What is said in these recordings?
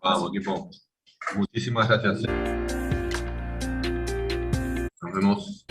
Vamos, equipo. Muchísimas gracias. Nos vemos.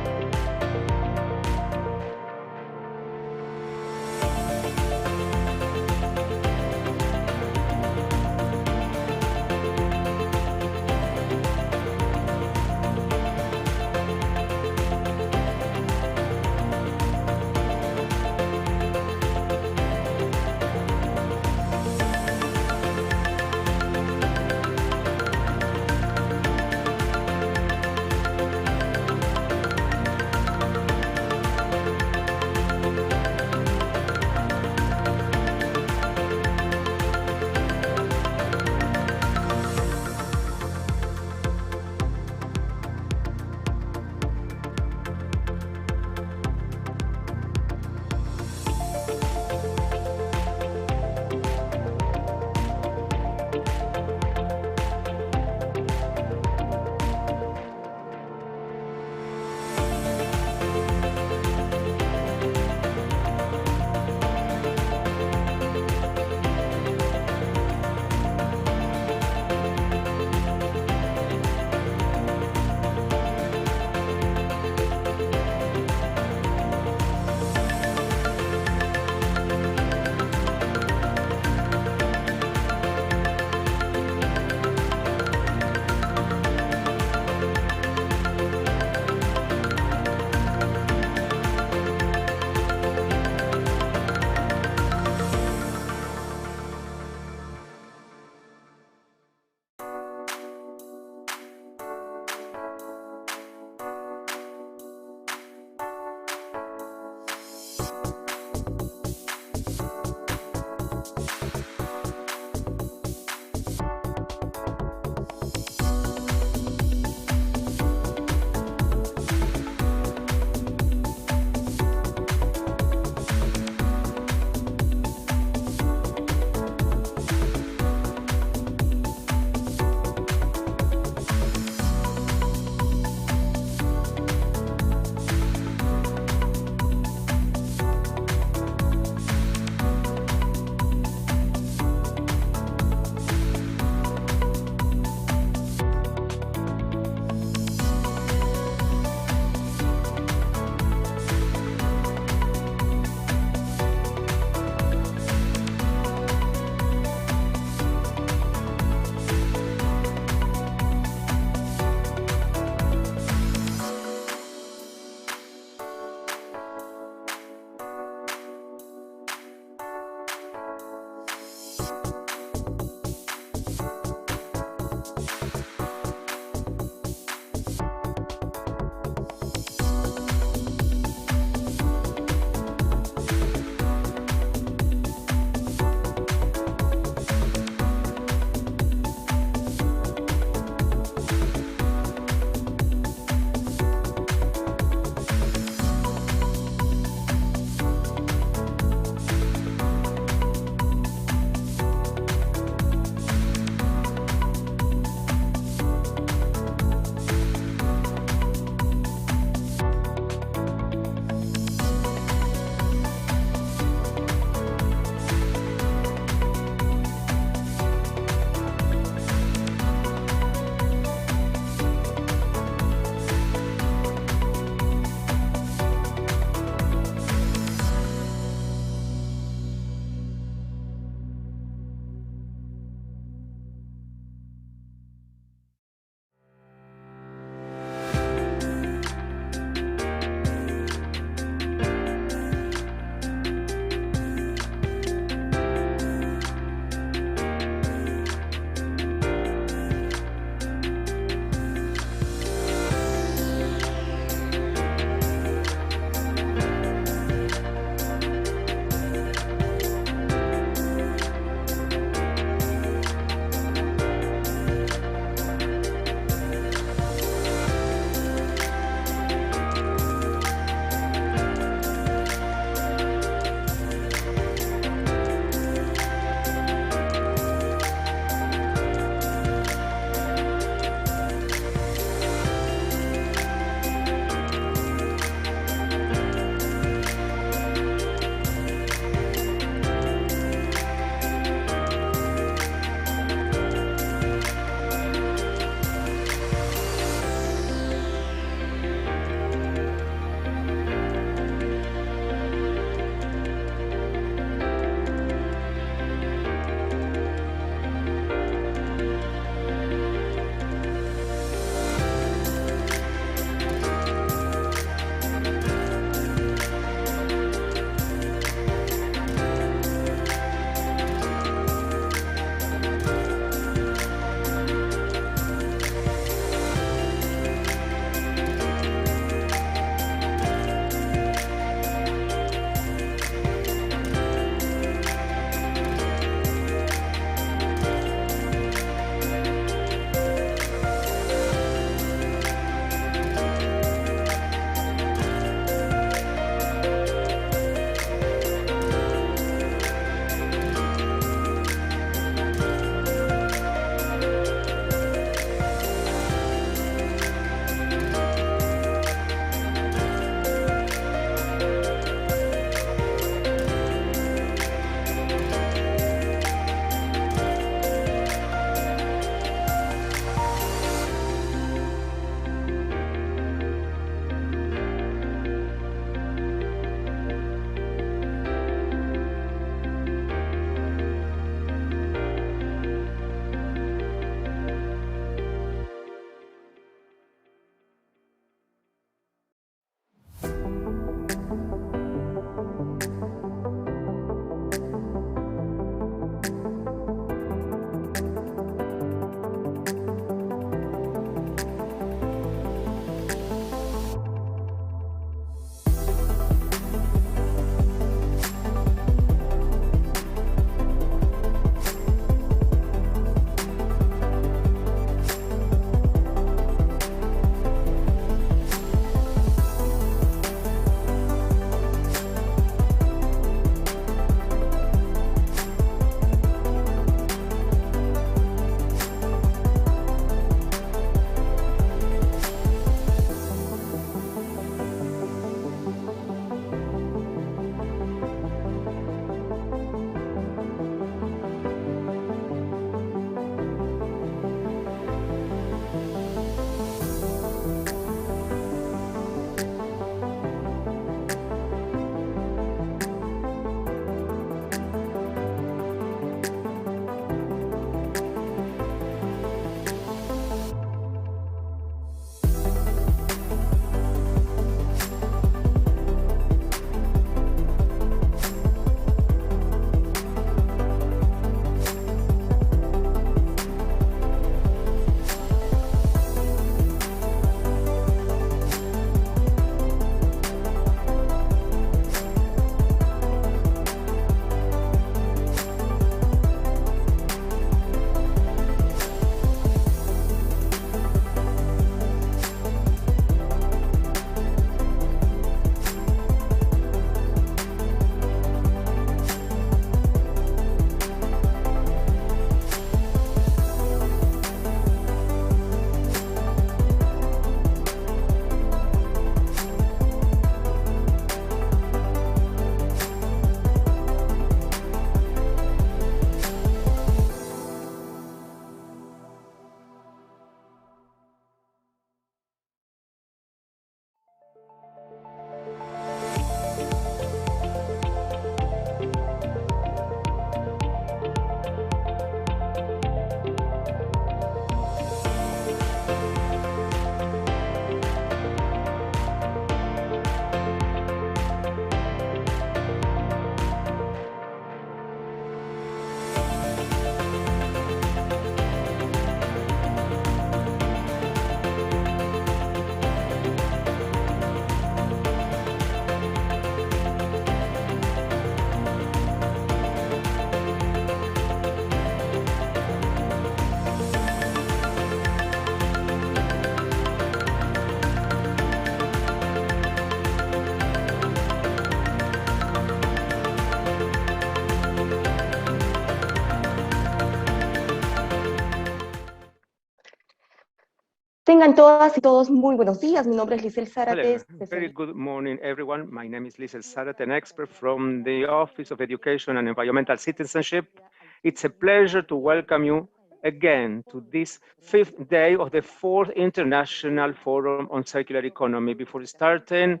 Tengan todas y todos muy buenos días. Mi nombre es Lisel Hello, Zárate. very good morning, everyone. My name is Lisa Sarat, an expert from the Office of Education and Environmental Citizenship. It's a pleasure to welcome you again to this fifth day of the fourth International Forum on Circular Economy. Before starting,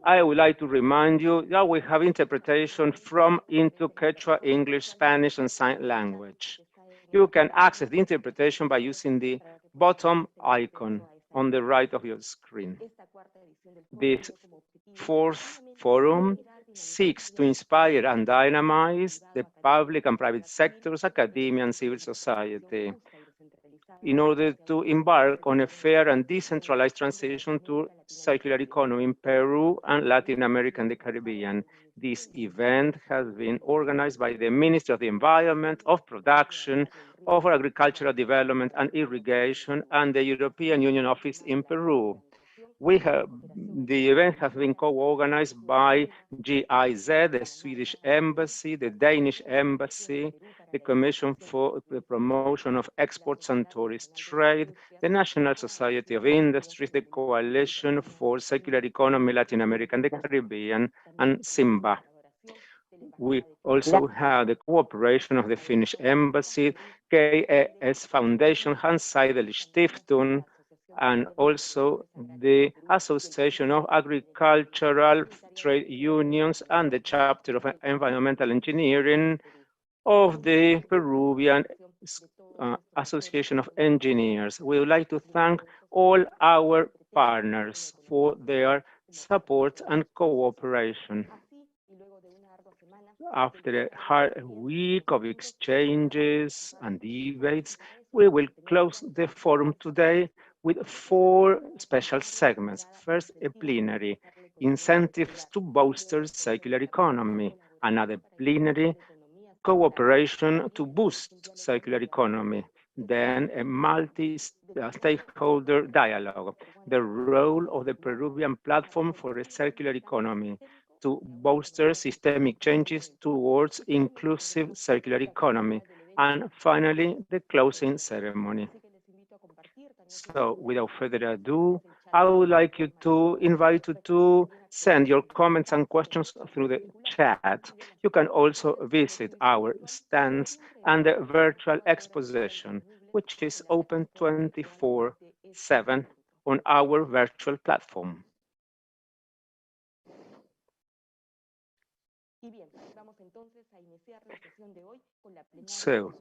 I would like to remind you that we have interpretation from into Quechua, English, Spanish, and sign language. You can access the interpretation by using the bottom icon on the right of your screen. This fourth forum seeks to inspire and dynamize the public and private sectors, academia, and civil society in order to embark on a fair and decentralized transition to circular economy in Peru and Latin America and the Caribbean. This event has been organized by the Ministry of the Environment, of Production, of Agricultural Development and Irrigation, and the European Union Office in Peru. The event has been co-organized by GIZ, the Swedish Embassy, the Danish Embassy, the Commission for the Promotion of Exports and Tourist Trade, the National Society of Industries, the Coalition for Circular Economy Latin America and the Caribbean, and SIMBA. We also have the cooperation of the Finnish Embassy, KAS Foundation, Hans Seidel Stiftung, and also the Association of Agricultural Trade Unions and the Chapter of Environmental Engineering of the Peruvian Association of Engineers. We would like to thank all our partners for their support and cooperation. After a hard week of exchanges and debates, we will close the forum today with 4 special segments. First, a plenary, incentives to bolster circular economy. Another plenary, cooperation to boost circular economy. Then a multi-stakeholder dialogue, the role of the Peruvian platform for a circular economy to bolster systemic changes towards inclusive circular economy. And finally, the closing ceremony. So without further ado, I would like you to invite you to send your comments and questions through the chat. You can also visit our stands and the virtual exposition, which is open 24/7 on our virtual platform. So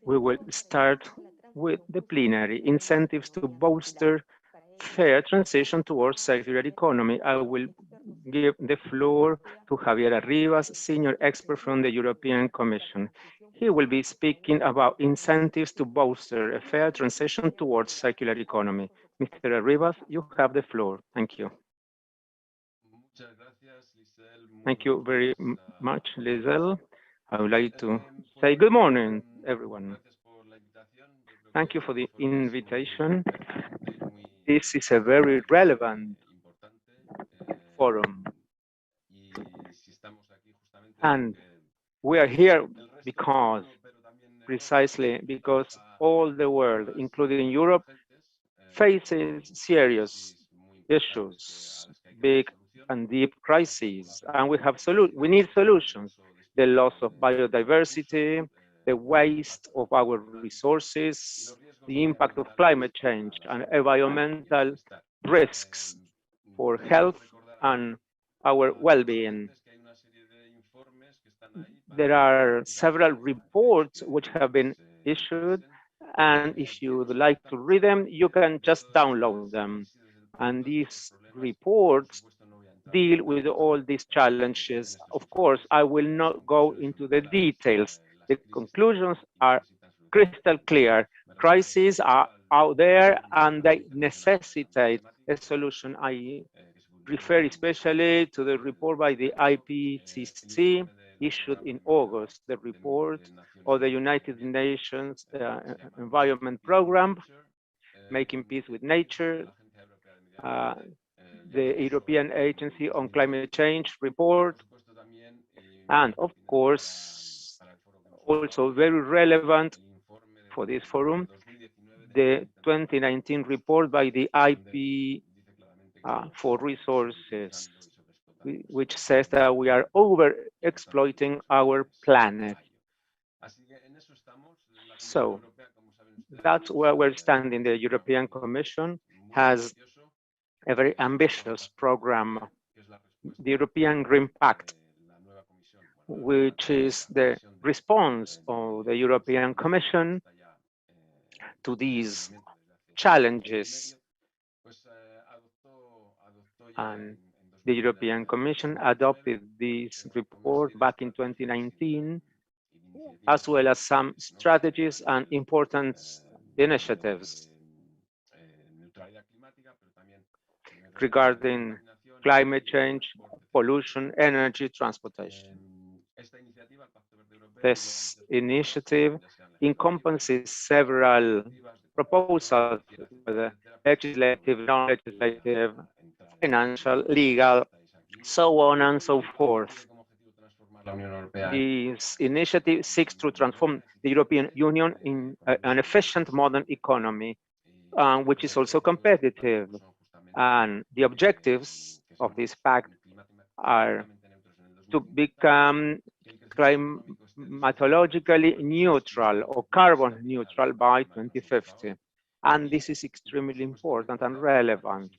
we will start with the plenary, incentives to bolster fair transition towards circular economy. I will give the floor to Javier Arribas, senior expert from the European Commission. He will be speaking about incentives to bolster a fair transition towards circular economy. Mr. Arribas, you have the floor. Thank you. Thank you very much, Lizel. I would like to say good morning, everyone. Thank you for the invitation. This is a very relevant forum. And we are here precisely because all the world, including Europe, faces serious issues, big and deep crises, and we need solutions. The loss of biodiversity, the waste of our resources, the impact of climate change, and environmental risks for health and our well-being. There are several reports which have been issued, and if you would like to read them, you can just download them. And these reports deal with all these challenges. Of course, I will not go into the details. The conclusions are crystal clear. Crises are out there and they necessitate a solution. I refer especially to the report by the IPCC issued in August, the report of the United Nations Environment Program, Making Peace with Nature, the European Agency on Climate Change report, and of course, also very relevant for this forum, the 2019 report by the IP for resources, which says that we are over-exploiting our planet. So that's where we're standing. The European Commission has a very ambitious program, the European Green Pact, which is the response of the European Commission to these challenges. And the European Commission adopted this report back in 2019, as well as some strategies and important initiatives regarding climate change, pollution, energy, transportation. This initiative encompasses several proposals, whether legislative, non-legislative, financial, legal, so on and so forth. This initiative seeks to transform the European Union in an efficient modern economy, which is also competitive. And the objectives of this pact are to become climatologically neutral or carbon neutral by 2050. And this is extremely important and relevant.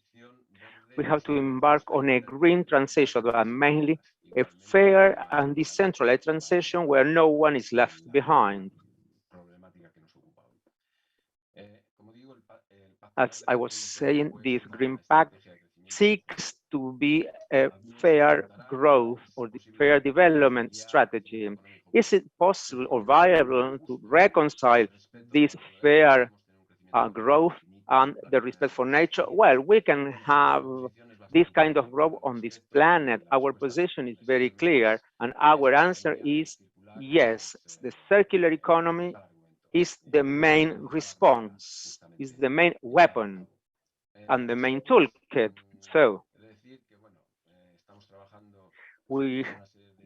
We have to embark on a green transition, but mainly a fair and decentralized transition where no one is left behind. As I was saying, this Green Pact seeks to be a fair growth or fair development strategy. Is it possible or viable to reconcile this fair growth and the respect for nature? Well, we can have this kind of growth on this planet. Our position is very clear, and our answer is yes. The circular economy is the main response, is the main weapon and the main toolkit. So we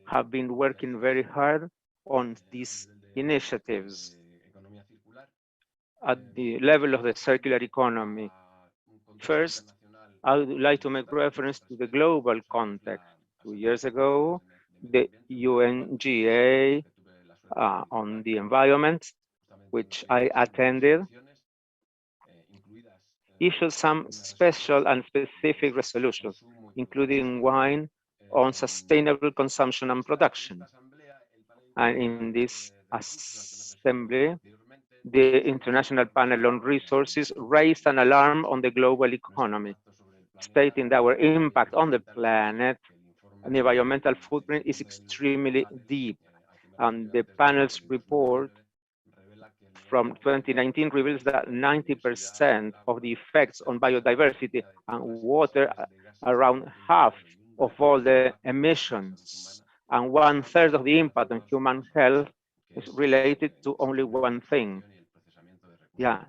have been working very hard on these initiatives at the level of the circular economy. First, I would like to make reference to the global context. 2 years ago, the UNGA on the environment, which I attended, issued some special and specific resolutions, including one on sustainable consumption and production. And in this assembly, the International Panel on Resources raised an alarm on the global economy, stating that our impact on the planet and the environmental footprint is extremely deep. And the panel's report from 2019 reveals that 90% of the effects on biodiversity and water, around half of all the emissions, and 1/3 of the impact on human health is related to only one thing. Yeah,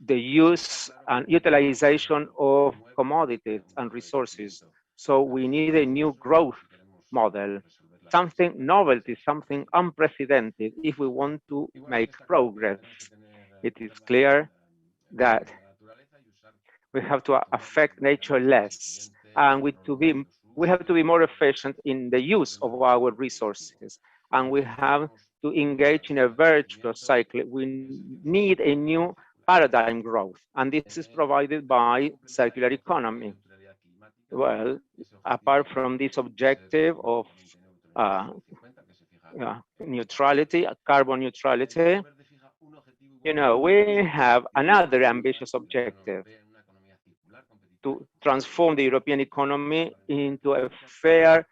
the use and utilization of commodities and resources. So we need a new growth model, something novelty, something unprecedented if we want to make progress. It is clear that we have to affect nature less, and we have to be more efficient in the use of our resources, and we have to engage in a virtuous cycle. We need a new paradigm growth, and this is provided by circular economy. Well, apart from this objective of neutrality, carbon neutrality, we have another ambitious objective: to transform the European economy into a fair,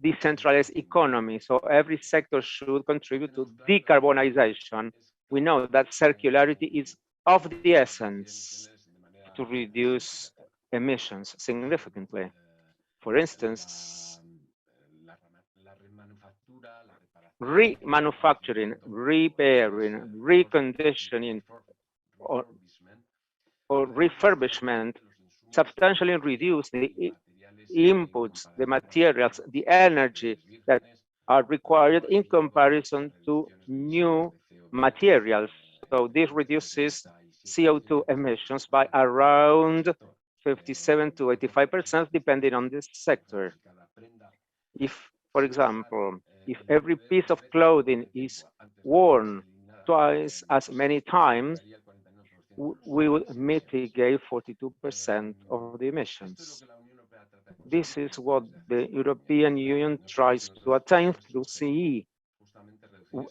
decentralized economy. So every sector should contribute to decarbonization. We know that circularity is of the essence to reduce emissions significantly. For instance, remanufacturing, repairing, reconditioning, or refurbishment substantially reduce the inputs, the materials, the energy that are required in comparison to new materials. So this reduces CO2 emissions by around 57 to 85%, depending on this sector. If, for example, if every piece of clothing is worn twice as many times, we would mitigate 42% of the emissions. This is what the European Union tries to attain through CE.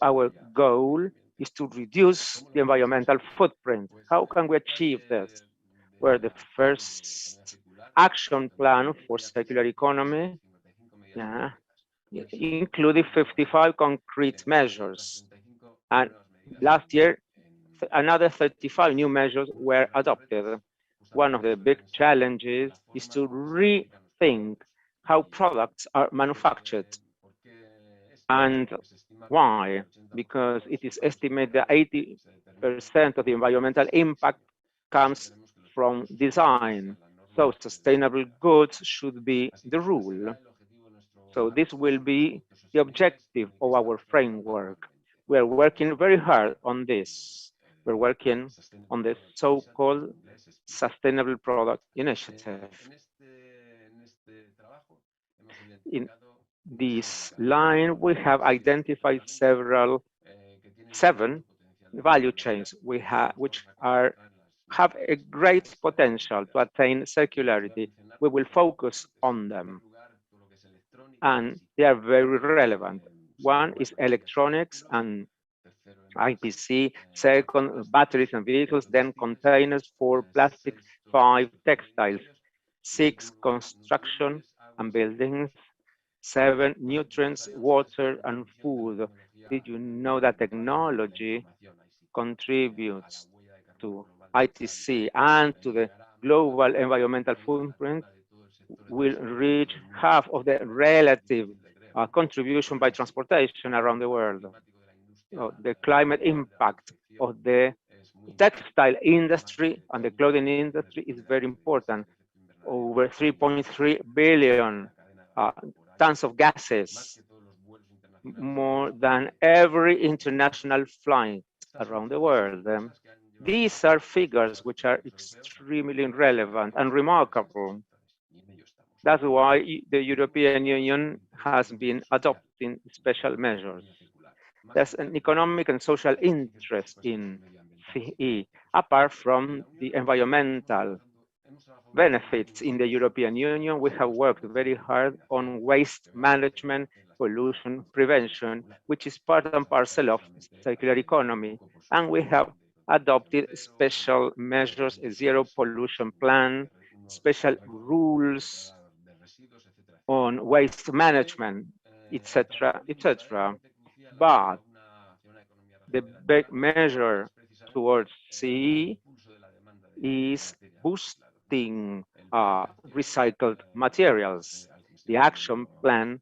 Our goal is to reduce the environmental footprint. How can we achieve this? Where the first action plan for circular economy included 55 concrete measures. And last year, another 35 new measures were adopted. One of the big challenges is to rethink how products are manufactured. And why? Because it is estimated that 80% of the environmental impact comes from design. So sustainable goods should be the rule. So this will be the objective of our framework. We are working very hard on this. We're working on the so-called Sustainable Product Initiative. In this line, we have identified seven value chains which have a great potential to attain circularity. We will focus on them, and they are very relevant. One is electronics and IPC, second, batteries and vehicles, then containers, 4, plastics, 5, textiles, 6, construction and buildings, 7, nutrients, water and food. Did you know that technology contributes to ITC and to the global environmental footprint? Will reach half of the relative contribution by transportation around the world. The climate impact of the textile industry and the clothing industry is very important. Over 3.3 billion tons of gases, more than every international flight around the world. These are figures which are extremely relevant and remarkable. That's why the European Union has been adopting special measures. There's an economic and social interest in CE, apart from the environmental benefits in the European Union. We have worked very hard on waste management, pollution prevention, which is part and parcel of circular economy. And we have adopted special measures, a zero pollution plan, special rules on waste management, etc., etc. But the big measure towards CE is boosting recycled materials. The action plan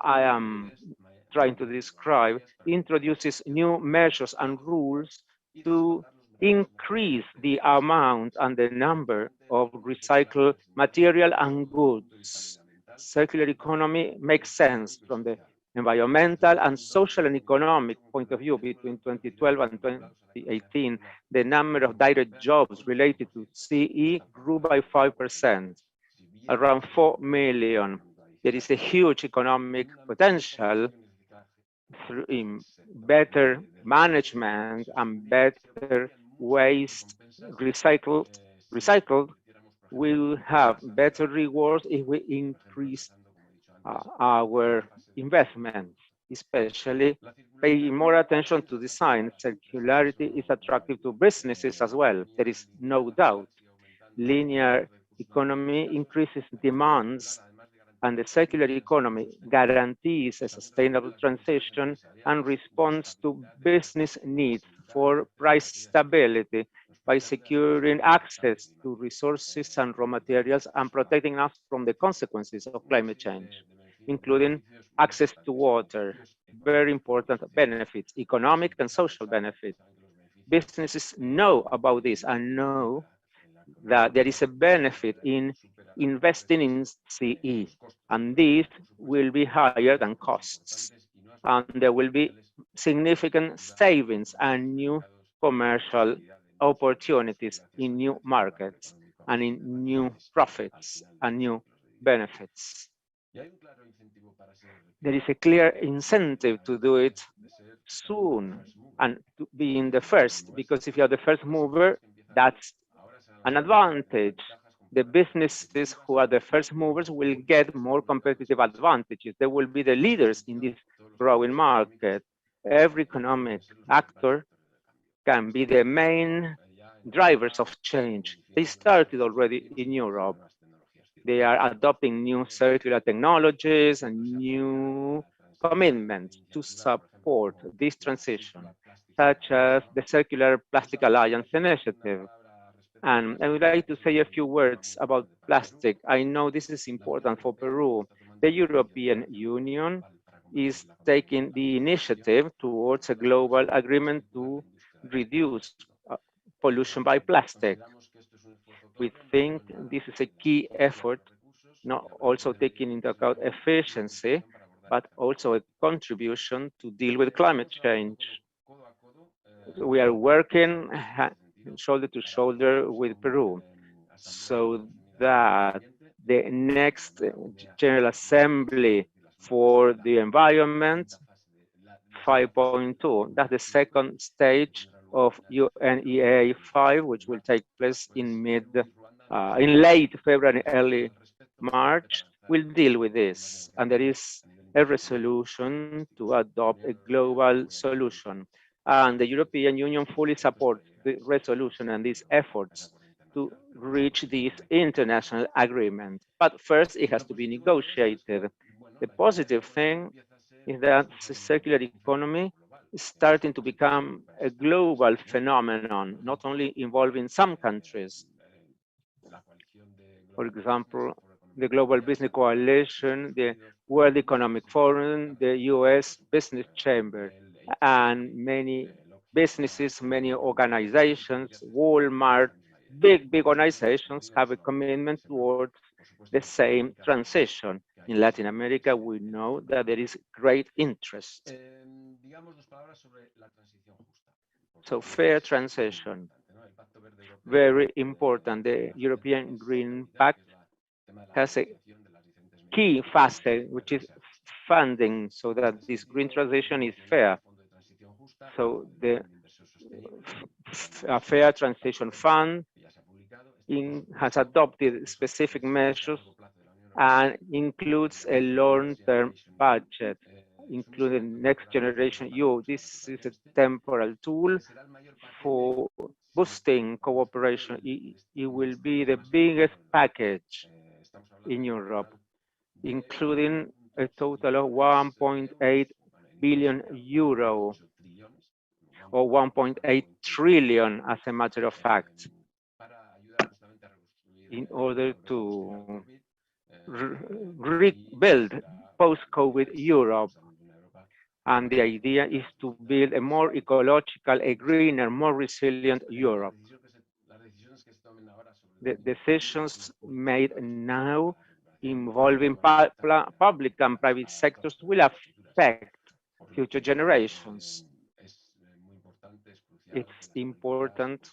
I am trying to describe introduces new measures and rules to increase the amount and the number of recycled material and goods. Circular economy makes sense from the environmental and social and economic point of view. Between 2012 and 2018, the number of direct jobs related to CE grew by 5%, around 4 million. There is a huge economic potential through better management and better waste recycled. We will have better rewards if we increase our investments, especially paying more attention to design. Circularity is attractive to businesses as well. There is no doubt. Linear economy increases demands, and the circular economy guarantees a sustainable transition and responds to business needs for price stability by securing access to resources and raw materials and protecting us from the consequences of climate change, including access to water, very important benefits, economic and social benefits. Businesses know about this and know that there is a benefit in investing in CE, and this will be higher than costs. And there will be significant savings and new commercial opportunities in new markets and in new profits and new benefits. There is a clear incentive to do it soon and to be in the first, because if you're the first mover, that's an advantage. The businesses who are the first movers will get more competitive advantages. They will be the leaders in this growing market. Every economic actor can be the main drivers of change. They started already in Europe. They are adopting new circular technologies and new commitments to support this transition, such as the Circular Plastic Alliance Initiative. And I would like to say a few words about plastic. I know this is important for Peru. The European Union is taking the initiative towards a global agreement to reduce pollution by plastic. We think this is a key effort, not also taking into account efficiency, but also a contribution to deal with climate change. We are working shoulder to shoulder with Peru so that the next General Assembly for the Environment 5.2, that's the second stage of UNEA 5, which will take place in late February, early March, will deal with this. And there is a resolution to adopt a global solution. And the European Union fully supports the resolution and these efforts to reach this international agreement. But first, it has to be negotiated. The positive thing is that the circular economy is starting to become a global phenomenon, not only involving some countries. For example, the Global Business Coalition, the World Economic Forum, the US Business Chamber, and many businesses, many organizations, Walmart, big organizations have a commitment towards the same transition. In Latin America, we know that there is great interest. So fair transition, very important. The European Green Pact has a key facet, which is funding, so that this green transition is fair. So the Fair Transition Fund has adopted specific measures and includes a long-term budget, including Next Generation EU. This is a temporal tool for boosting cooperation. It will be the biggest package in Europe, including a total of 1.8 billion euro, or 1.8 trillion, as a matter of fact, in order to rebuild post-COVID Europe. And the idea is to build a more ecological, a greener, more resilient Europe. The decisions made now involving public and private sectors will affect future generations. It's important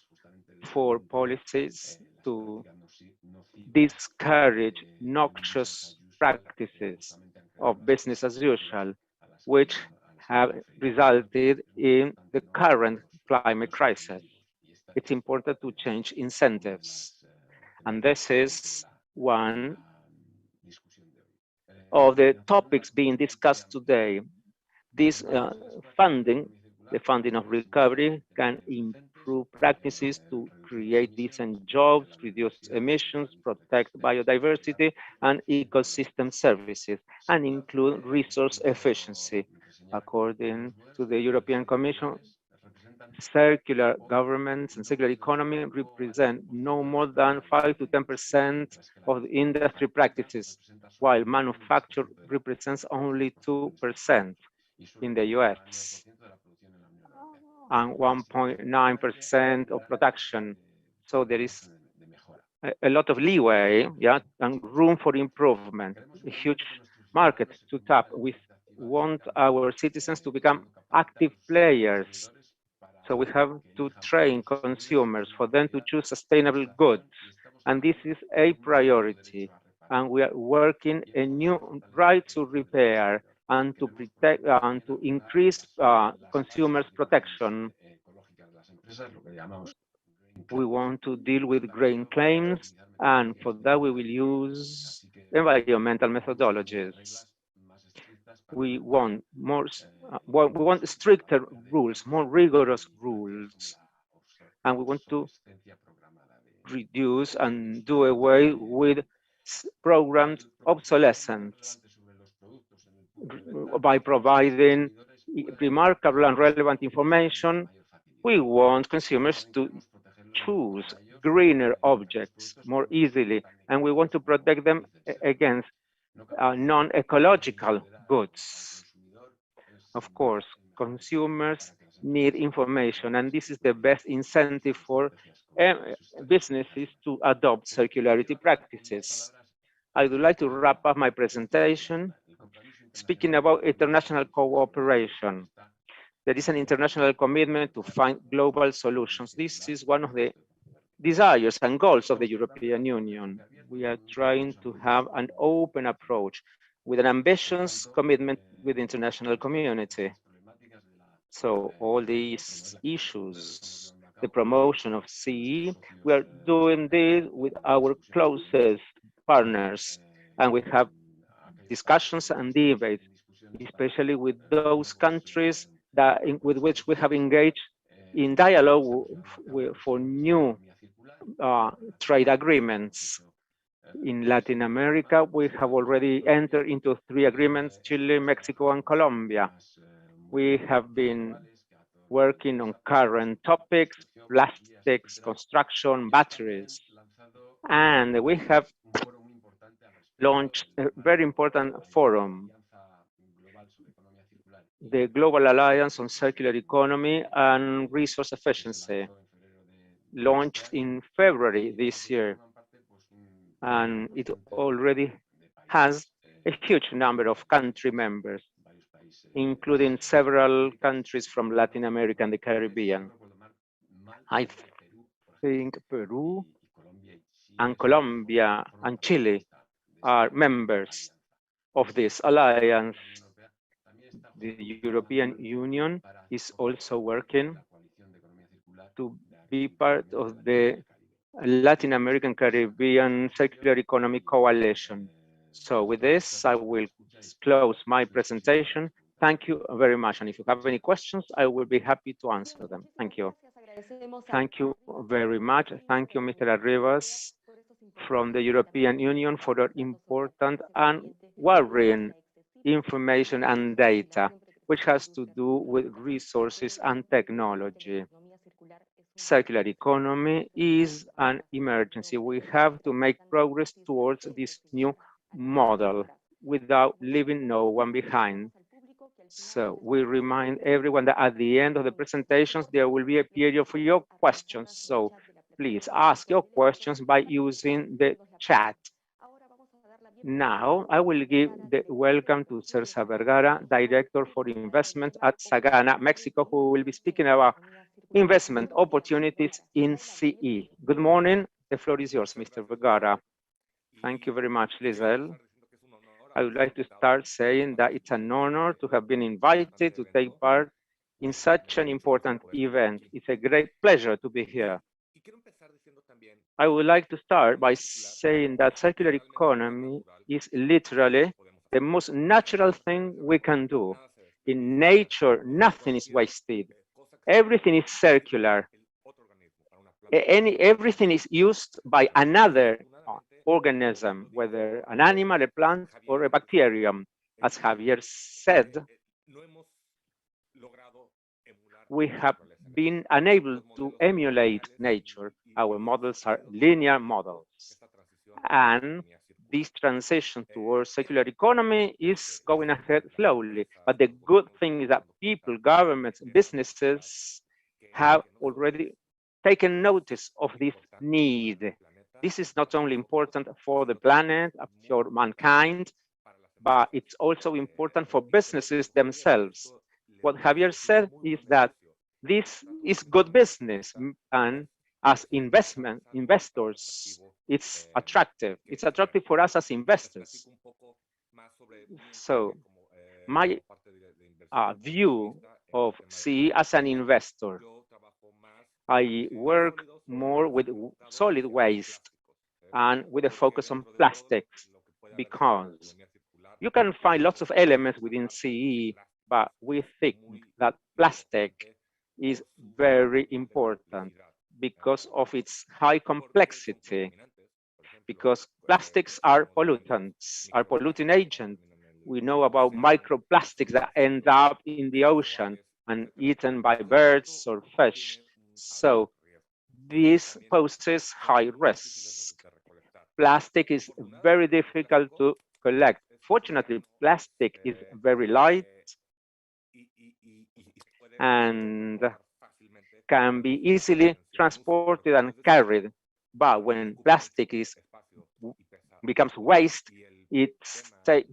for policies to discourage noxious practices of business as usual, which have resulted in the current climate crisis. It's important to change incentives. And this is one of the topics being discussed today. This funding, the funding of recovery, can improve practices to create decent jobs, reduce emissions, protect biodiversity and ecosystem services, and include resource efficiency. According to the European Commission, circular governments and circular economy represent no more than 5 to 10% of the industry practices, while manufacture represents only 2% in the US and 1.9% of production. So there is a lot of leeway, yeah, and room for improvement, a huge market to tap. We want our citizens to become active players So we have to train consumers for them to choose sustainable goods. And this is a priority. And we are working a new right to repair and to protect and to increase consumers' protection. We want to deal with grain claims, and for that we will use environmental methodologies. We want we want stricter rules, more rigorous rules, and we want to reduce and do away with programmed obsolescence by providing remarkable and relevant information. We want consumers to choose greener objects more easily, and we want to protect them against non-ecological goods. Of course, consumers need information, and this is the best incentive for businesses to adopt circularity practices. I would like to wrap up my presentation speaking about international cooperation. There is an international commitment to find global solutions. This is one of the desires and goals of the European Union. We are trying to have an open approach with an ambitious commitment with the international community. So all these issues, the promotion of CE, we are doing this with our closest partners, and we have discussions and debates, especially with those countries with which we have engaged in dialogue for new trade agreements. In Latin America, we have already entered into 3 agreements, Chile, Mexico, and Colombia. We have been working on current topics, plastics, construction, batteries. And we have launched a very important forum, the Global Alliance on Circular Economy and Resource Efficiency, launched in February this year. And it already has a huge number of country members, including several countries from Latin America and the Caribbean. I think Peru and Colombia and Chile are members of this alliance. The European Union is also working to be part of the Latin American Caribbean Circular Economy Coalition. So with this, I will close my presentation. Thank you very much. And if you have any questions, I will be happy to answer them. Thank you. Thank you very much. Thank you, Mr. Arribas, from the European Union for your important and worrying information and data, which has to do with resources and technology. Circular economy is an emergency. We have to make progress towards this new model without leaving no one behind. So we remind everyone that at the end of the presentations, there will be a period for your questions. So please ask your questions by using the chat. Now, I will give the welcome to Celsa Vergara, Director for Investment at Sagana, Mexico, who will be speaking about investment opportunities in CE. Good morning. The floor is yours, Mr. Vergara. Thank you very much, Lizelle. I would like to start saying that it's an honor to have been invited to take part in such an important event. It's a great pleasure to be here. I would like to start by saying that circular economy is literally the most natural thing we can do. In nature, nothing is wasted. Everything is circular. Everything is used by another organism, whether an animal, a plant, or a bacterium. As Javier said, we have been unable to emulate nature. Our models are linear models. And this transition towards circular economy is going ahead slowly. But the good thing is that people, governments, businesses have already taken notice of this need. This is not only important for the planet, for mankind, but it's also important for businesses themselves. What Javier said is that this is good business, and as investors, it's attractive. It's attractive for us as investors. So my view of CE as an investor, I work more with solid waste and with a focus on plastics, because you can find lots of elements within CE, but we think that plastic is very important because of its high complexity, because plastics are pollutants, are polluting agents. We know about microplastics that end up in the ocean and eaten by birds or fish. So this poses high risk. Plastic is very difficult to collect. Fortunately, plastic is very light and can be easily transported and carried. But when plastic becomes waste, it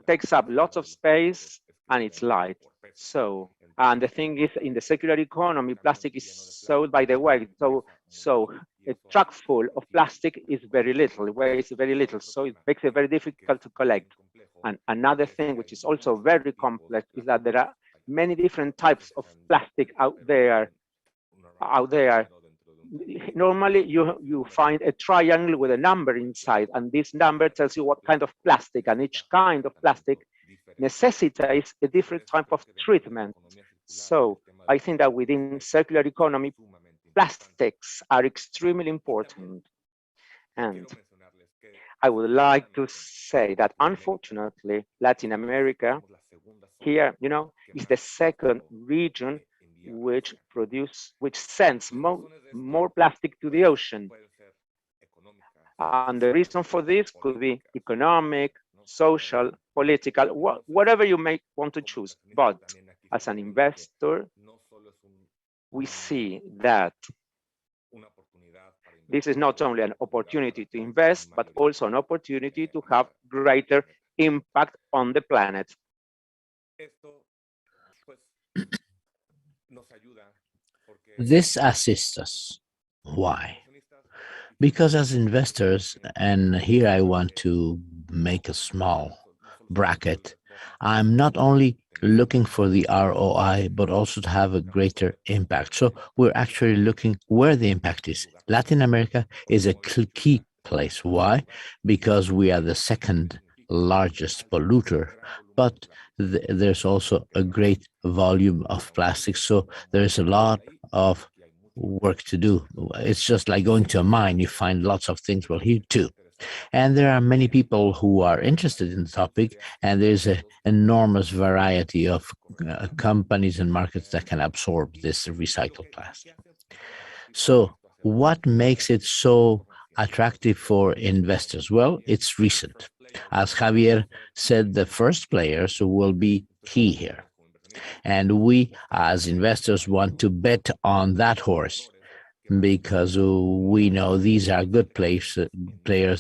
takes up lots of space and it's light. So, and the thing is, in the circular economy, plastic is sold by the weight. So a truck full of plastic is very little, it weighs very little. So it makes it very difficult to collect. And another thing, which is also very complex, is that there are many different types of plastic out there. Normally, you find a triangle with a number inside, and this number tells you what kind of plastic, and each kind of plastic necessitates a different type of treatment. So I think that within circular economy, plastics are extremely important. And I would like to say that unfortunately, Latin America here, is the second region which sends more plastic to the ocean. And the reason for this could be economic, social, political, whatever you may want to choose. But as an investor, we see that this is not only an opportunity to invest, but also an opportunity to have greater impact on the planet. This assists us. Why? Because as investors, and here I want to make a small bracket, I'm not only looking for the ROI, but also to have a greater impact. So we're actually looking where the impact is. Latin America is a key place. Why? Because we are the second largest polluter, but there's also a great volume of plastic. So there's a lot of work to do. It's just like going to a mine, you find lots of things. Well, here too. And there are many people who are interested in the topic, and there's an enormous variety of companies and markets that can absorb this recycled plastic. So what makes it so attractive for investors? Well, it's recent. As Javier said, the first players will be key here. And we, as investors, want to bet on that horse, because we know these are good players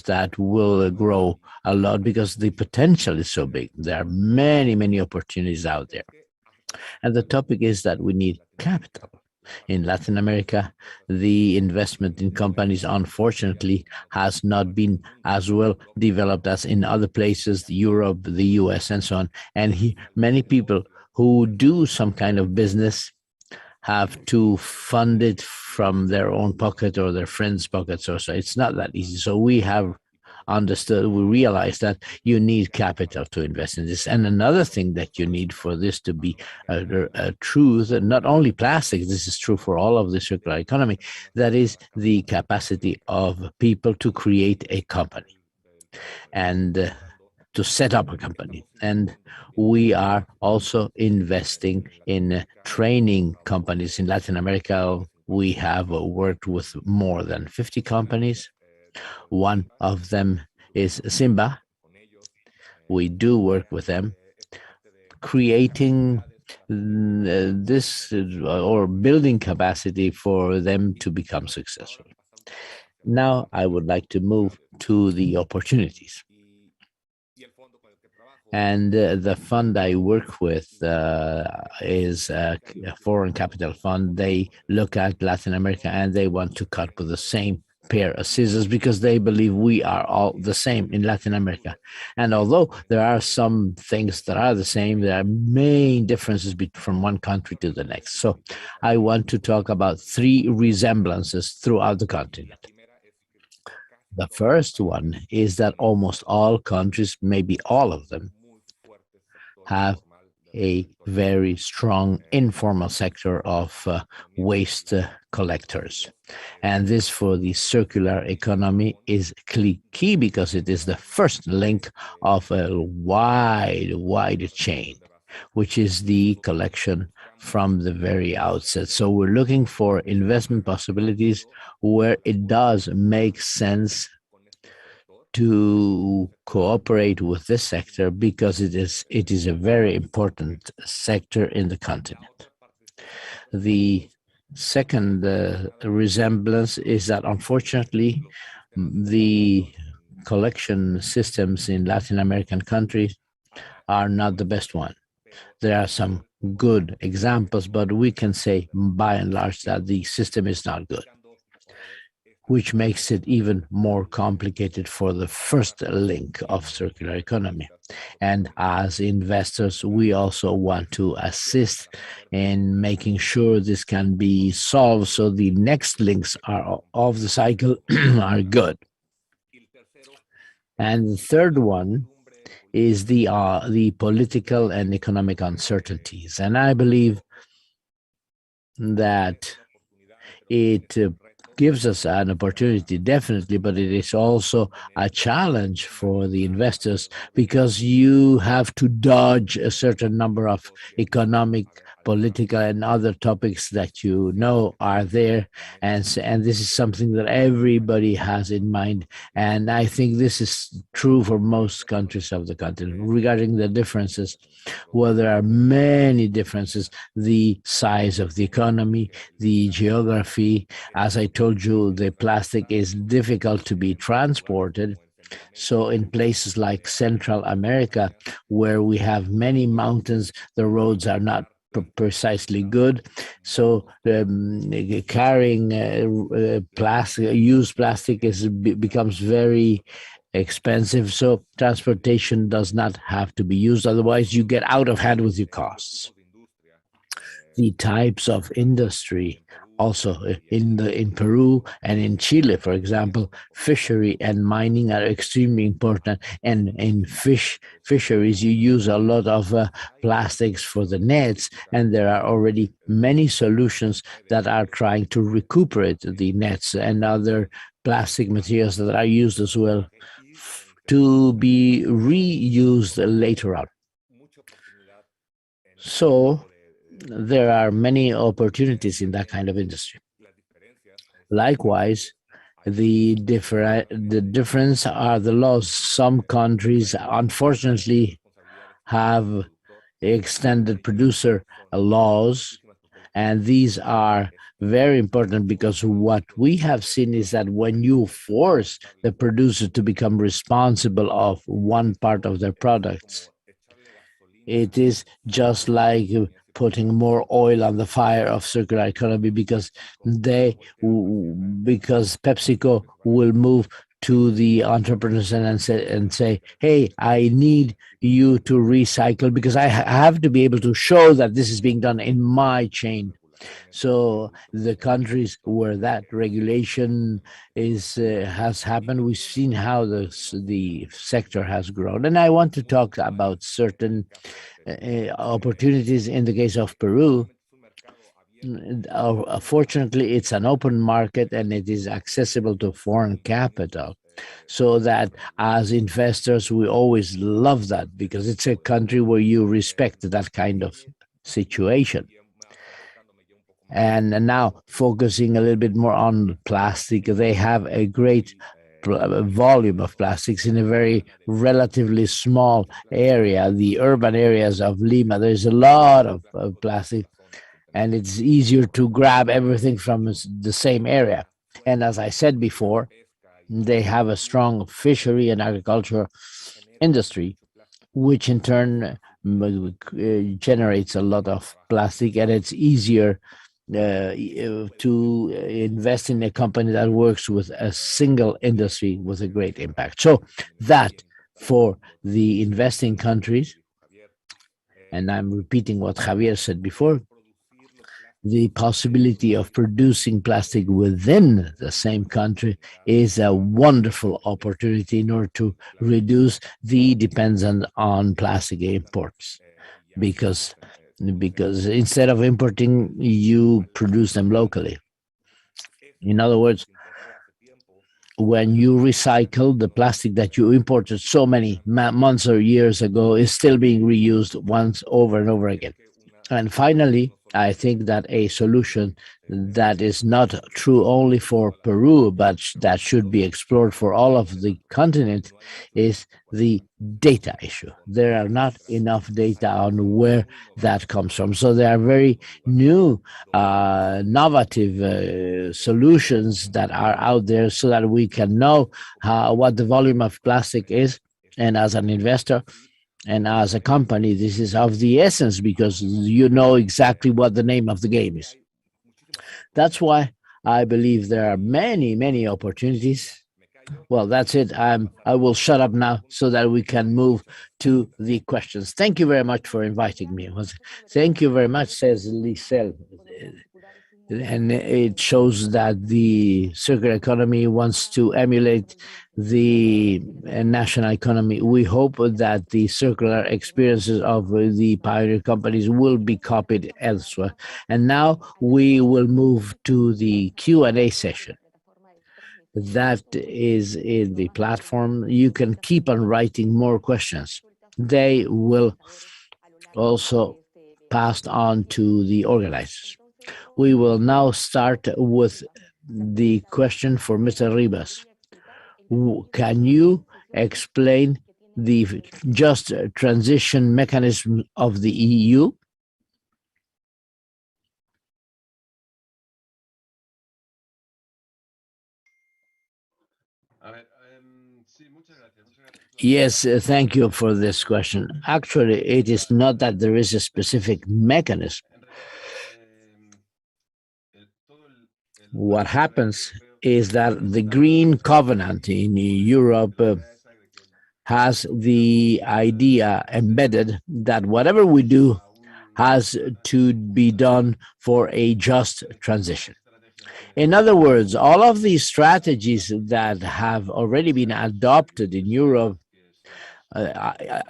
that will grow a lot because the potential is so big. There are many, many opportunities out there. And the topic is that we need capital. In Latin America, the investment in companies, unfortunately, has not been as well developed as in other places, Europe, the US, and so on. And many people who do some kind of business have to fund it from their own pocket or their friends' pockets or so. It's not that easy. So we have understood, we realize that you need capital to invest in this. And another thing that you need for this to be a truth, not only plastics, this is true for all of the circular economy, that is the capacity of people to create a company and to set up a company. And we are also investing in training companies in Latin America. We have worked with more than 50 companies. One of them is Simba. We do work with them, creating this or building capacity for them to become successful. Now I would like to move to the opportunities. And the fund I work with is a foreign capital fund. They look at Latin America and they want to cut with the same pair of scissors because they believe we are all the same in Latin America. And although there are some things that are the same, there are main differences from one country to the next. So I want to talk about three resemblances throughout the continent. The first one is that almost all countries, maybe all of them, have a very strong informal sector of waste collectors. And this for the circular economy is key because it is the first link of a wide chain, which is the collection from the very outset. So we're looking for investment possibilities where it does make sense to cooperate with this sector because it is a very important sector in the continent. The second resemblance is that unfortunately the collection systems in Latin American countries are not the best one. There are some good examples, but we can say by and large that the system is not good, which makes it even more complicated for the first link of circular economy. And as investors, we also want to assist in making sure this can be solved so the next links of the cycle are good. And the third one is the political and economic uncertainties. And I believe that it gives us an opportunity, definitely, but it is also a challenge for the investors because you have to dodge a certain number of economic, political, and other topics that you know are there. And this is something that everybody has in mind. And I think this is true for most countries of the continent. Regarding the differences, well, there are many differences: the size of the economy, the geography. As I told you, the plastic is difficult to be transported. So in places like Central America, where we have many mountains, the roads are not precisely good. So carrying used plastic becomes very expensive. So transportation does not have to be used. Otherwise, you get out of hand with your costs. The types of industry also in Peru and in Chile, for example, fishery and mining are extremely important. And in fisheries, you use a lot of plastics for the nets, and there are already many solutions that are trying to recuperate the nets and other plastic materials that are used as well to be reused later on. So there are many opportunities in that kind of industry. Likewise, the difference are the laws. Some countries, unfortunately, have extended producer laws, and these are very important because what we have seen is that when you force the producer to become responsible of one part of their products, it is just like putting more oil on the fire of circular economy because PepsiCo will move to the entrepreneurs and say, hey, I need you to recycle because I have to be able to show that this is being done in my chain. So the countries where that regulation has happened, we've seen how the sector has grown. And I want to talk about certain opportunities in the case of Peru. Fortunately, it's an open market and it is accessible to foreign capital. So that as investors, we always love that because it's a country where you respect that kind of situation. And now focusing a little bit more on plastic, they have a great volume of plastics in a very relatively small area. The urban areas of Lima, there's a lot of plastic, and it's easier to grab everything from the same area. And as I said before, they have a strong fishery and agriculture industry, which in turn generates a lot of plastic, and it's easier to invest in a company that works with a single industry with a great impact. So that for the investing countries, and I'm repeating what Javier said before, the possibility of producing plastic within the same country is a wonderful opportunity in order to reduce the dependence on plastic imports, because instead of importing, you produce them locally. In other words, when you recycle, the plastic that you imported so many months or years ago is still being reused once over and over again. And finally, I think that a solution that is not true only for Peru, but that should be explored for all of the continent, is the data issue. There are not enough data on where that comes from. So there are very new, innovative solutions that are out there so that we can know what the volume of plastic is. And as an investor, and as a company, this is of the essence, because you know exactly what the name of the game is. That's why I believe there are many, many opportunities. Well, that's it. I will shut up now so that we can move to the questions. Thank you very much for inviting me. Thank you very much, says Lisel. And it shows that the circular economy wants to emulate the national economy. We hope that the circular experiences of the pioneer companies will be copied elsewhere. And now we will move to the Q&A session. That is in the platform. You can keep on writing more questions. They will also passed on to the organizers. We will now start with the question for Mr. Ribas. Can you explain the just transition mechanism of the EU? Yes, thank you for this question. Actually, it is not that there is a specific mechanism. What happens is that the Green Covenant in Europe has the idea embedded that whatever we do has to be done for a just transition. In other words, all of these strategies that have already been adopted in Europe,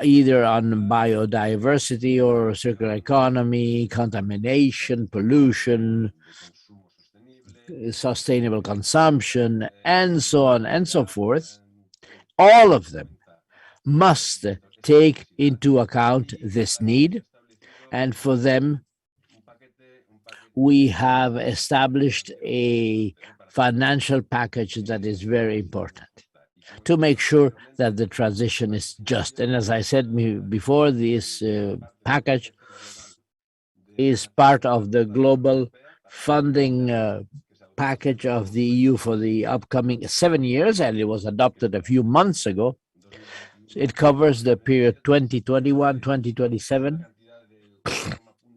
either on biodiversity or circular economy, contamination, pollution, sustainable consumption, and so on and so forth, all of them must take into account this need. And for them, we have established a financial package that is very important to make sure that the transition is just. And as I said before, this package is part of the global funding package of the EU for the upcoming 7 years, and it was adopted a few months ago. It covers the period 2021-2027,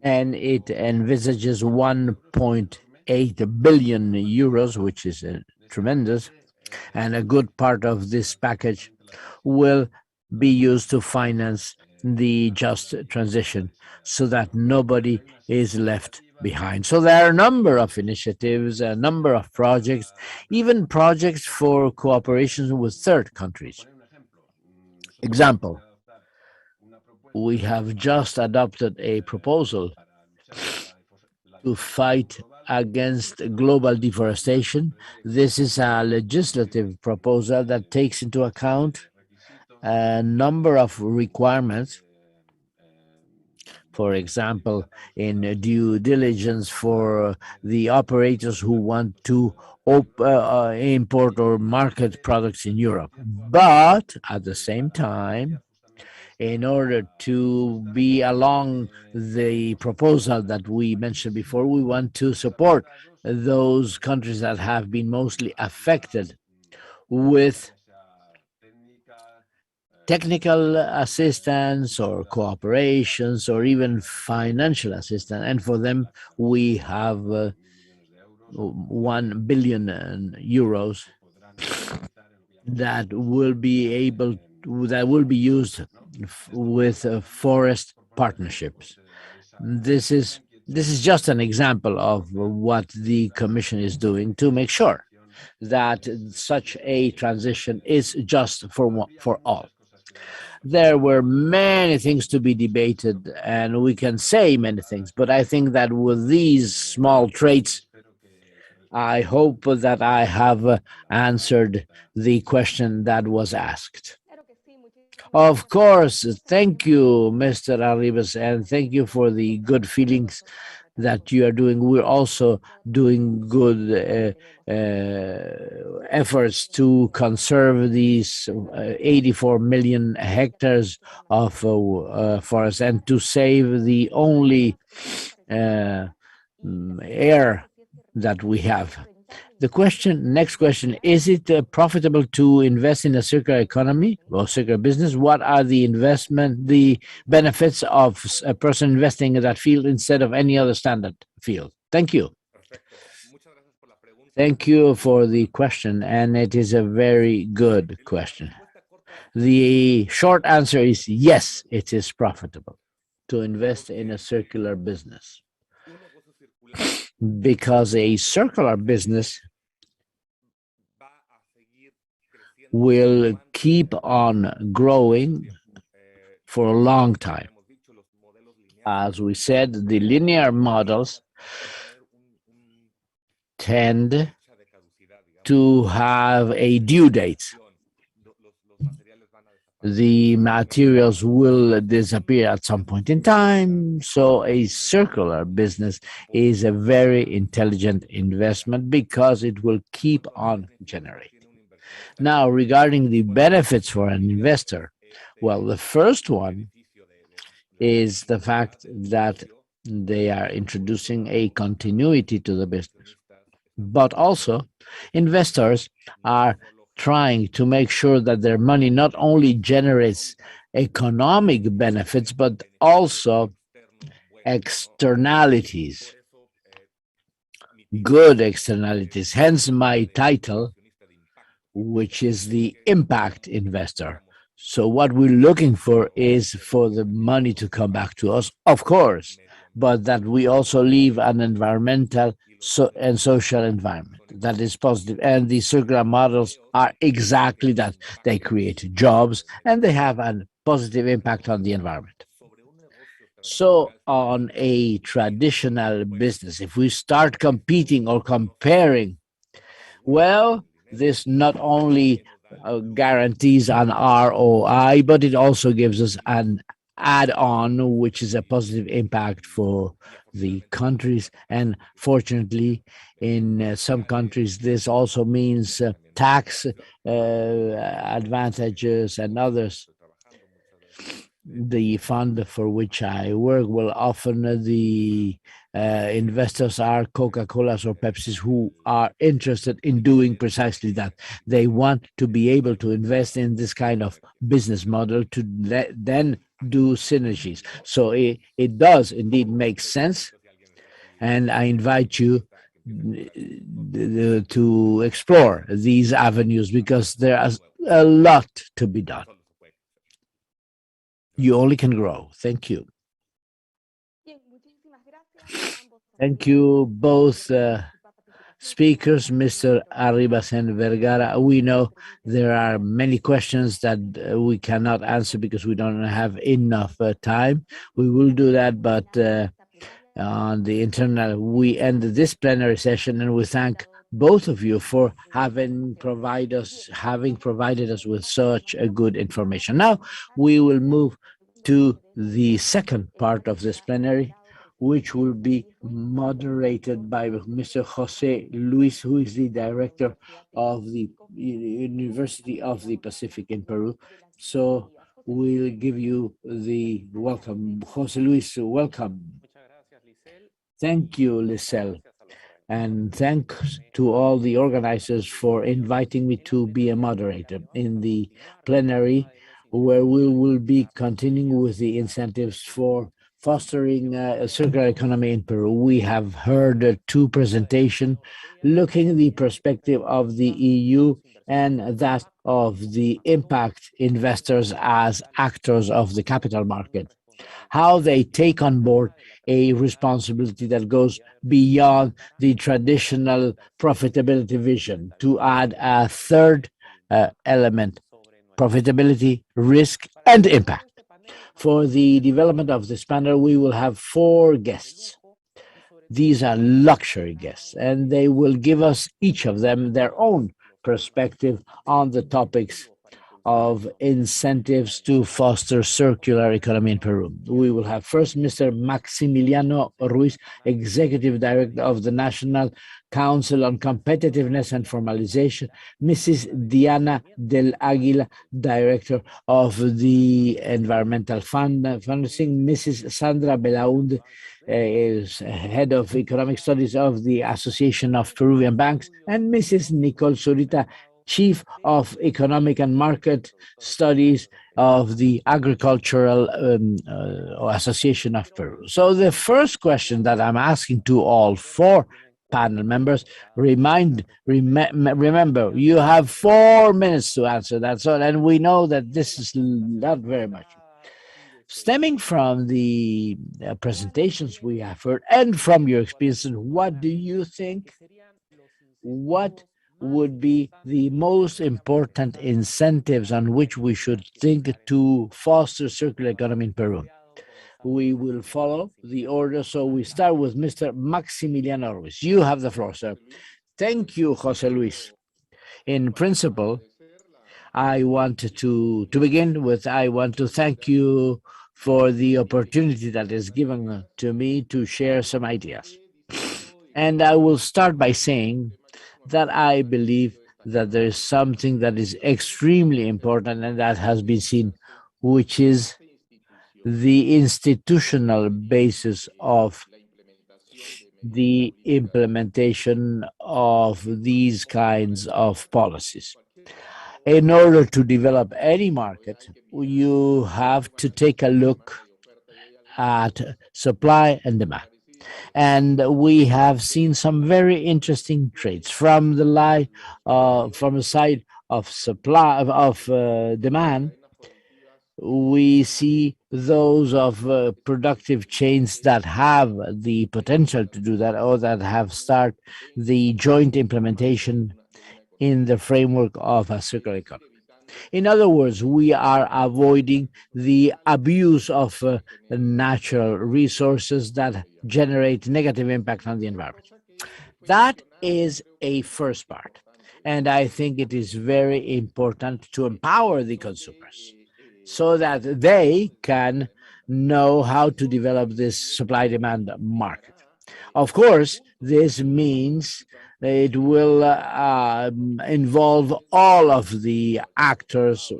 and it envisages 1.8 billion euros, which is tremendous, and a good part of this package will be used to finance the just transition so that nobody is left behind. So there are a number of initiatives, a number of projects, even projects for cooperation with third countries. Example, we have just adopted a proposal to fight against global deforestation. This is a legislative proposal that takes into account a number of requirements. For example, in due diligence for the operators who want to import or market products in Europe. But at the same time, in order to be along the proposal that we mentioned before, we want to support those countries that have been mostly affected with technical assistance or cooperations or even financial assistance. And for them, we have 1 billion euros that will be used with forest partnerships. This is just an example of what the Commission is doing to make sure that such a transition is just for all. There were many things to be debated, and we can say many things, but I think that with these small traits, I hope that I have answered the question that was asked. Of course, thank you, Mr. Arribas, and thank you for the good feelings that you are doing. We're also doing good efforts to conserve these 84 million hectares of forest and to save the only air that we have. Next question, is it profitable to invest in a circular economy or circular business? What are the benefits of a person investing in that field instead of any other standard field? Thank you. Thank you for the question, and it is a very good question. The short answer is yes, it is profitable to invest in a circular business, because a circular business will keep on growing for a long time. As we said, the linear models tend to have a due date. The materials will disappear at some point in time, so a circular business is a very intelligent investment because it will keep on generating. Now, regarding the benefits for an investor, well, the first one is the fact that they are introducing a continuity to the business. But also, investors are trying to make sure that their money not only generates economic benefits, but also externalities, good externalities. Hence my title, which is the impact investor. So what we're looking for is for the money to come back to us, of course, but that we also leave an environmental and social environment that is positive. And the circular models are exactly that. They create jobs and they have a positive impact on the environment. So on a traditional business, if we start competing or comparing, well, this not only guarantees an ROI, but it also gives us an add-on, which is a positive impact for the countries. And fortunately, in some countries, this also means tax advantages and others. The fund for which I work, well, often the investors are Coca-Colas or Pepsis who are interested in doing precisely that. They want to be able to invest in this kind of business model to then do synergies. So it does indeed make sense. And I invite you to explore these avenues because there is a lot to be done. You only can grow. Thank you. Thank you, both speakers, Mr. Arribas and Vergara. We know there are many questions that we cannot answer because we don't have enough time. We will do that, but on the internal, we end this plenary session, and we thank both of you for having provided us with such a good information. Now we will move to the second part of this plenary, which will be moderated by Mr. Jose Luis, who is the director of the University of the Pacific in Peru. So we'll give you the welcome. Jose Luis, welcome. Thank you, Lisel. And thanks to all the organizers for inviting me to be a moderator. In the plenary, where we will be continuing with the incentives for fostering a circular economy in Peru. We have heard two presentations looking at the perspective of the EU and that of the impact investors as actors of the capital market, how they take on board a responsibility that goes beyond the traditional profitability vision to add a third element: profitability, risk, and impact. For the development of this panel, we will have 4 guests. These are luxury guests, and they will give us, each of them, their own perspective on the topics of incentives to foster circular economy in Peru. We will have first Mr. Maximiliano Ruiz, Executive Director of the National Council on Competitiveness and Formalization, Mrs. Diana del Aguila, Director of the Environmental Financing, Mrs. Sandra Belaunde, is Head of Economic Studies of the Association of Peruvian Banks, and Mrs. Nicole Zurita, Chief of Economic and Market Studies of the Agricultural Association of Peru. So the first question that I'm asking to all 4 panel members, remember, you have 4 minutes to answer. That's all, and we know that this is not very much. Stemming from the presentations we have heard and from your experiences, what do you think? What would be the most important incentives on which we should think to foster circular economy in Peru? We will follow the order, so we start with Mr. Maximiliano Ruiz. You have the floor, sir. Thank you, Jose Luis. In principle, I want to begin with, I want to thank you for the opportunity that is given to me to share some ideas. And I will start by saying that I believe that there is something that is extremely important and that has been seen, which is the institutional basis of the implementation of these kinds of policies. In order to develop any market, you have to take a look at supply and demand. And we have seen some very interesting traits from the side of supply of demand. We see those of productive chains that have the potential to do that, or that have started the joint implementation in the framework of a circular economy. In other words, we are avoiding the abuse of natural resources that generate negative impact on the environment. That is a first part. And I think it is very important to empower the consumers so that they can know how to develop this supply-demand market. Of course, this means it will involve all of the actors,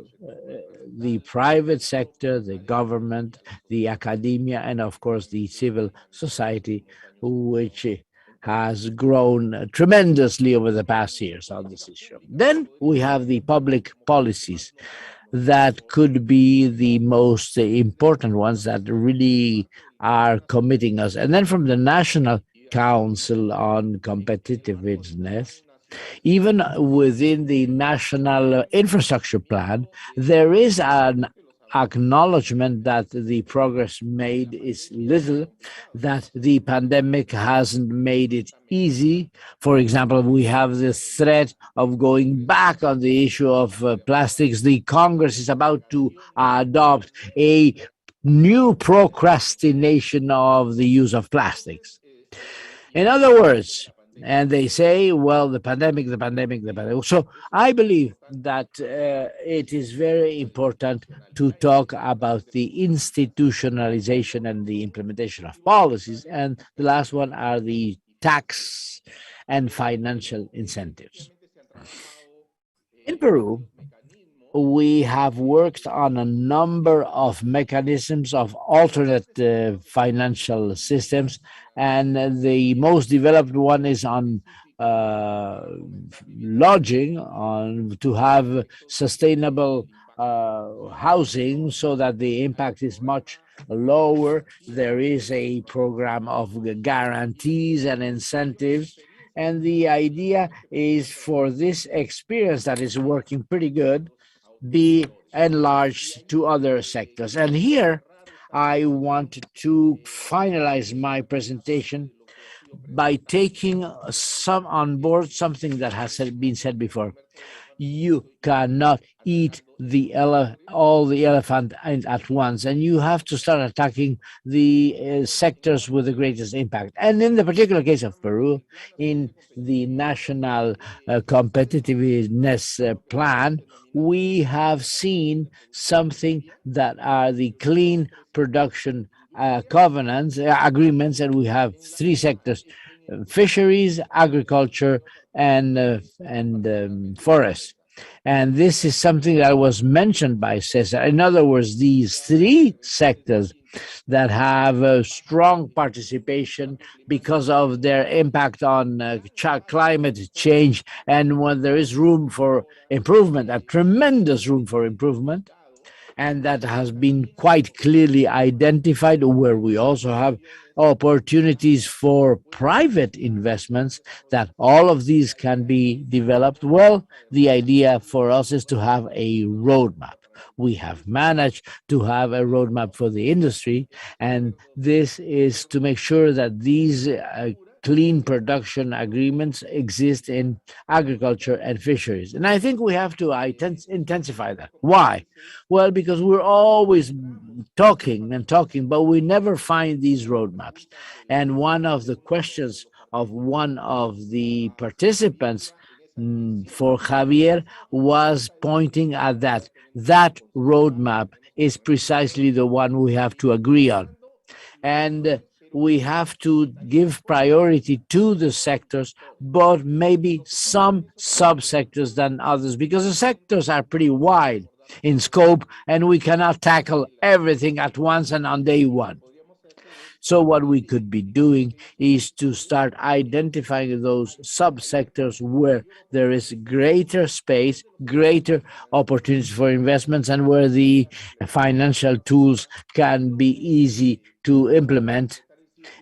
the private sector, the government, the academia, and of course the civil society, which has grown tremendously over the past years on this issue. Then we have the public policies that could be the most important ones that really are committing us. And then from the National Council on Competitiveness, even within the National Infrastructure Plan, there is an acknowledgement that the progress made is little, that the pandemic hasn't made it easy. For example, we have the threat of going back on the issue of plastics. The Congress is about to adopt a new procrastination of the use of plastics. In other words, and they say, well, the pandemic. So I believe that it is very important to talk about the institutionalization and the implementation of policies. And the last one are the tax and financial incentives. In Peru, we have worked on a number of mechanisms of alternate financial systems, and the most developed one is on lodging, on to have sustainable housing so that the impact is much lower. There is a program of guarantees and incentives. And the idea is for this experience that is working pretty good be enlarged to other sectors. And here I want to finalize my presentation by taking some on board something that has been said before. You cannot eat all the elephant at once, and you have to start attacking the sectors with the greatest impact. And in the particular case of Peru, in the national competitiveness plan, we have seen something that are the clean production covenants, agreements, and we have three sectors: fisheries, agriculture, and forest. And this is something that was mentioned by Cesar. In other words, these three sectors that have a strong participation because of their impact on climate change, and when there is room for improvement, a tremendous room for improvement, and that has been quite clearly identified, where we also have opportunities for private investments, that all of these can be developed. Well, the idea for us is to have a roadmap. We have managed to have a roadmap for the industry, and this is to make sure that these clean production agreements exist in agriculture and fisheries. And I think we have to intensify that. Why? Well, because we're always talking and talking, but we never find these roadmaps. And one of the questions of one of the participants for Javier was pointing at that. That roadmap is precisely the one we have to agree on. And we have to give priority to the sectors, but maybe some subsectors than others, because the sectors are pretty wide in scope, and we cannot tackle everything at once and on day one. So what we could be doing is to start identifying those subsectors where there is greater space, greater opportunities for investments, and where the financial tools can be easy to implement,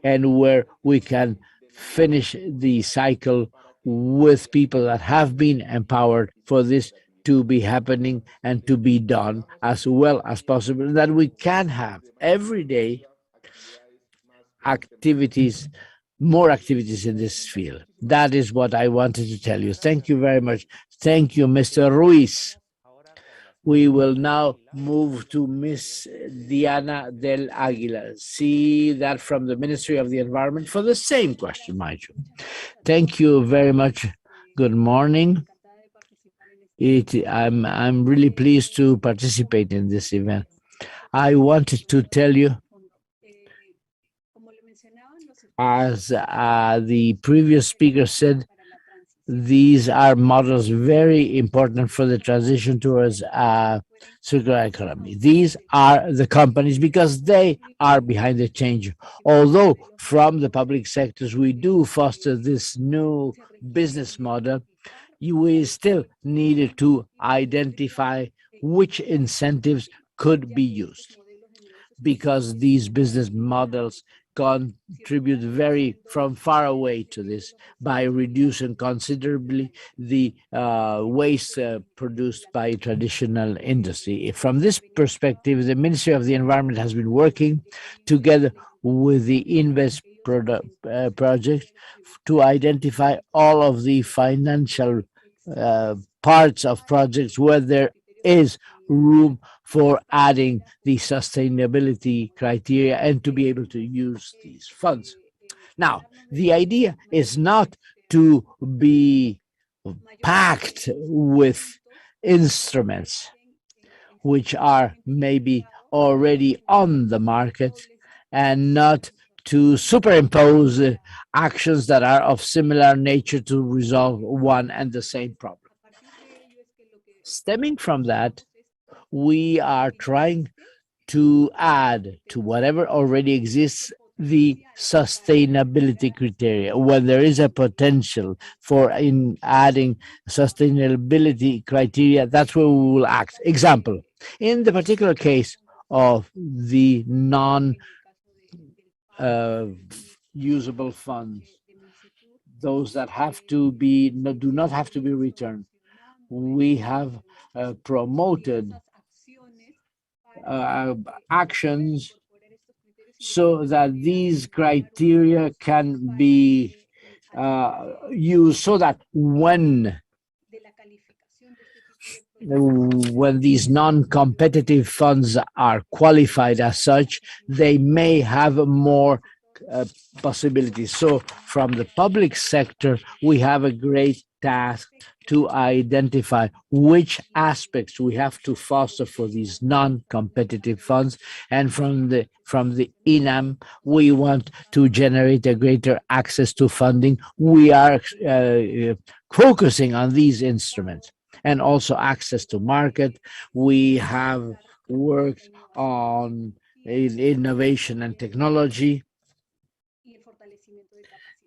and where we can finish the cycle with people that have been empowered for this to be happening and to be done as well as possible, that we can have every day activities, more activities in this field. That is what I wanted to tell you. Thank you very much. Thank you, Mr. Ruiz. We will now move to Miss Diana del Aguila. See that from the Ministry of the Environment for the same question, mind you. Thank you very much. Good morning. I'm really pleased to participate in this event. I wanted to tell you, as the previous speaker said, these are models very important for the transition towards circular economy. These are the companies, because they are behind the change. Although from the public sectors we do foster this new business model, we still needed to identify which incentives could be used, because these business models contribute from far away to this by reducing considerably the waste produced by traditional industry. From this perspective, the Ministry of the Environment has been working together with the Invest project to identify all of the financial parts of projects where there is room for adding the sustainability criteria and to be able to use these funds. Now, the idea is not to be packed with instruments which are maybe already on the market, and not to superimpose actions that are of similar nature to resolve one and the same problem. Stemming from that, we are trying to add to whatever already exists the sustainability criteria. When there is a potential for in adding sustainability criteria, that's where we will act. Example, in the particular case of the non-usable funds, those that have to be do not have to be returned, we have promoted actions so that these criteria can be used, so that when these non-competitive funds are qualified as such, they may have more possibilities. So from the public sector, we have a great task to identify which aspects we have to foster for these non-competitive funds, and from the INAM, we want to generate a greater access to funding. We are focusing on these instruments, and also access to market. We have worked on innovation and technology,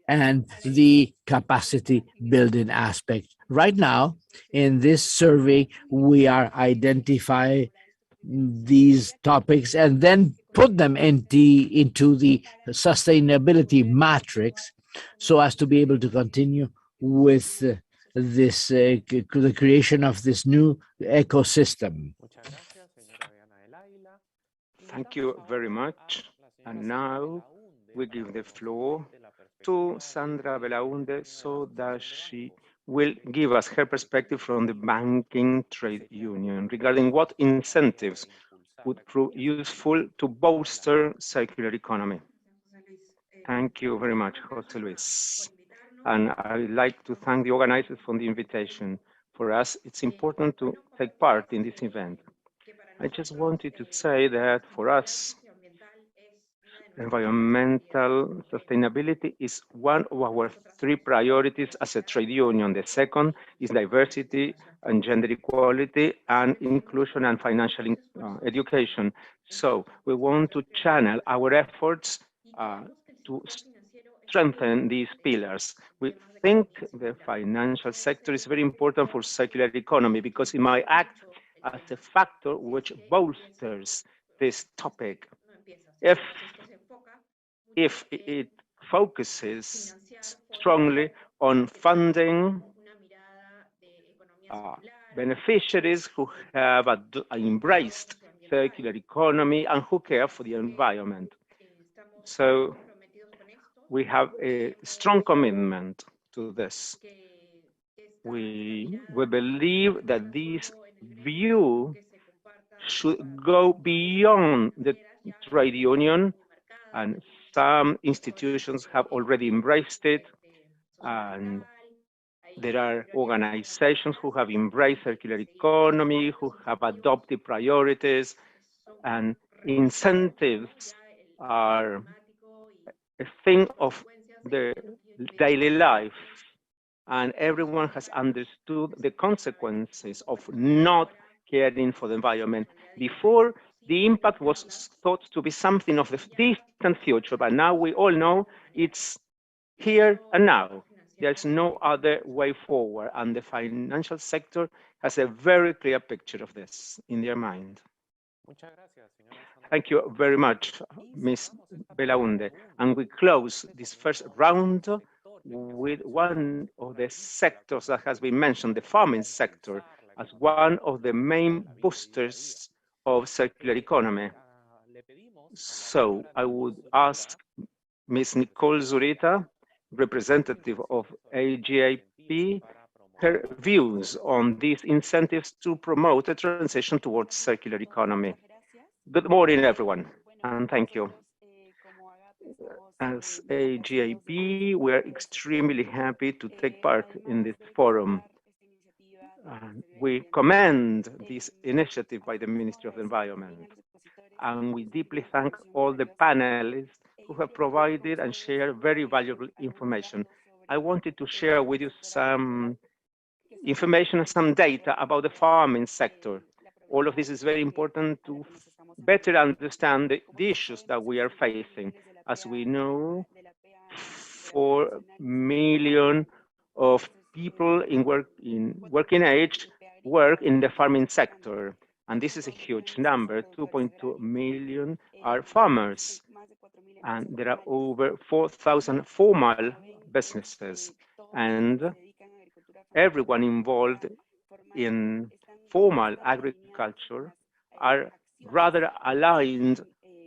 and the capacity building aspect. Right now, in this survey, we are identifying these topics and then put them into the sustainability matrix, so as to be able to continue with this the creation of this new ecosystem. Thank you very much. And now we give the floor to Sandra Belaunde so that she will give us her perspective from the banking trade union regarding what incentives would prove useful to bolster circular economy. Thank you very much, Jose Luis. And I'd like to thank the organizers for the invitation. For us, it's important to take part in this event. I just wanted to say that for us, environmental sustainability is one of our three priorities as a trade union. The second is diversity and gender equality and inclusion and financial education. So we want to channel our efforts to strengthen these pillars. We think the financial sector is very important for circular economy because it might act as a factor which bolsters this topic. If it focuses strongly on funding beneficiaries who have embraced circular economy and who care for the environment. So we have a strong commitment to this. We believe that this view should go beyond the trade union, and some institutions have already embraced it, and there are organizations who have embraced circular economy, who have adopted priorities, and incentives are a thing of the daily life, and everyone has understood the consequences of not caring for the environment. Before, the impact was thought to be something of the distant future, but now we all know it's here and now. There's no other way forward, and the financial sector has a very clear picture of this in their mind. Thank you very much, Ms. Belaunde. And we close this first round with one of the sectors that has been mentioned, the farming sector, as one of the main boosters of circular economy. So I would ask Ms. Nicole Zurita, representative of AGIP, her views on these incentives to promote a transition towards circular economy. Good morning, everyone, and thank you. As AGIP, we are extremely happy to take part in this forum. We commend this initiative by the Ministry of the Environment, and we deeply thank all the panelists who have provided and shared very valuable information. I wanted to share with you some information and some data about the farming sector. All of this is very important to better understand the issues that we are facing. As we know, 4 million of people in working age work in the farming sector. And this is a huge number. 2.2 million are farmers. And there are over 4,000 formal businesses. And everyone involved in formal agriculture are rather aligned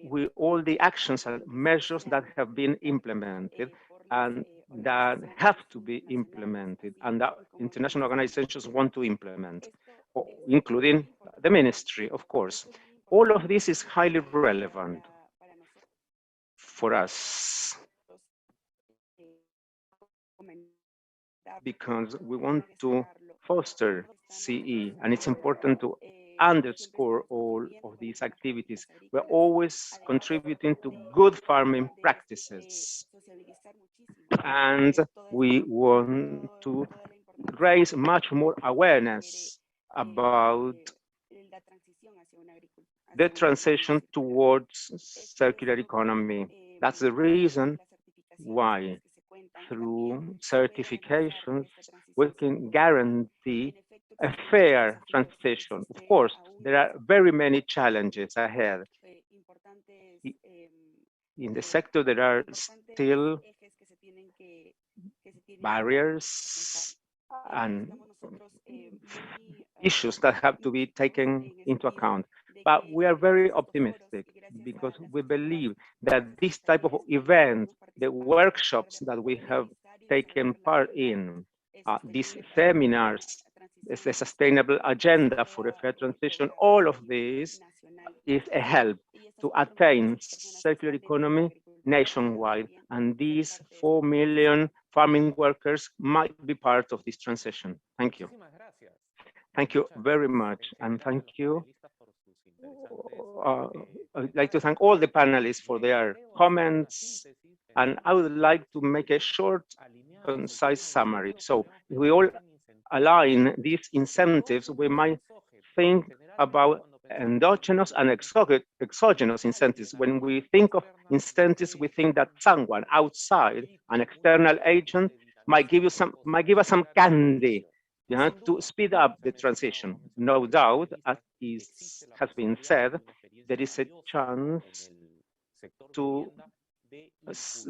with all the actions and measures that have been implemented and that have to be implemented and that international organizations want to implement, including the ministry, of course. All of this is highly relevant for us because we want to foster CE, and it's important to underscore all of these activities. We're always contributing to good farming practices, and we want to raise much more awareness about the transition towards circular economy. That's the reason why through certifications, we can guarantee a fair transition. Of course, there are very many challenges ahead. In the sector, there are still barriers and issues that have to be taken into account. But we are very optimistic because we believe that this type of event, the workshops that we have taken part in, these seminars, the sustainable agenda for a fair transition, all of this is a help to attain circular economy nationwide. And these 4 million farming workers might be part of this transition. Thank you. Thank you very much. And thank you. I'd like to thank all the panelists for their comments. And I would like to make a short, concise summary. So if we all align these incentives, we might think about endogenous and exogenous incentives. When we think of incentives, we think that someone outside, an external agent, might give us some candy, to speed up the transition. No doubt, as has been said, there is a chance to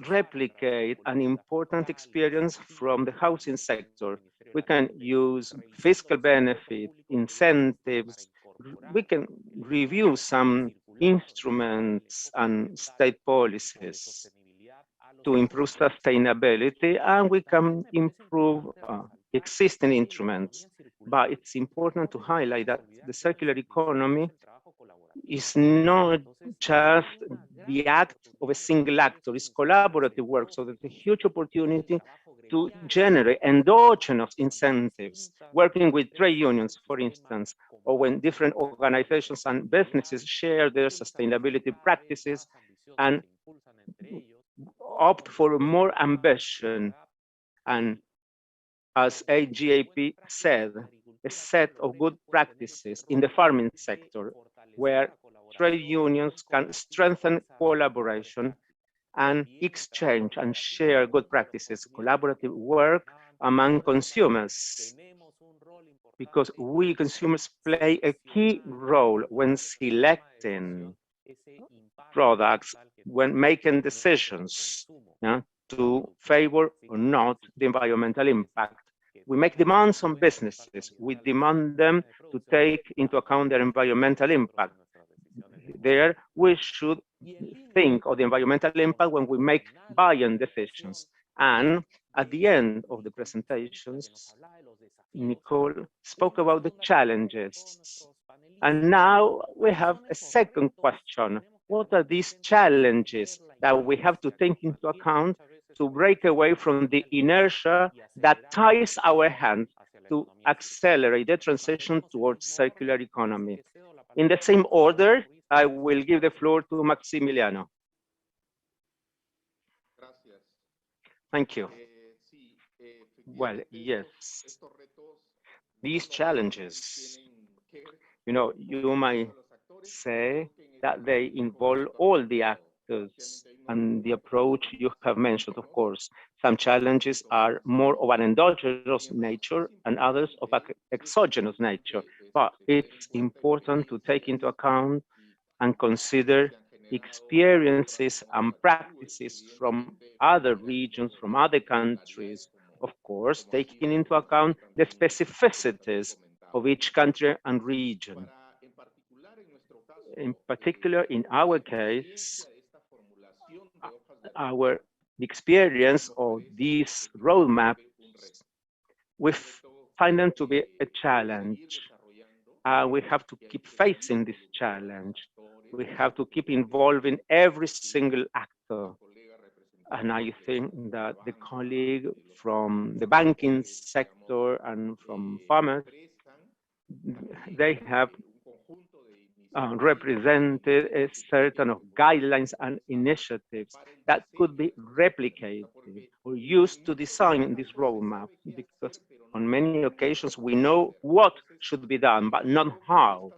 replicate an important experience from the housing sector. We can use fiscal benefit, incentives. We can review some instruments and state policies to improve sustainability, and we can improve existing instruments. But it's important to highlight that the circular economy is not just the act of a single actor, it's collaborative work. So there's a huge opportunity to generate endogenous incentives, working with trade unions, for instance, or when different organizations and businesses share their sustainability practices and opt for more ambition. And as AGAP said, a set of good practices in the farming sector where trade unions can strengthen collaboration and exchange and share good practices, collaborative work among consumers, because we consumers play a key role when selecting products, when making decisions to favor or not the environmental impact. We make demands on businesses. We demand them to take into account their environmental impact. There, we should think of the environmental impact when we make buying decisions. And at the end of the presentations, Nicole spoke about the challenges. And now we have a second question. What are these challenges that we have to take into account to break away from the inertia that ties our hands to accelerate the transition towards circular economy? In the same order, I will give the floor to Maximiliano. Thank you. Well, yes, these challenges, you might say that they involve all the factors and the approach you have mentioned, of course. Some challenges are more of an endogenous nature and others of an exogenous nature. But it's important to take into account and consider experiences and practices from other regions, from other countries, of course, taking into account the specificities of each country and region. In particular, in our case, our experience of these roadmaps, we find them to be a challenge. We have to keep facing this challenge. We have to keep involving every single actor. And I think that the colleague from the banking sector and from farmers, they have represented a certain of guidelines and initiatives that could be replicated or used to design this roadmap, because on many occasions we know what should be done, but not how.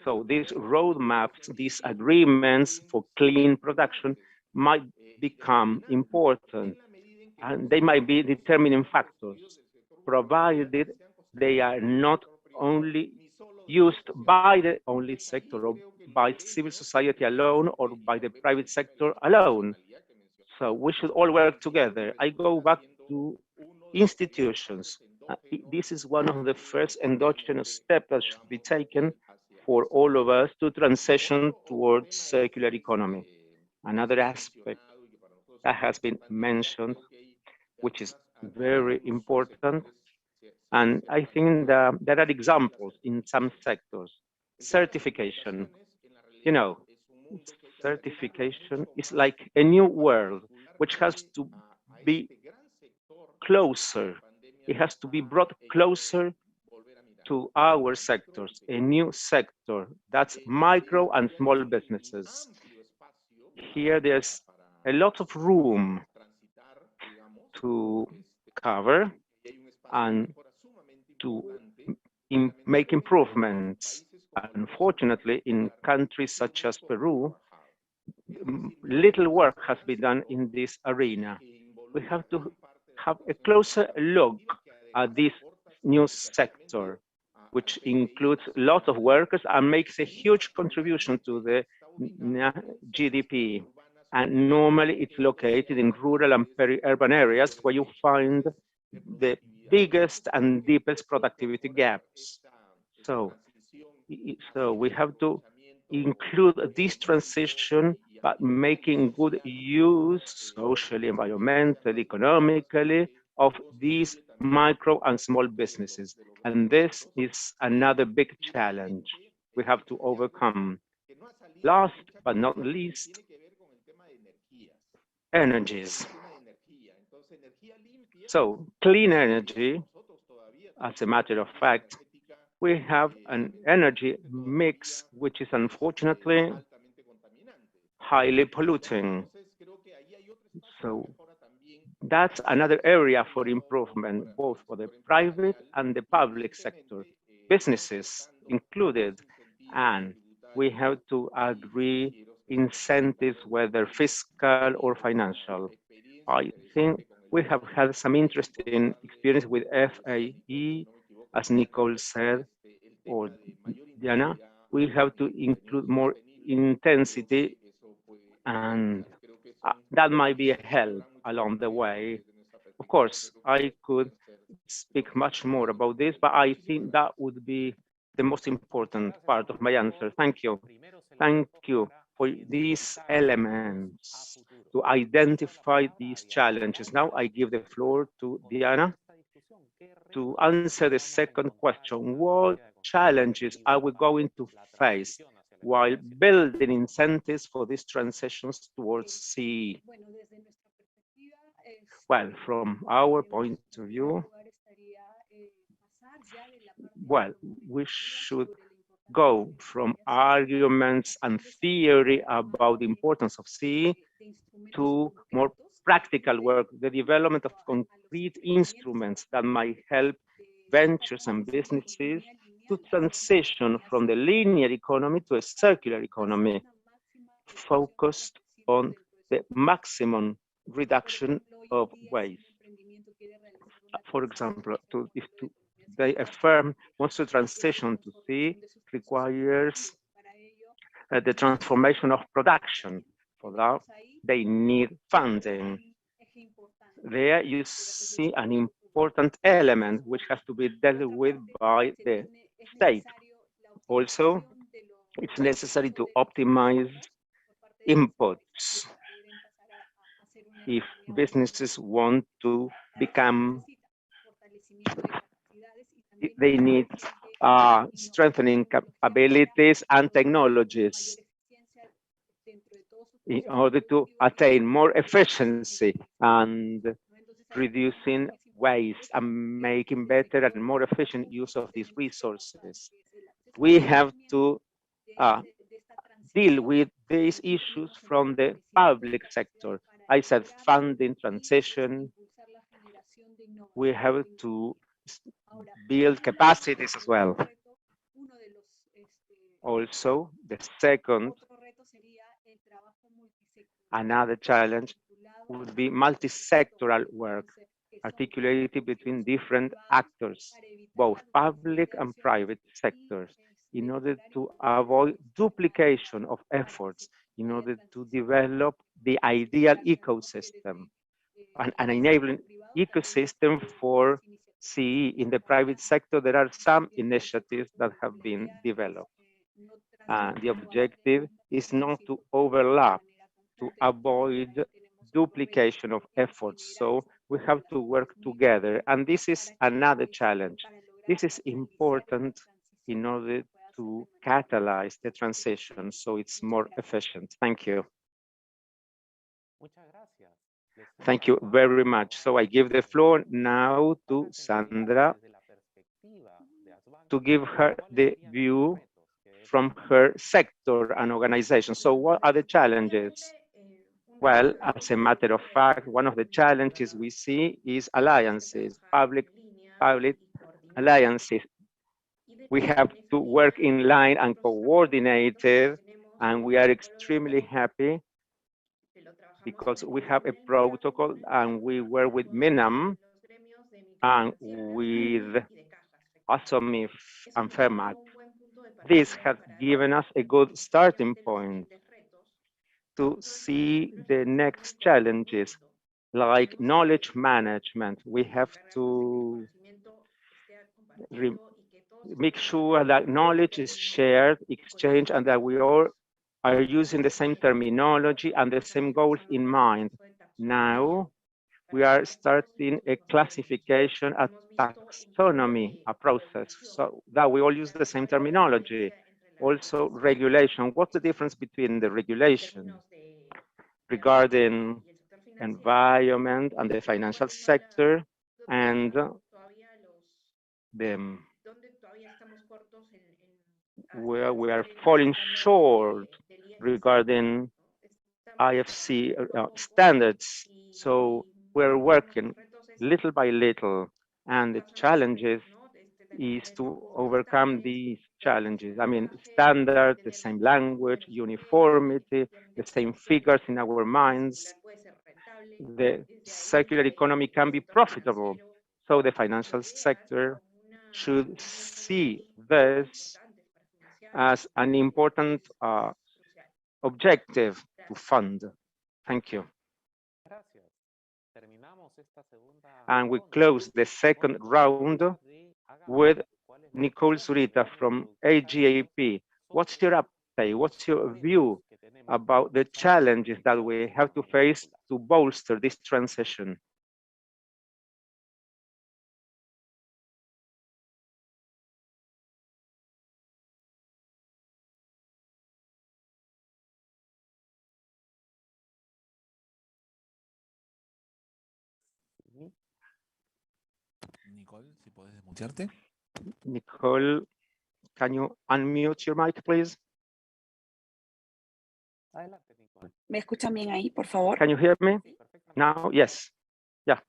So these roadmaps, these agreements for clean production might become important, and they might be determining factors, provided they are not only used by the only sector or by civil society alone or by the private sector alone. So we should all work together. I go back to institutions. This is one of the first endogenous steps that should be taken for all of us to transition towards circular economy. Another aspect that has been mentioned, which is very important, and I think that there are examples in some sectors. Certification. You know, certification is like a new world, which has to be closer. It has to be brought closer to our sectors, a new sector, that's micro and small businesses. Here there's a lot of room to cover and to make improvements. Unfortunately, in countries such as Peru, little work has been done in this arena. We have to have a closer look at this new sector, which includes a lot of workers and makes a huge contribution to the GDP. And normally it's located in rural and peri-urban areas where you find the biggest and deepest productivity gaps. So we have to include this transition, but making good use socially, environmentally, economically of these micro and small businesses. And this is another big challenge we have to overcome. Last but not least, energies. So clean energy, as a matter of fact, we have an energy mix which is unfortunately highly polluting. So that's another area for improvement, both for the private and the public sector, businesses included, and we have to agree incentives, whether fiscal or financial. I think we have had some interesting experience with FAE, as Nicole said, or Diana. We have to include more intensity, and that might be a help along the way. Of course, I could speak much more about this, but I think that would be the most important part of my answer. Thank you. Thank you for these elements to identify these challenges. Now I give the floor to Diana to answer the second question. What challenges are we going to face while building incentives for these transitions towards CE? Well, from our point of view, well, we should go from arguments and theory about the importance of CE to more practical work, the development of concrete instruments that might help ventures and businesses to transition from the linear economy to a circular economy. focused on the maximum reduction of waste. For example, a firm wants to transition to C, requires the transformation of production. For that, they need funding. There you see an important element which has to be dealt with by the state. Also, it's necessary to optimize inputs if businesses want to become, they need strengthening capabilities and technologies in order to attain more efficiency and reducing waste and making better and more efficient use of these resources. We have to deal with these issues from the public sector. I said funding, transition. We have to build capacities as well. Also, the second, another challenge would be multi-sectoral work, articulated between different actors, both public and private sectors, in order to avoid duplication of efforts, in order to develop the ideal ecosystem, an enabling ecosystem for CE. In the private sector, there are some initiatives that have been developed. The objective is not to overlap, to avoid duplication of efforts. So we have to work together. And this is another challenge. This is important in order to catalyze the transition so it's more efficient. Thank you. Thank you very much. So I give the floor now to Sandra to give her the view from her sector and organization. So what are the challenges? Well, as a matter of fact, one of the challenges we see is alliances, public alliances. We have to work in line and coordinated, and we are extremely happy because we have a protocol and we work with MINAM and with ASOMIF and FEMAC. This has given us a good starting point to see the next challenges, like knowledge management. We have to make sure that knowledge is shared, exchanged, and that we all are using the same terminology and the same goals in mind. Now, we are starting a classification, a taxonomy, a process, so that we all use the same terminology. Also, regulation. What's the difference between the regulation regarding environment and the financial sector and where we are falling short regarding IFC standards? So we're working little by little, and the challenges is to overcome these challenges. I mean, standard, the same language, uniformity, the same figures in our minds. The circular economy can be profitable. So the financial sector should see this as an important objective to fund. Thank you. And we close the second round with Nicole Zurita from AGAP. What's your update? What's your view about the challenges that we have to face to bolster this transition? Nicole, si puedes desmutearte. Nicole, can you unmute your mic, please? ¿Me escuchan bien ahí, por favor? Can you hear me now? Yes. Yeah,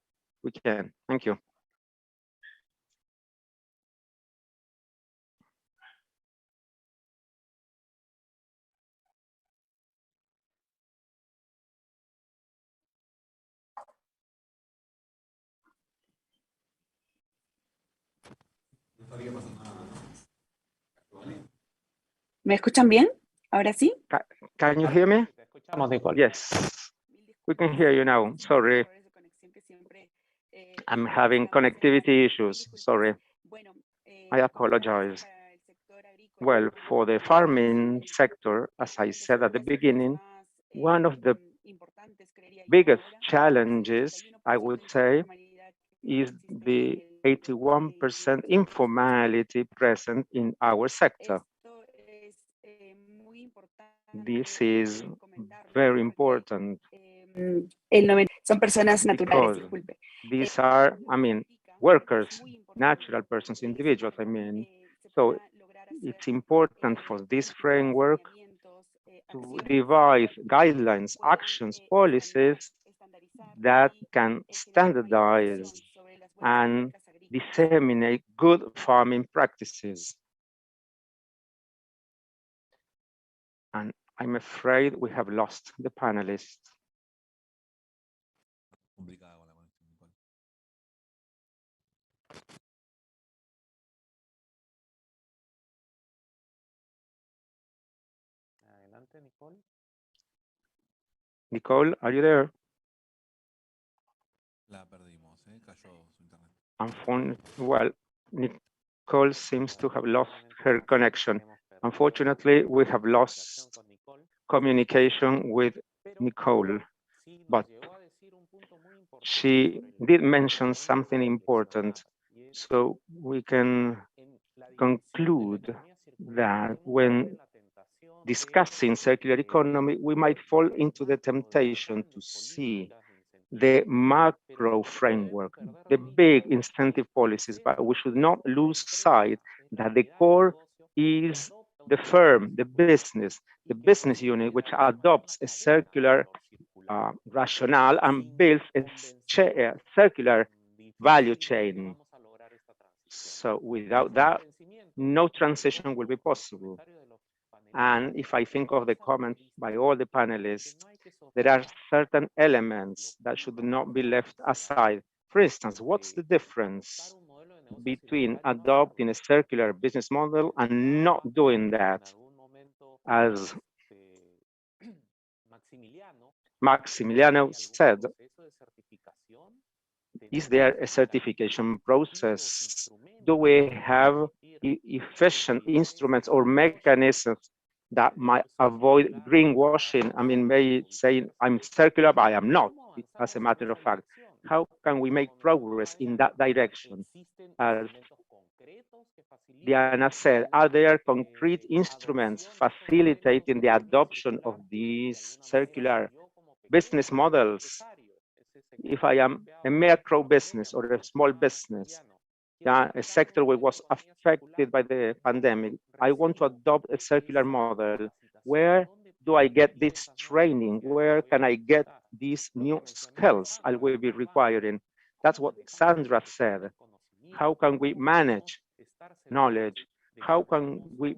we can. Thank you. ¿Me escuchan bien? ¿Ahora sí? Can you hear me? Yes, we can hear you now. Sorry, I'm having connectivity issues. Sorry, I apologize. Well, for the farming sector, as I said at the beginning, one of the biggest challenges, I would say, is the 81% informality present in our sector. This is very important Son personas naturales, because disculpe. these are, workers, natural persons, individuals, So it's important for this framework to devise guidelines, actions, policies that can standardize and disseminate good farming practices. And I'm afraid we have lost the panelists. Nicole, are you there? Well, Nicole seems to have lost her connection. Unfortunately, we have lost communication with Nicole, but she did mention something important. So we can conclude that when discussing circular economy, we might fall into the temptation to see the macro framework, the big incentive policies, but we should not lose sight that the core is the firm, the business unit, which adopts a circular rationale and builds a circular value chain. So without that, no transition will be possible. And if I think of the comments by all the panelists, there are certain elements that should not be left aside. For instance, what's the difference between adopting a circular business model and not doing that? As Maximiliano said, is there a certification process? Do we have efficient instruments or mechanisms that might avoid greenwashing? May say I'm circular, but I am not, as a matter of fact. How can we make progress in that direction? As Diana said, are there concrete instruments facilitating the adoption of these circular business models? If I am a micro business or a small business, a sector which was affected by the pandemic, I want to adopt a circular model. Where do I get this training? Where can I get these new skills I will be requiring? That's what Sandra said. How can we manage knowledge? How can we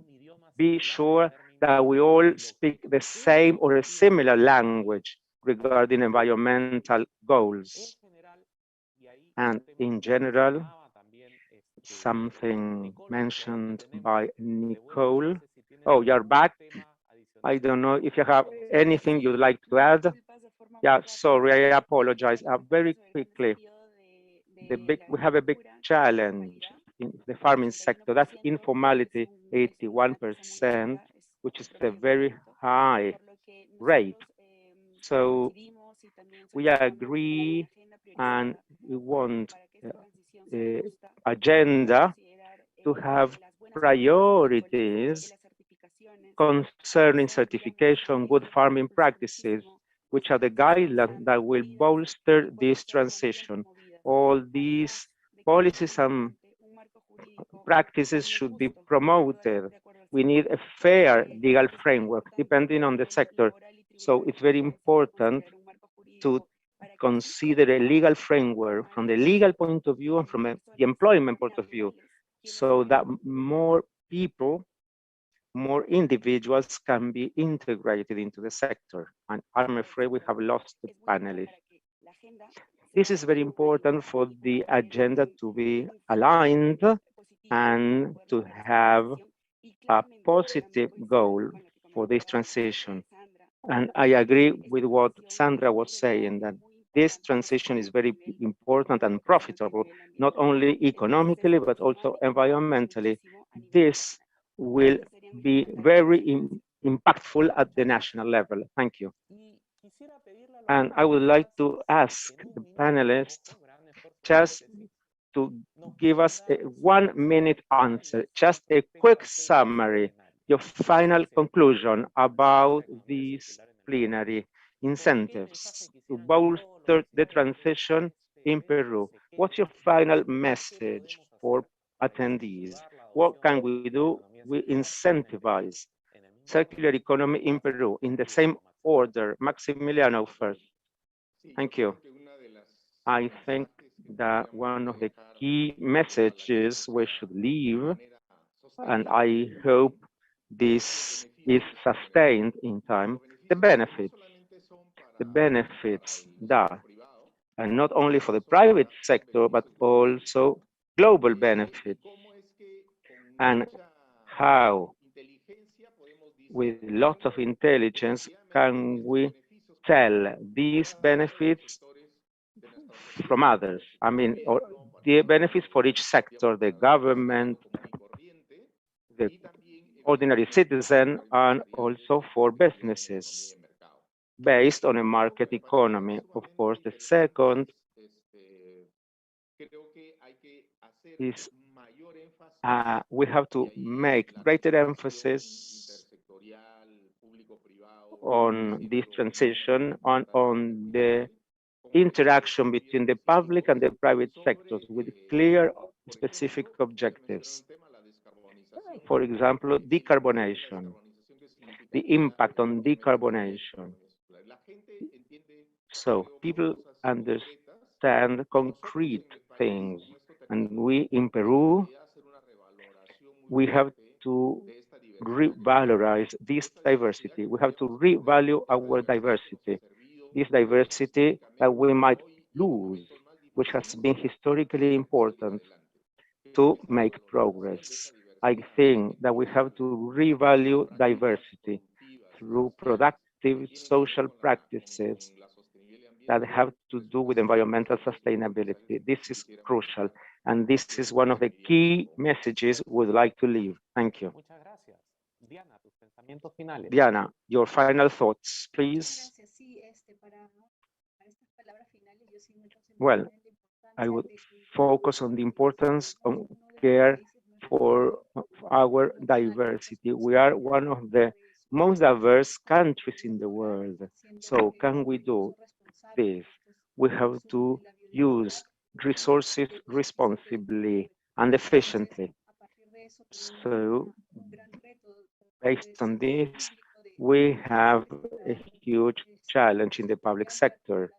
be sure that we all speak the same or a similar language regarding environmental goals? And in general, something mentioned by Nicole. Oh, you're back. I don't know if you have anything you'd like to add. Yeah, sorry, I apologize. Very quickly, we have a big challenge in the farming sector. That's informality, 81%, which is a very high rate. So we agree and we want agenda to have priorities concerning certification, good farming practices, which are the guidelines that will bolster this transition. All these policies and practices should be promoted. We need a fair legal framework depending on the sector. So it's very important to consider a legal framework from the legal point of view and from the employment point of view, so that more people, more individuals can be integrated into the sector. And I'm afraid we have lost the panelists. This is very important for the agenda to be aligned and to have a positive goal for this transition. And I agree with what Sandra was saying, that this transition is very important and profitable, not only economically, but also environmentally. This will be very impactful at the national level. Thank you. And I would like to ask the panelists just to give us a 1-minute answer, just a quick summary, your final conclusion about these plenary incentives to bolster the transition in Peru. What's your final message for attendees? What can we do? We incentivize circular economy in Peru in the same order. Maximiliano first. Thank you. I think that one of the key messages we should leave, and I hope this is sustained in time, the benefits that, and not only for the private sector, but also global benefits, and how with lots of intelligence can we tell these benefits from others. I mean, or the benefits for each sector, the government, the ordinary citizen, and also for businesses based on a market economy. Of course, the second is we have to make greater emphasis on this transition, on the interaction between the public and the private sectors with clear specific objectives. For example, decarbonation, the impact on decarbonation. So people understand concrete things, and we in Peru, we have to revalorize this diversity. We have to revalue our diversity, this diversity that we might lose, which has been historically important to make progress. I think that we have to revalue diversity through productive social practices that have to do with environmental sustainability. This is crucial, and this is one of the key messages we'd like to leave. Thank you. Diana, your final thoughts, please. Well, I would focus on the importance of care for our diversity. We are one of the most diverse countries in the world. So can we do this? We have to use resources responsibly and efficiently. So based on this, we have a huge challenge in the public sector.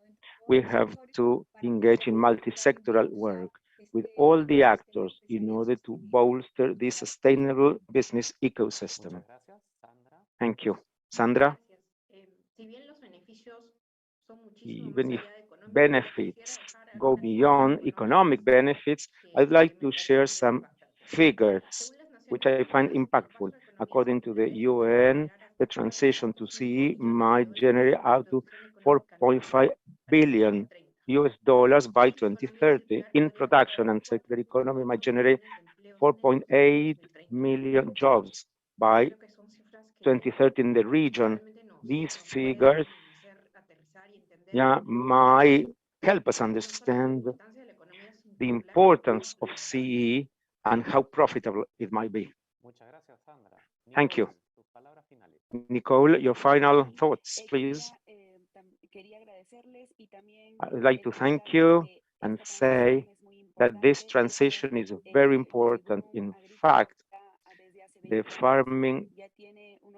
We have to engage in multi-sectoral work with all the actors in order to bolster this sustainable business ecosystem. Thank you. Sandra? Even if benefits go beyond economic benefits, I'd like to share some figures which I find impactful. According to the UN, the transition to CE might generate up to 4.5 billion US dollars by 2030 in production, and circular economy might generate 4.8 million jobs by 2030 in the region. These figures might help us understand the importance of CE and how profitable it might be. Thank you. Nicole, your final thoughts, please. I'd like to thank you and say that this transition is very important. In fact, the farming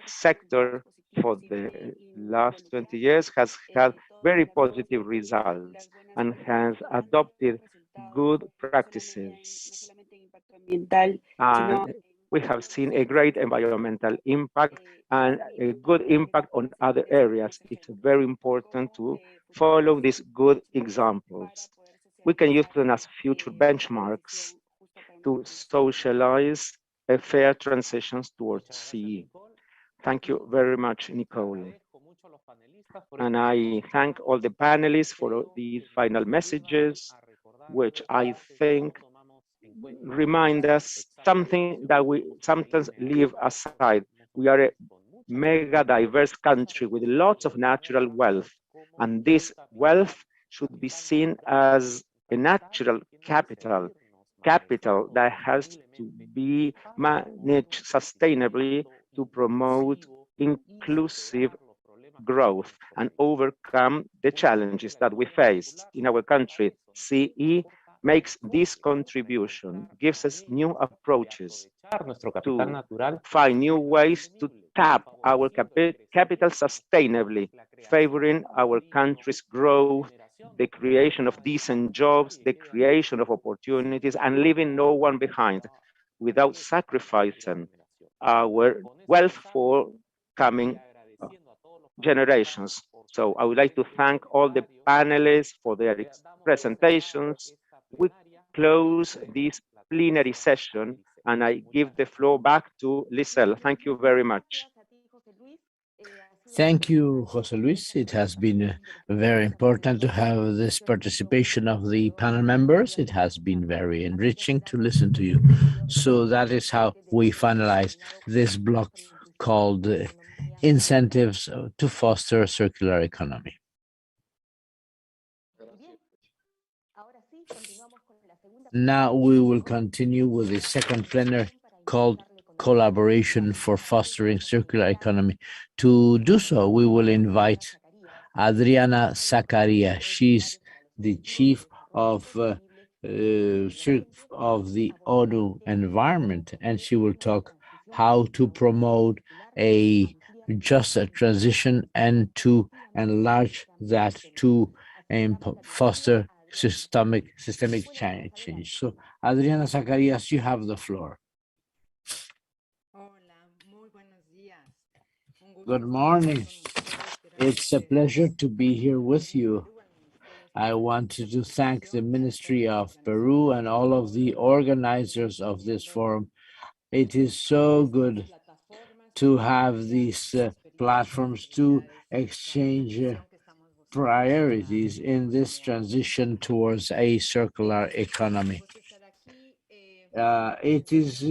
sector for the last 20 years has had very positive results and has adopted good practices. And we have seen a great environmental impact and a good impact on other areas. It's very important to follow these good examples. We can use them as future benchmarks to socialize a fair transition towards CE. Thank you very much, Nicole. And I thank all the panelists for these final messages, which I think remind us something that we sometimes leave aside. We are a mega diverse country with lots of natural wealth, and this wealth should be seen as a natural capital, capital that has to be managed sustainably to promote inclusive growth and overcome the challenges that we face in our country. CE makes this contribution, gives us new approaches to find new ways to tap our capital sustainably, favoring our country's growth, the creation of decent jobs, the creation of opportunities, and leaving no one behind without sacrificing our wealth for coming generations. So I would like to thank all the panelists for their presentations. We close this plenary session and I give the floor back to Lisel. Thank you very much. Thank you, Jose Luis. It has been very important to have this participation of the panel members. It has been very enriching to listen to you. So that is how we finalize this block called Incentives to Foster a Circular Economy. Now we will continue with the second plenary called Collaboration for Fostering Circular Economy. To do so, we will invite Adriana Zacaria. She's the chief of the ONU Environment, and she will talk how to promote a just transition and to enlarge that to foster systemic change. So, Adriana Zacarías, you have the floor. Good morning. It's a pleasure to be here with you. I wanted to thank the Ministry of Peru and all of the organizers of this forum. It is so good to have these platforms to exchange priorities in this transition towards a circular economy. It is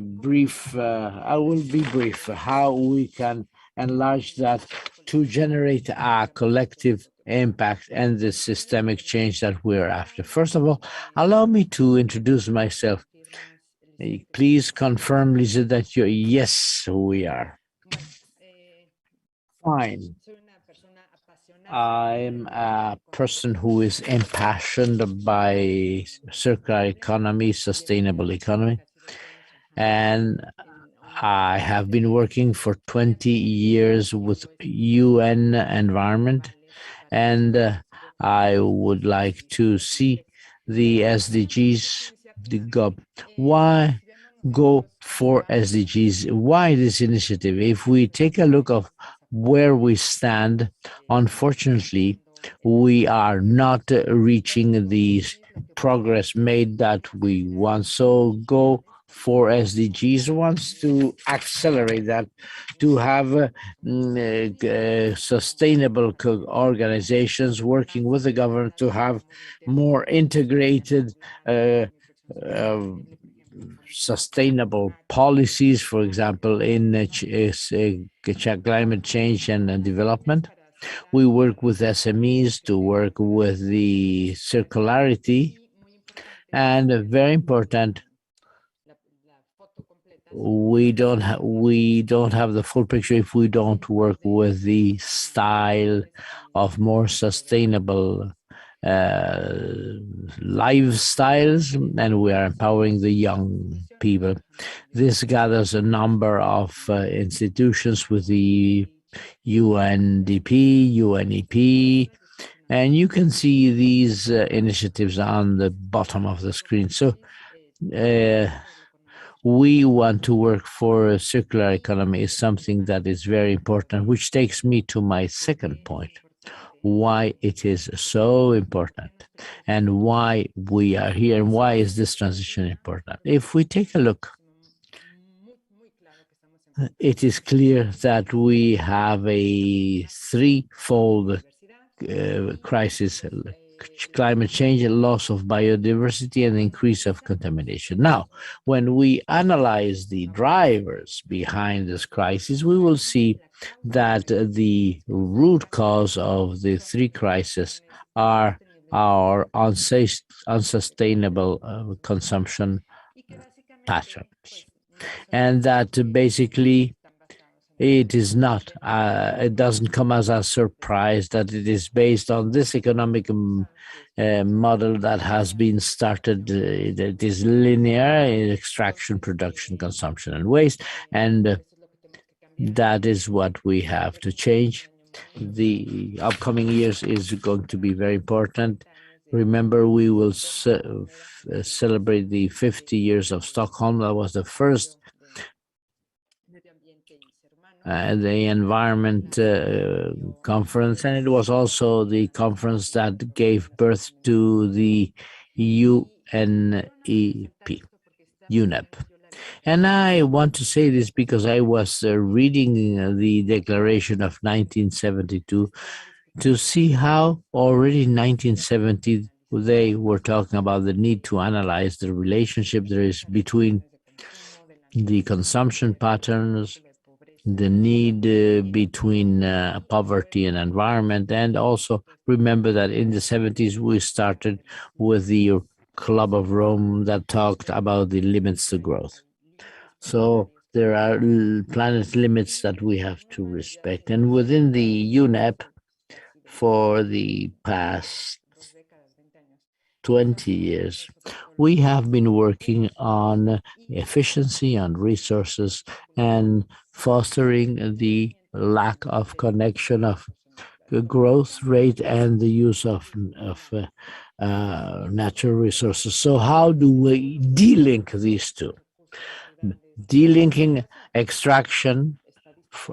brief. I will be brief. How we can enlarge that to generate a collective impact and the systemic change that we're after. First of all, allow me to introduce myself. Please confirm, Lisa, that you're yes, we are. Fine. I'm a person who is impassioned by circular economy, sustainable economy, and I have been working for 20 years with UN Environment, and I would like to see the SDGs, the GOP. Why go for SDGs? Why this initiative? If we take a look of where we stand, unfortunately, we are not reaching the progress made that we want. So go for SDGs wants to accelerate that, to have sustainable organizations working with the government to have more integrated sustainable policies, for example, in climate change and development. We work with SMEs to work with the circularity, and very important, we don't have the full picture if we don't work with the style of more sustainable lifestyles, and we are empowering the young people. This gathers a number of institutions with the UNDP, UNEP, and you can see these initiatives on the bottom of the screen. So we want to work for a circular economy is something that is very important, which takes me to my second point. why it is so important and why we are here and why is this transition important. If we take a look, it is clear that we have a threefold crisis: climate change, loss of biodiversity, and increase of contamination. Now, when we analyze the drivers behind this crisis, we will see that the root cause of the three crises are our unsustainable consumption patterns. And that basically it doesn't come as a surprise that it is based on this economic model that has been started. That is linear in extraction, production, consumption, and waste. And that is what we have to change. The upcoming years is going to be very important. Remember, we will celebrate the 50 years of Stockholm. That was the first the environment conference, and it was also the conference that gave birth to the UNEP. And I want to say this because I was reading the Declaration of 1972 to see how already in 1970 they were talking about the need to analyze the relationship there is between the consumption patterns, the need between poverty and environment, and also remember that in the 70s we started with the Club of Rome that talked about the limits to growth. So there are planet limits that we have to respect. And within the UNEP for the past 20 years, we have been working on efficiency, on resources, and fostering the lack of connection of the growth rate and the use of natural resources. So how do we delink these two? Delinking extraction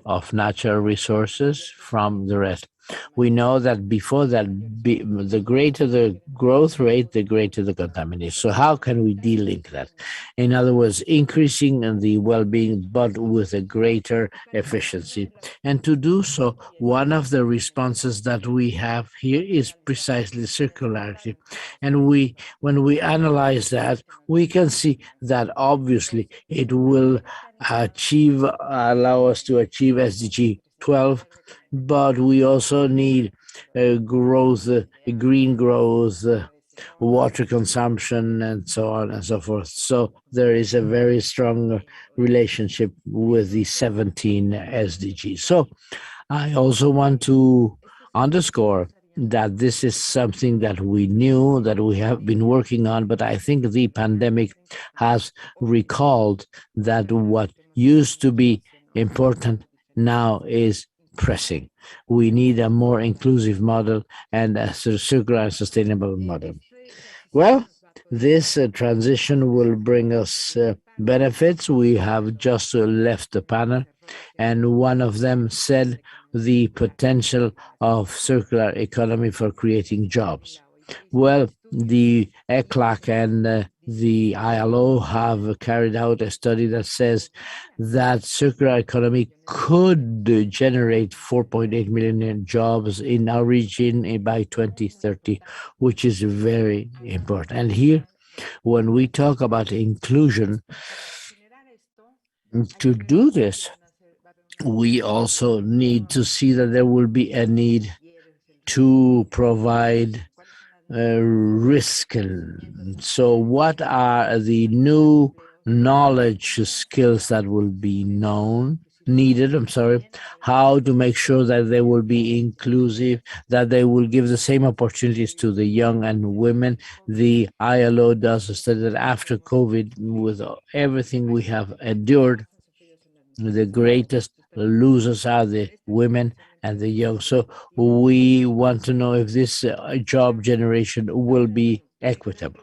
of natural resources from the rest. We know that before that, the greater the growth rate, the greater the contamination. So how can we delink that? In other words, increasing the well-being, but with a greater efficiency. And to do so, one of the responses that we have here is precisely circularity. And when we analyze that, we can see that obviously it will allow us to achieve SDG 12, but we also need growth, green growth, water consumption, and so on and so forth. So there is a very strong relationship with the 17 SDGs. So I also want to underscore that this is something that we knew, that we have been working on, but I think the pandemic has recalled that what used to be important now is pressing. We need a more inclusive model and a circular and sustainable model. Well, this transition will bring us benefits. We have just left the panel, and one of them said the potential of circular economy for creating jobs. Well, the ECLAC and the ILO have carried out a study that says that circular economy could generate 4.8 million jobs in our region by 2030, which is very important. And here, when we talk about inclusion, to do this, we also need to see that there will be a need to provide risk. So what are the new knowledge skills that will be needed, how to make sure that they will be inclusive, that they will give the same opportunities to the young and women. The ILO does a study that after COVID, with everything we have endured, the greatest losers are the women and the young. So we want to know if this job generation will be equitable.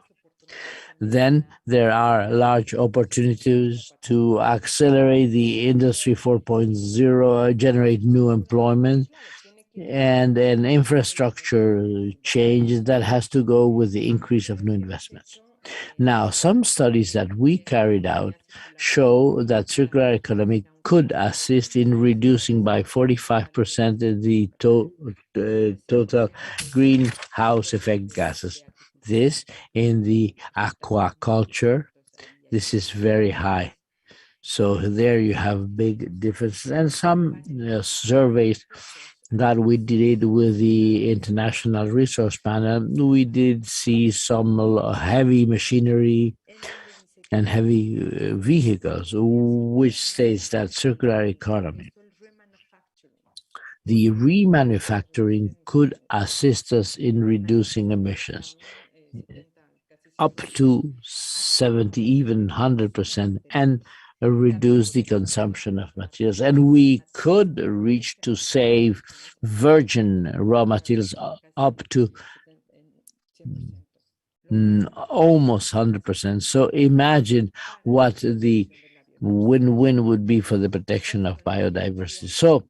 Then there are large opportunities to accelerate the Industry 4.0, generate new employment. and an infrastructure change that has to go with the increase of new investments. Now, some studies that we carried out show that circular economy could assist in reducing by 45% the total greenhouse effect gases. This in the aquaculture, this is very high. So there you have big differences, and some surveys that we did with the International Resource Panel, we did see some heavy machinery and heavy vehicles, which states that circular economy, the remanufacturing could assist us in reducing emissions up to 70, even 100%, and reduce the consumption of materials. And we could reach to save virgin raw materials up to almost 100%. So imagine what the win-win would be for the protection of biodiversity. So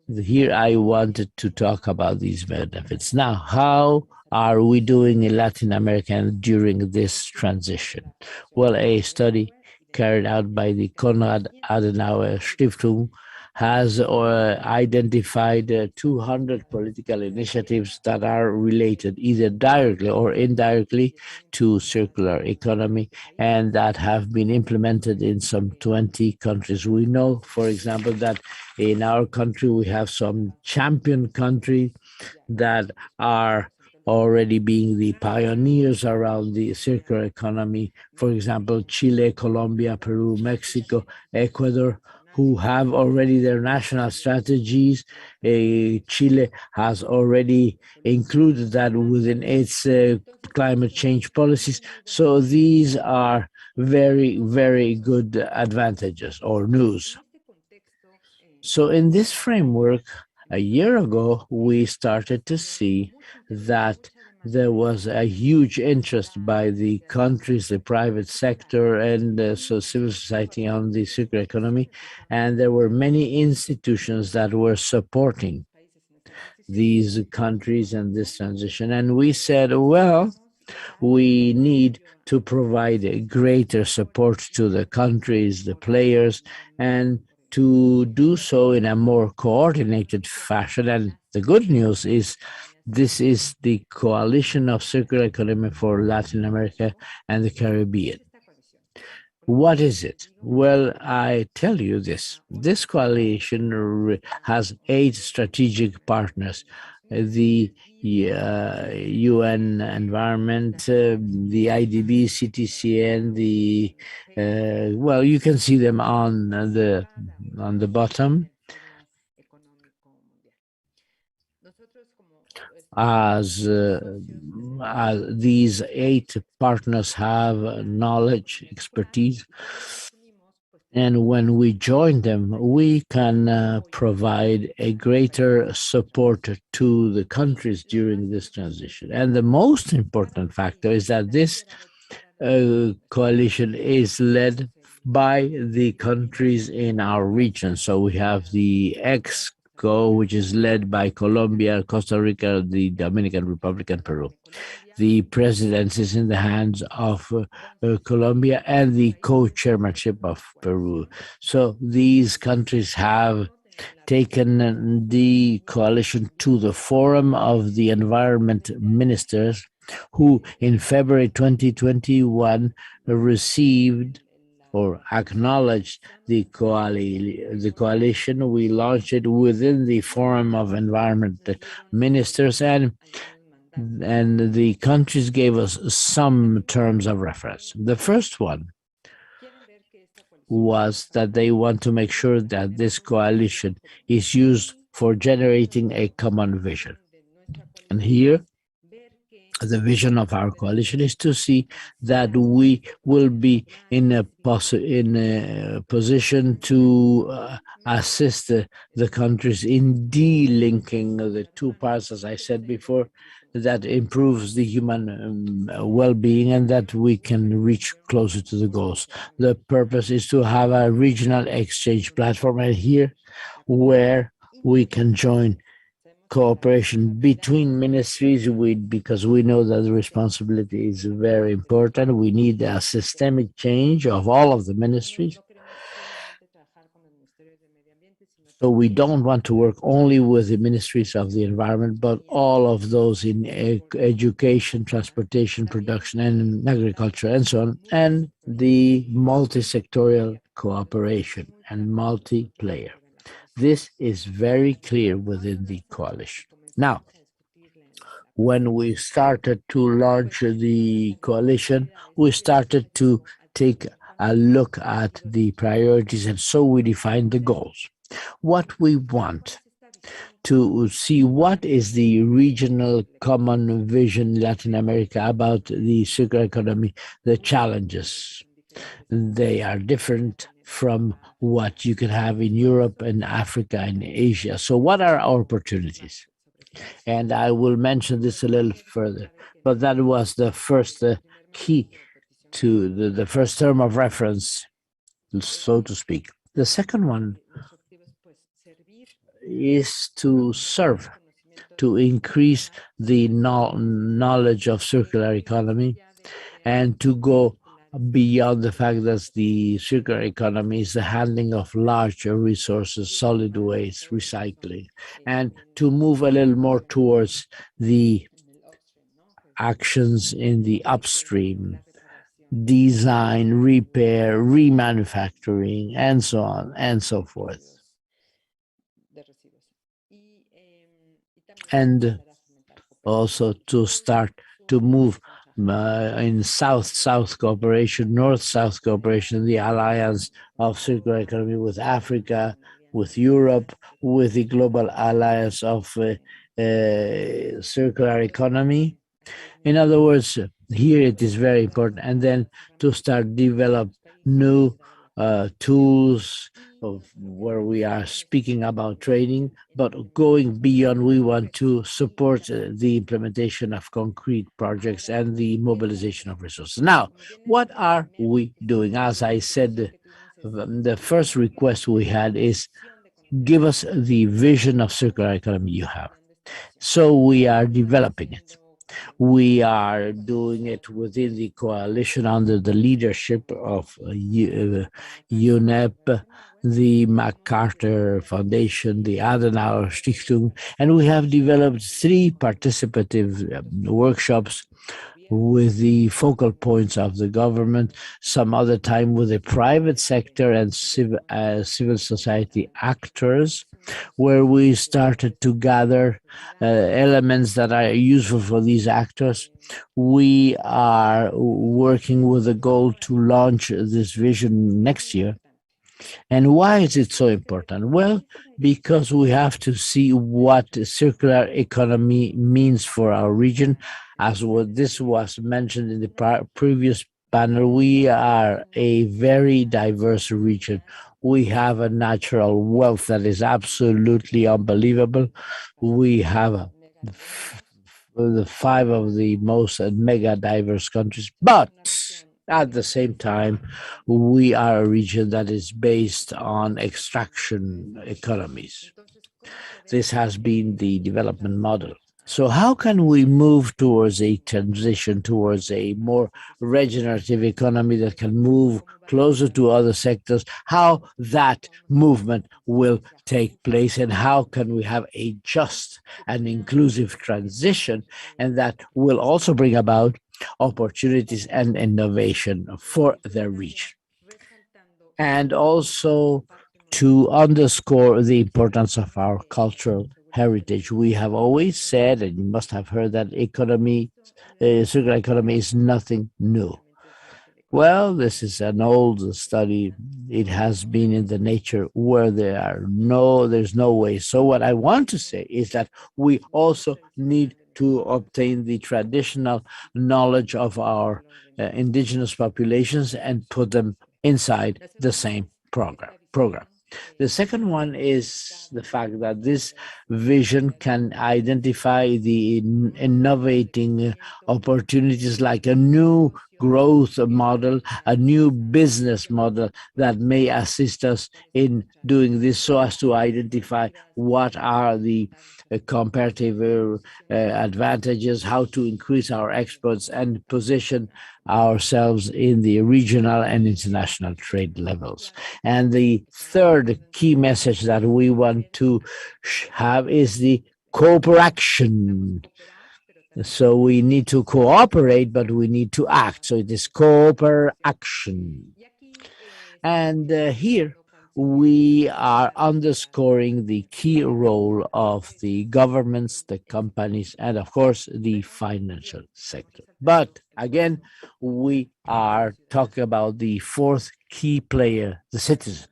here I wanted to talk about these benefits. Now, how are we doing in Latin America during this transition? Well, a study carried out by the Konrad Adenauer Stiftung has identified 200 political initiatives that are related either directly or indirectly to circular economy and that have been implemented in some 20 countries. We know, for example, that in our country we have some champion countries that are already being the pioneers around the circular economy. For example, Chile, Colombia, Peru, Mexico, Ecuador, who have already their national strategies. Chile has already included that within its climate change policies. So these are very, very good advantages or news. So in this framework, a year ago, we started to see that there was a huge interest by the countries, the private sector, and so civil society on the circular economy. And there were many institutions that were supporting these countries and this transition. And we said, well, we need to provide greater support to the countries, the players, and to do so in a more coordinated fashion. And the good news is this is the Coalition of Circular Economy for Latin America and the Caribbean. What is it? Well, I tell you this. This coalition has 8 strategic partners. The UN Environment, the IDB, CTCN, well, you can see them on the bottom. As these 8 partners have knowledge, expertise, and when we join them, we can provide a greater support to the countries during this transition. And the most important factor is that this coalition is led by the countries in our region. So we have the EXCO, which is led by Colombia, Costa Rica, the Dominican Republic, and Peru. The presidency is in the hands of Colombia and the co-chairmanship of Peru. So these countries have taken the coalition to the Forum of the Environment Ministers, who in February 2021 received or acknowledged the coalition. We launched it within the Forum of Environment Ministers, and the countries gave us some terms of reference. The first one was that they want to make sure that this coalition is used for generating a common vision. And here, the vision of our coalition is to see that we will be in a position to assist the countries in delinking the 2 parts, as I said before, that improves the human well-being and that we can reach closer to the goals. The purpose is to have a regional exchange platform, and here where we can join cooperation between ministries, because we know that the responsibility is very important. We need a systemic change of all of the ministries. So we don't want to work only with the ministries of the environment, but all of those in education, transportation, production, and agriculture, and so on, and the multi-sectorial cooperation and multi-player. This is very clear within the coalition. Now, when we started to launch the coalition, we started to take a look at the priorities, and so we defined the goals. What we want to see, what is the regional common vision in Latin America about the circular economy, the challenges. They are different from what you can have in Europe and Africa and Asia. So what are our opportunities? And I will mention this a little further, but that was the first key to the first term of reference, so to speak. The second one is to serve, to increase the knowledge of circular economy, and to go beyond the fact that the circular economy is the handling of larger resources, solid waste, recycling, and to move a little more towards the actions in the upstream, design, repair, remanufacturing, and so on and so forth. And also to start to move in South-South cooperation, North-South cooperation, the alliance of circular economy with Africa, with Europe, with the global alliance of circular economy. In other words, here it is very important. And then to start develop new tools of where we are speaking about training, but going beyond, we want to support the implementation of concrete projects and the mobilization of resources. Now, what are we doing? As I said, the first request we had is give us the vision of circular economy you have. So we are developing it. We are doing it within the coalition under the leadership of UNEP, the MacArthur Foundation, the Adenauer Stiftung, and we have developed 3 participative workshops with the focal points of the government, some other time with the private sector and civil society actors, where we started to gather elements that are useful for these actors. We are working with a goal to launch this vision next year. And why is it so important? Well, because we have to see what circular economy means for our region. As this was mentioned in the previous panel, we are a very diverse region. We have a natural wealth that is absolutely unbelievable. We have the 5 of the most mega diverse countries, but at the same time, we are a region that is based on extraction economies. This has been the development model. So how can we move towards a transition towards a more regenerative economy that can move closer to other sectors? How that movement will take place, and how can we have a just and inclusive transition, and that will also bring about opportunities and innovation for the region. And also to underscore the importance of our cultural heritage. We have always said, and you must have heard, that circular economy is nothing new. Well, this is an old study. It has been in the nature where there's no way. So what I want to say is that we also need to obtain the traditional knowledge of our indigenous populations and put them inside the same program. The second one is the fact that this vision can identify the innovating opportunities, like a new growth model, a new business model that may assist us in doing this so as to identify what are the comparative advantages, how to increase our exports and position ourselves in the regional and international trade levels. And the third key message that we want to have is the cooperation. So we need to cooperate, but we need to act. So it is cooperation. And here we are underscoring the key role of the governments, the companies, and of course the financial sector. But again, we are talking about the fourth key player, the citizen.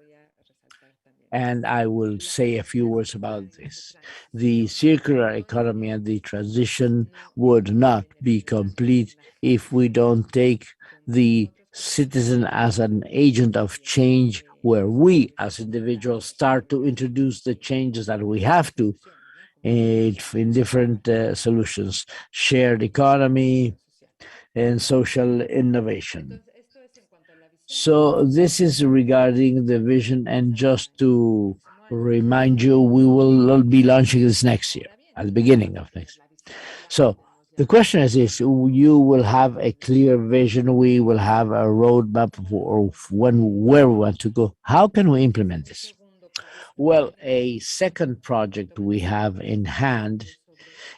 And I will say a few words about this. The circular economy and the transition would not be complete if we don't take the citizen as an agent of change, where we as individuals start to introduce the changes that we have to in different solutions, shared economy and social innovation. So this is regarding the vision, and just to remind you, we will be launching this next year, at the beginning of next year. So the question is this: you will have a clear vision, we will have a roadmap for where we want to go. How can we implement this? Well, a second project we have in hand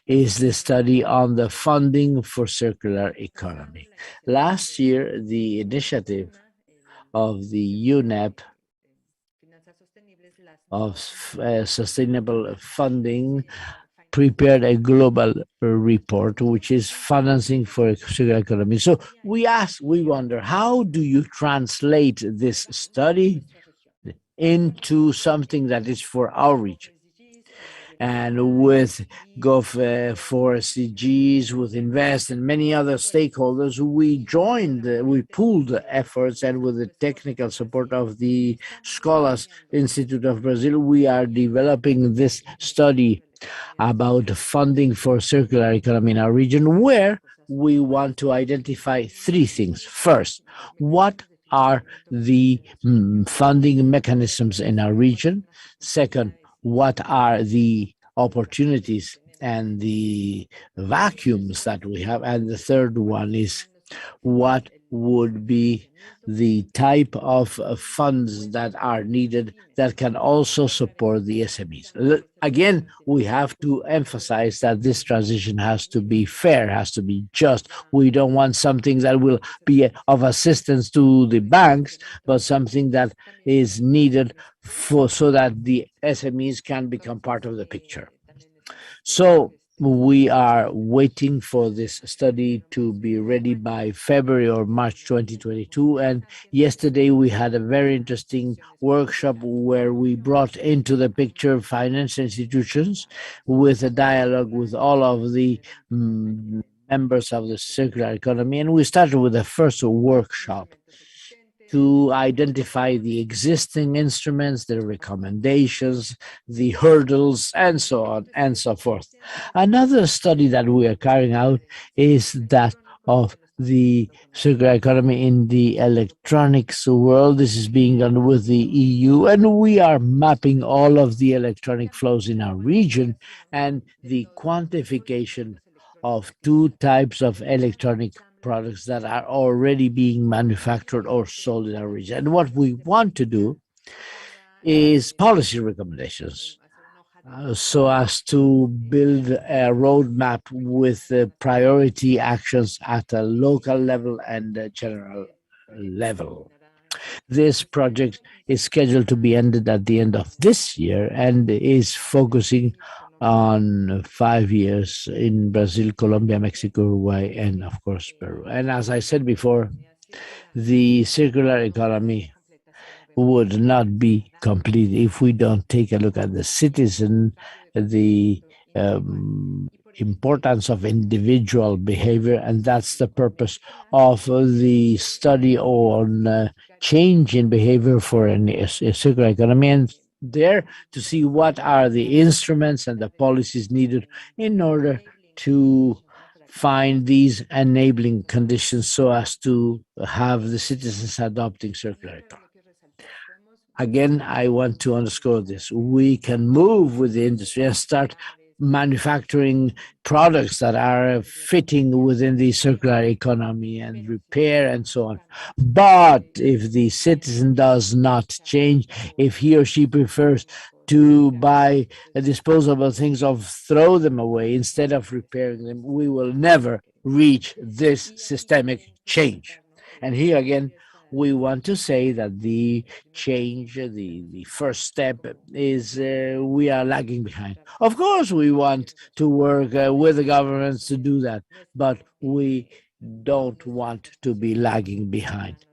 is the study on the funding for circular economy. Last year, the initiative of the UNEP of sustainable funding prepared a global report, which is financing for circular economy. So we wonder, how do you translate this study into something that is for our region? And with Gov4CGs, with Invest and many other stakeholders, we pooled the efforts, and with the technical support of the Scholars Institute of Brazil, we are developing this study about funding for circular economy in our region, where we want to identify three things. First, what are the funding mechanisms in our region? Second, what are the opportunities and the vacuums that we have? And the third one is, what would be the type of funds that are needed that can also support the SMEs? Again, we have to emphasize that this transition has to be fair, has to be just. We don't want something that will be of assistance to the banks, but something that is needed so that the SMEs can become part of the picture. So we are waiting for this study to be ready by February or March 2022. And yesterday we had a very interesting workshop where we brought into the picture financial institutions with a dialogue with all of the members of the circular economy. And we started with the first workshop to identify the existing instruments, the recommendations, the hurdles, and so on and so forth. Another study that we are carrying out is that of the circular economy in the electronics world. This is being done with the EU, and we are mapping all of the electronic flows in our region and the quantification of two types of electronic products that are already being manufactured or sold in our region. And what we want to do is policy recommendations, so as to build a roadmap with priority actions at a local level and a general level. This project is scheduled to be ended at the end of this year and is focusing on 5 years in Brazil, Colombia, Mexico, Uruguay, and of course Peru. And as I said before, the circular economy would not be complete if we don't take a look at the citizen, the importance of individual behavior, and that's the purpose of the study on change in behavior for a circular economy, and there to see what are the instruments and the policies needed in order to find these enabling conditions so as to have the citizens adopting circular economy. Again, I want to underscore this. We can move with the industry and start manufacturing products that are fitting within the circular economy and repair and so on. But if the citizen does not change, if he or she prefers to buy disposable things or throw them away instead of repairing them, we will never reach this systemic change. And here again, we want to say that the change, the first step is we are lagging behind. Of course, we want to work with the governments to do that, but we don't want to be lagging behind.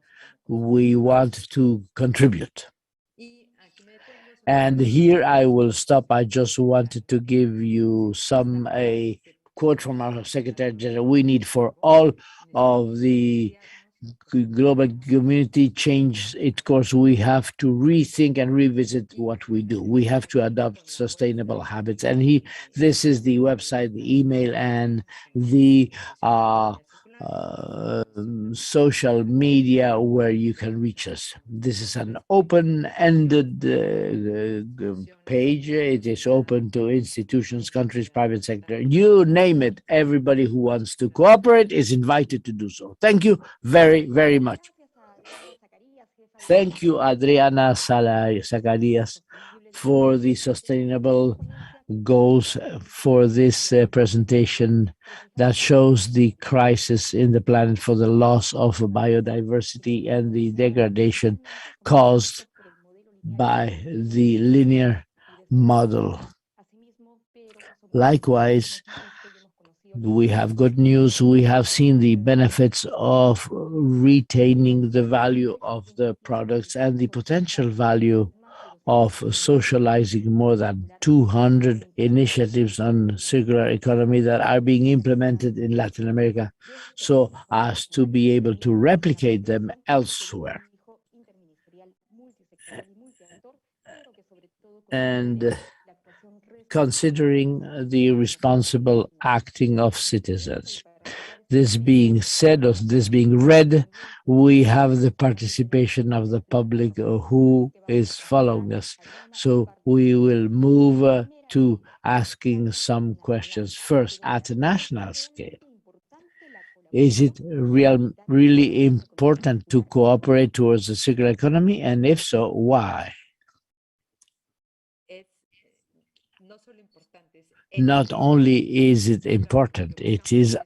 We want to contribute. And here I will stop. I just wanted to give you a quote from our Secretary General. We need for all of the global community change its course. We have to rethink and revisit what we do. We have to adopt sustainable habits. And this is the website, the email, and the social media where you can reach us. This is an open-ended page. It is open to institutions, countries, private sector. You name it. Everybody who wants to cooperate is invited to do so. Thank you very, very much. Thank you, Adriana Zacarias, for the sustainable goals for this presentation that shows the crisis in the planet for the loss of biodiversity and the degradation caused by the linear model. Likewise, we have good news. We have seen the benefits of retaining the value of the products and the potential value of socializing more than 200 initiatives on circular economy that are being implemented in Latin America so as to be able to replicate them elsewhere. And considering the responsible acting of citizens. This being said, or this being read, we have the participation of the public who is following us. So we will move to asking some questions. First, at a national scale, is it really important to cooperate towards the circular economy? And if so, why? Not only is it important, it is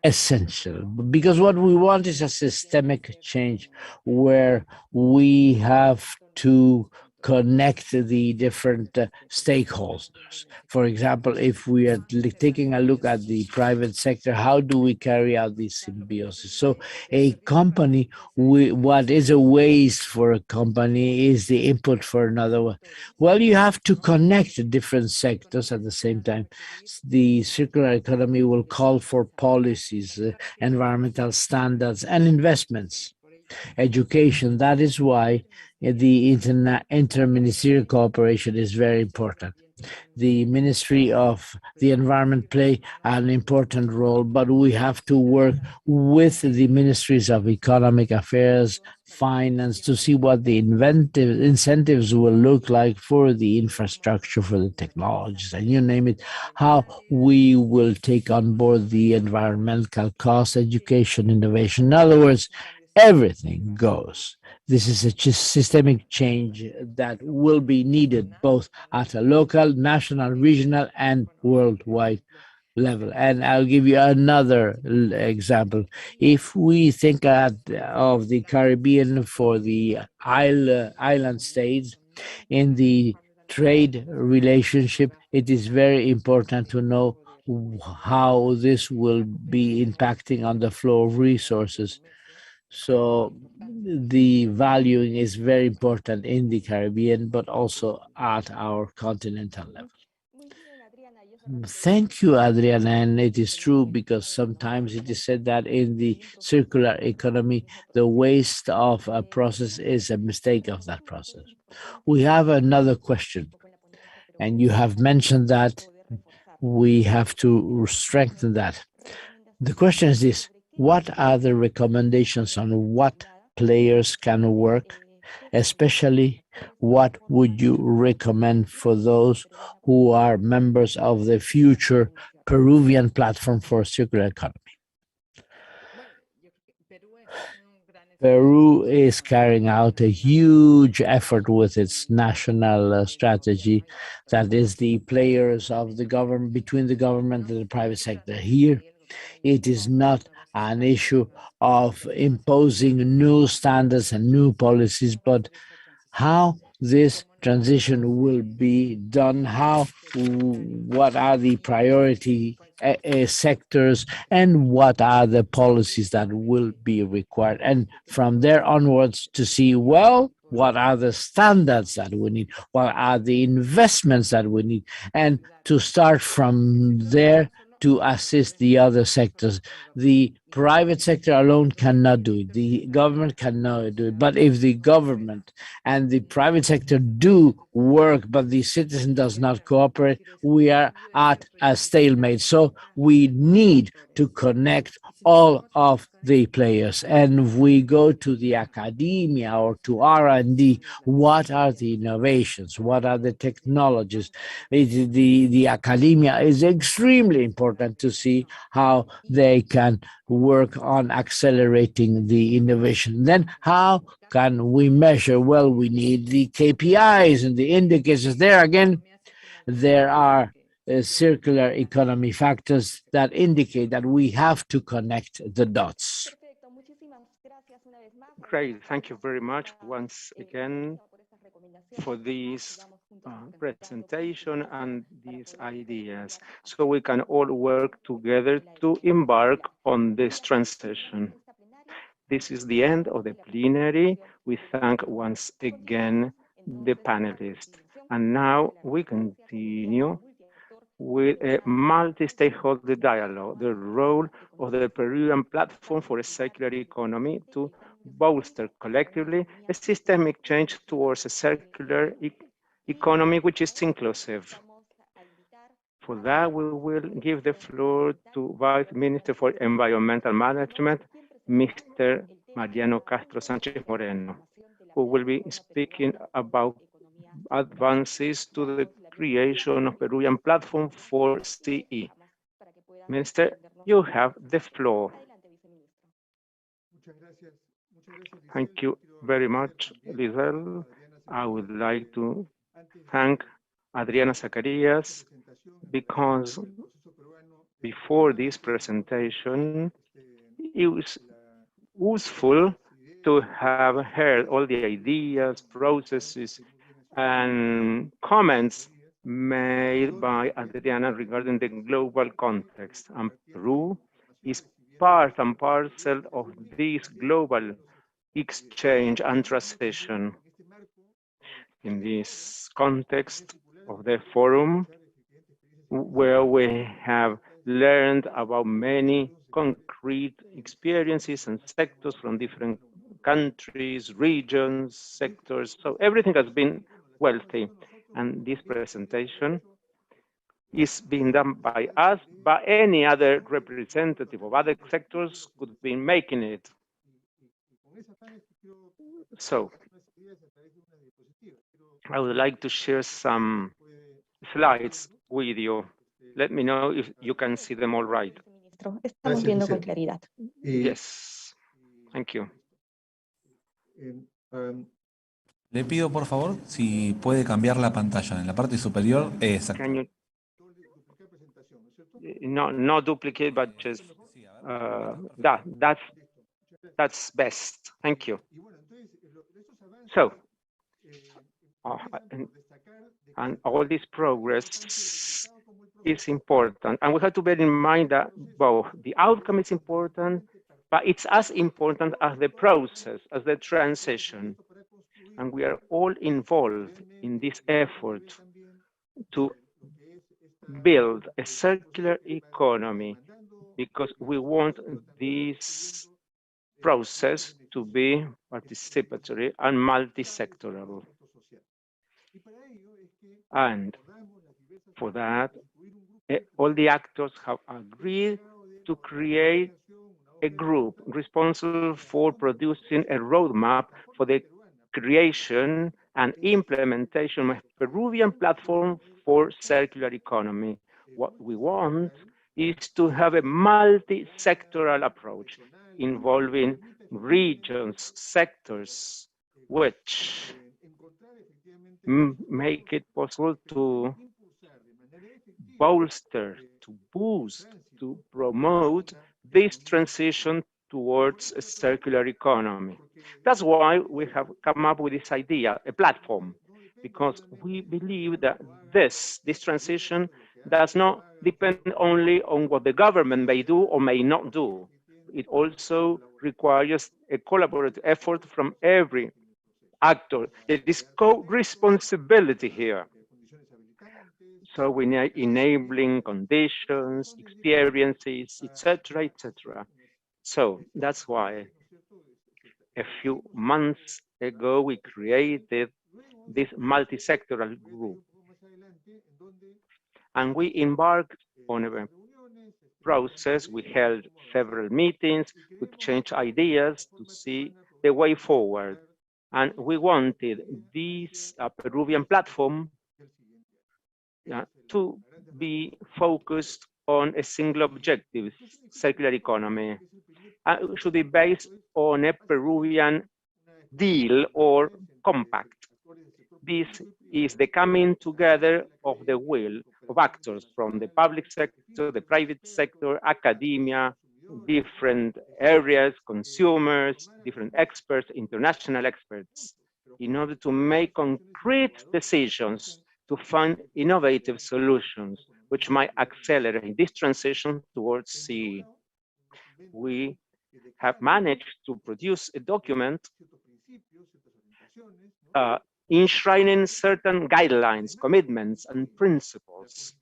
essential, because what we want is a systemic change where we have to connect the different stakeholders. For example, if we are taking a look at the private sector, how do we carry out this symbiosis? So a company, what is a waste for a company is the input for another one. Well, you have to connect different sectors at the same time. The circular economy will call for policies, environmental standards, and investments. Education, that is why the interministerial cooperation is very important. The Ministry of the Environment play an important role, but we have to work with the Ministries of Economic Affairs, Finance, to see what the incentives will look like for the infrastructure, for the technologies, and you name it, how we will take on board the environmental cost, education, innovation. In other words, everything goes. This is a systemic change that will be needed both at a local, national, regional, and worldwide level. And I'll give you another example. If we think of the Caribbean for the island states, in the trade relationship, it is very important to know how this will be impacting on the flow of resources. So the valuing is very important in the Caribbean, but also at our continental level. Thank you, Adriana. And it is true, because sometimes it is said that in the circular economy, the waste of a process is a mistake of that process. We have another question, and you have mentioned that we have to strengthen that. The question is this: what are the recommendations on what players can work? Especially, what would you recommend for those who are members of the future Peruvian platform for circular economy? Peru is carrying out a huge effort with its national strategy, that is the players of the government, between the government and the private sector. Here, it is not an issue of imposing new standards and new policies, but how this transition will be done, what are the priority sectors, and what are the policies that will be required. And from there onwards to see, well, what are the standards that we need? What are the investments that we need? And to start from there to assist the other sectors. The private sector alone cannot do it. The government cannot do it. But if the government and the private sector do work, but the citizen does not cooperate, we are at a stalemate. So we need to connect all of the players. And if we go to the academia or to R&D, what are the innovations? What are the technologies? The academia is extremely important to see how they can work on accelerating the innovation. Then how can we measure? Well, we need the KPIs and the indicators. There again, there are circular economy factors that indicate that we have to connect the dots. Great, thank you very much once again for this presentation and these ideas, so we can all work together to embark on this transition. This is the end of the plenary. We thank once again the panelists. And now we continue with a multi-stakeholder dialogue, the role of the Peruvian platform for a circular economy to bolster collectively a systemic change towards a circular economy which is inclusive. For that, we will give the floor to Vice Minister for Environmental Management, Mr. Mariano Castro Sanchez Moreno, who will be speaking about advances to the creation of Peruvian platform for CE. Minister, you have the floor. Thank you very much, Lizelle. I would like to thank Adriana Zacarias because before this presentation, it was useful to have heard all the ideas, processes, and comments made by Adriana regarding the global context. And Peru is part and parcel of this global exchange and transition. In this context of the forum, where we have learned about many concrete experiences and sectors from different countries, regions, sectors. So everything has been wealthy. And this presentation is being done by us, but any other representative of other sectors could be making it. So I would like to share some slides with you. Let me know if you can see them all right. Estamos viendo con claridad. Yes, thank you. Le pido, por favor, si puede cambiar la pantalla. En la parte superior, exacto. Can you, no duplicate, but just that's best. Thank you. So, and all this progress is important, and we have to bear in mind that both the outcome is important, but it's as important as the process, as the transition. And we are all involved in this effort to build a circular economy because we want this process to be participatory and multi-sectoral. And for that, all the actors have agreed to create a group responsible for producing a roadmap for the creation and implementation of a Peruvian platform for circular economy. What we want is to have a multi-sectoral approach involving regions, sectors, which make it possible to bolster, to boost, to promote this transition towards a circular economy. That's why we have come up with this idea, a platform, because we believe that this transition does not depend only on what the government may do or may not do. It also requires a collaborative effort from every actor. There is co-responsibility here. So we need enabling conditions, experiences, etc., etc. So that's why a few months ago we created this multi-sectoral group, and we embarked on a process. We held several meetings, we exchanged ideas to see the way forward, and we wanted this Peruvian platform to be focused on a single objective, circular economy. It should be based on a Peruvian deal or compact. This is the coming together of the will of actors from the public sector, the private sector, academia, different areas, consumers, different experts, international experts, in order to make concrete decisions to find innovative solutions which might accelerate this transition towards CE. We have managed to produce a document enshrining certain guidelines, commitments, and principles,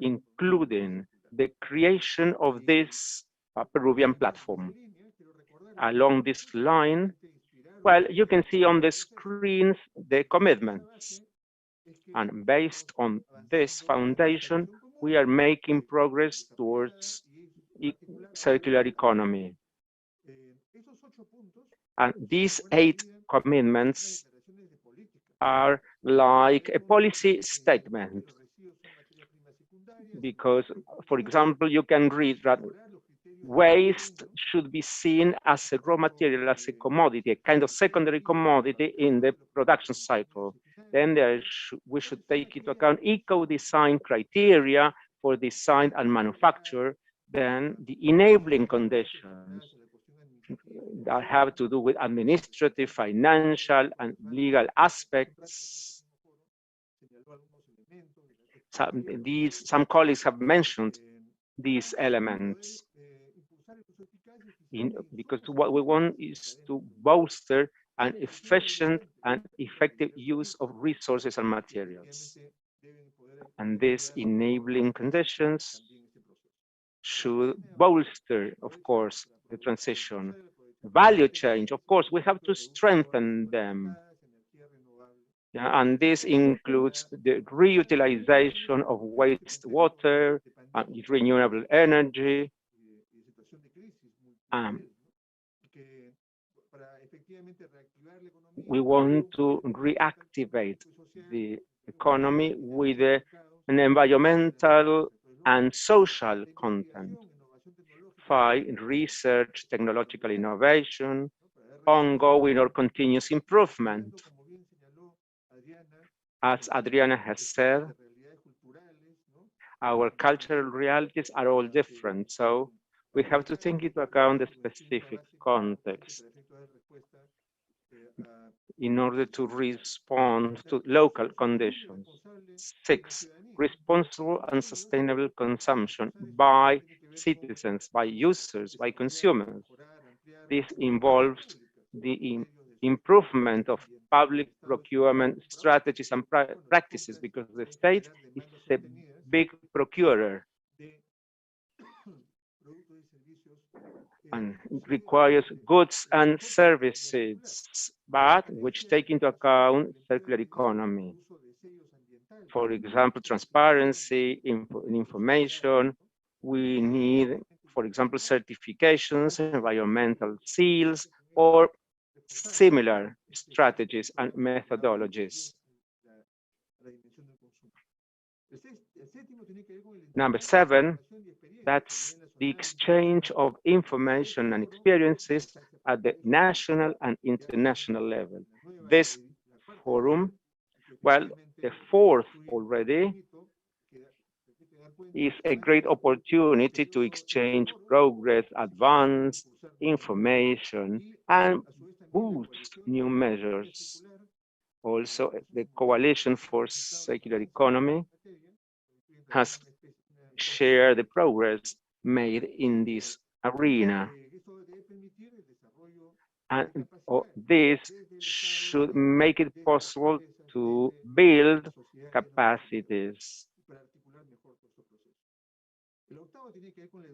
including the creation of this Peruvian platform. Along this line, well, you can see on the screens the commitments. And based on this foundation, we are making progress towards circular economy. And these 8 commitments are like a policy statement, because, for example, you can read that waste should be seen as a raw material, as a commodity, a kind of secondary commodity in the production cycle. Then we should take into account eco-design criteria for design and manufacture, then the enabling conditions that have to do with administrative, financial, and legal aspects. Some colleagues have mentioned these elements, because what we want is to bolster an efficient and effective use of resources and materials. And these enabling conditions should bolster, of course, the transition. Value change, of course, we have to strengthen them. And this includes the reutilization of wastewater, renewable energy. We want to reactivate the economy with an environmental and social content. 5, research, technological innovation, ongoing or continuous improvement. As Adriana has said, our cultural realities are all different, so we have to take into account the specific context in order to respond to local conditions. 6, responsible and sustainable consumption by citizens, by users, by consumers. This involves the improvement of public procurement strategies and practices, because the state is a big procurer and requires goods and services, but which take into account circular economy. For example, transparency, information, We need, for example, certifications, environmental seals, or similar strategies and methodologies. Number 7, that's the exchange of information and experiences at the national and international level. This forum, well, the 4th already, is a great opportunity to exchange progress, advance information, and boost new measures. Also, the Coalition for Circular Economy has shared the progress made in this arena. And this should make it possible to build capacities.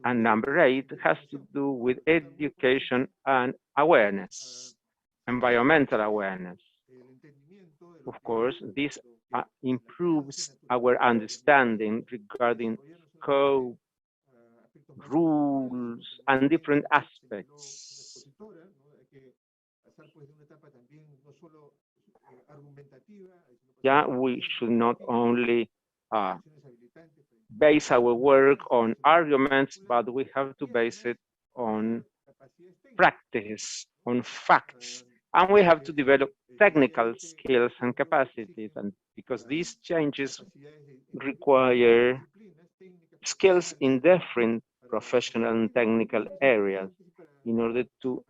And number 8 has to do with education and awareness, environmental awareness. Of course, this improves our understanding regarding scope, rules, and different aspects. Yeah, we should not only base our work on arguments, but we have to base it on practice, on facts, and we have to develop technical skills and capacities, and because these changes require skills in different professional and technical areas in order to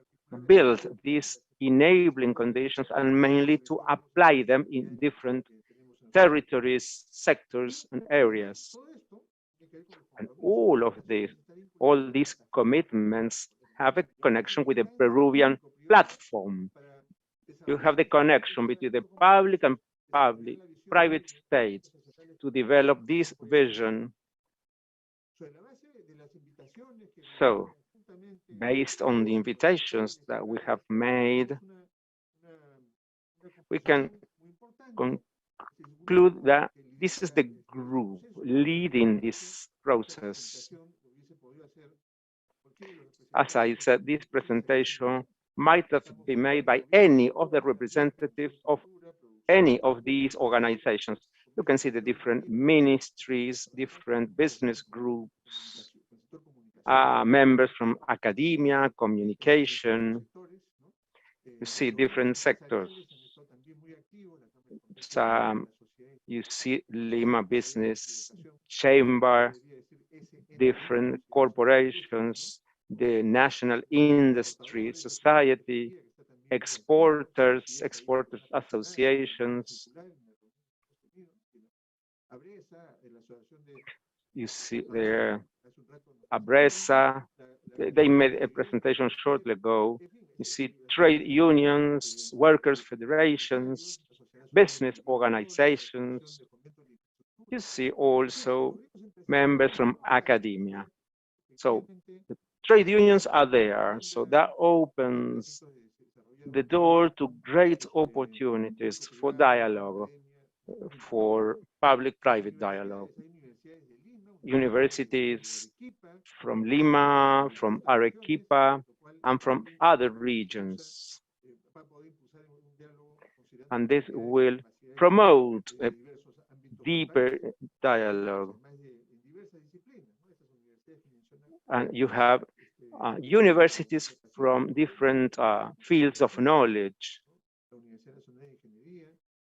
build these enabling conditions and mainly to apply them in different territories, sectors, and areas. And all these commitments have a connection with the Peruvian platform. You have the connection between the public and private states to develop this vision. So, based on the invitations that we have made, we can conclude that this is the group leading this process. As I said, this presentation might have been made by any of the representatives of any of these organizations. You can see the different ministries, different business groups, members from academia, communication. You see different sectors. You see Lima Business Chamber, different corporations, the National Industry Society, exporters associations. You see there, Abresa, they made a presentation shortly ago. You see trade unions, workers' federations, business organizations. You see also members from academia. So the trade unions are there. So that opens the door to great opportunities for dialogue, for public-private dialogue. Universities from Lima, from Arequipa, and from other regions. And this will promote a deeper dialogue. And you have universities from different fields of knowledge.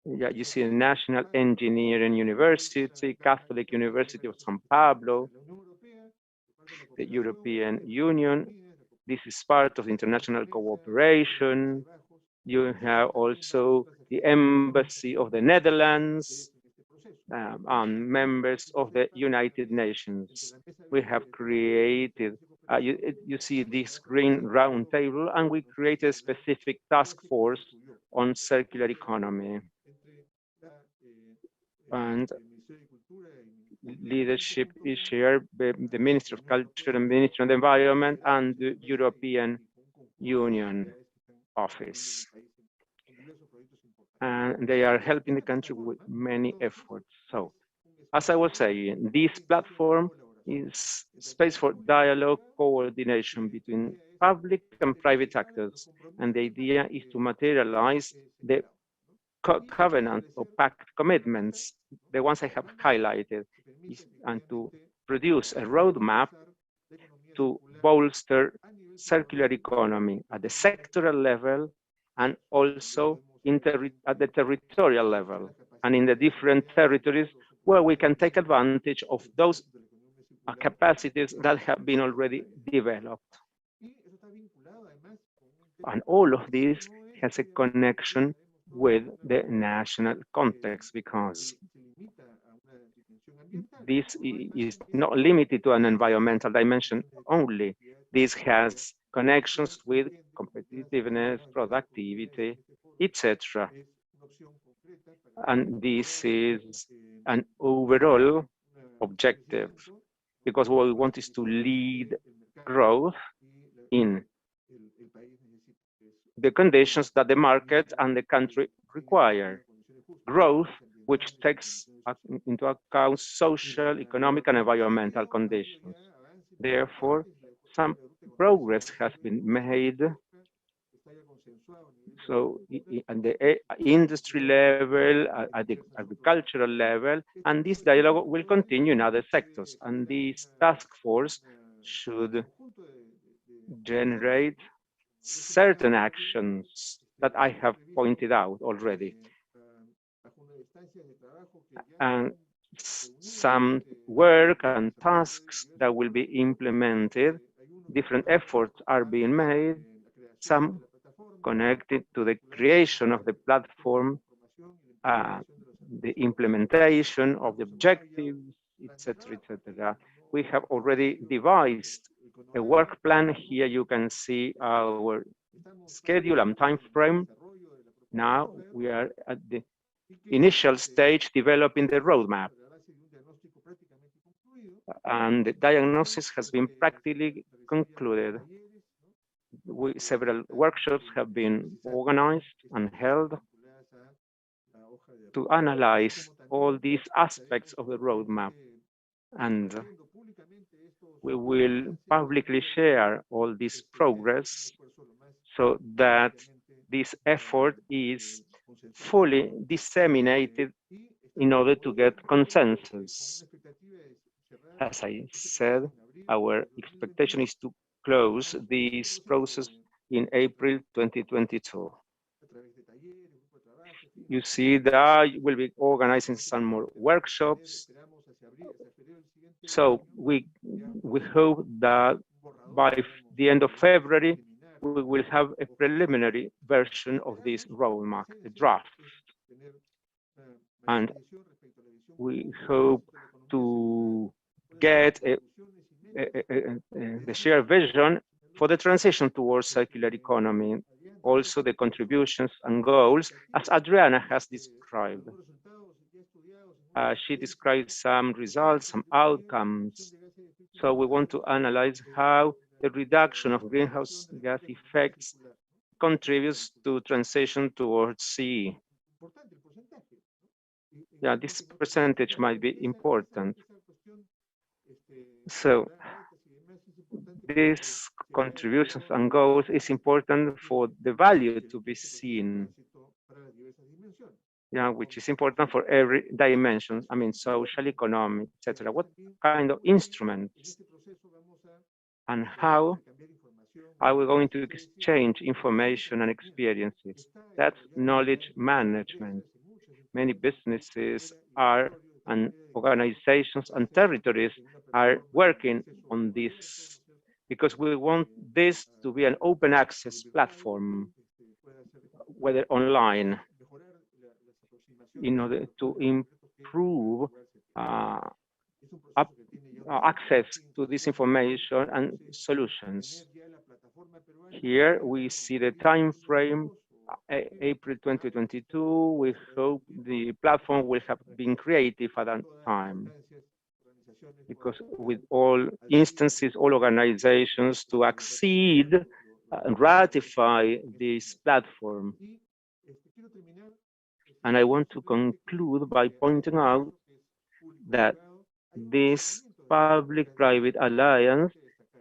Yeah, you see the National Engineering University, Catholic University of São Paulo, the European Union. This is part of international cooperation. You have also the Embassy of the Netherlands and members of the United Nations. We have created, you see this green round table, and we created a specific task force on circular economy. And leadership is shared by the Minister of Culture and Minister of the Environment and the European Union office. And they are helping the country with many efforts. So, as I was saying, this platform is space for dialogue, coordination between public and private actors. And the idea is to materialize the covenant or pact commitments, the ones I have highlighted, and to produce a roadmap to bolster circular economy at the sectoral level and also at the territorial level and in the different territories where we can take advantage of those capacities that have been already developed. And all of this has a connection with the national context because this is not limited to an environmental dimension only. This has connections with competitiveness, productivity, etc. And this is an overall objective because what we want is to lead growth in the conditions that the market and the country require. Growth which takes into account social, economic, and environmental conditions. Therefore, some progress has been made. So at the industry level, at the agricultural level, and this dialogue will continue in other sectors. And this task force should generate certain actions that I have pointed out already. And some work and tasks that will be implemented, different efforts are being made, some connected to the creation of the platform, the implementation of the objectives, etc., etc. We have already devised a work plan. Here you can see our schedule and time frame. Now we are at the initial stage developing the roadmap. And the diagnosis has been practically concluded. Several workshops have been organized and held to analyze all these aspects of the roadmap. And we will publicly share all this progress so that this effort is fully disseminated in order to get consensus. As I said, our expectation is to close this process in April 2022. You see that we'll be organizing some more workshops. So we hope that by the end of February, we will have a preliminary version of this roadmap, a draft. And we hope to get the shared vision for the transition towards circular economy, also the contributions and goals, as Adriana has described. She described some results, some outcomes. So we want to analyze how the reduction of greenhouse gas effects contributes to transition towards CE. Yeah, this percentage might be important. So these contributions and goals is important for the value to be seen, yeah, which is important for every dimension. I mean, social, economic, etc. What kind of instruments and how are we going to exchange information and experiences? That's knowledge management. Many businesses are and organizations and territories are working on this because we want this to be an open access platform, whether online, in order to improve access to this information and solutions. Here we see the time frame, April 2022. We hope the platform will have been created at that time, because with all instances, all organizations to accede and ratify this platform. And I want to conclude by pointing out that this public-private alliance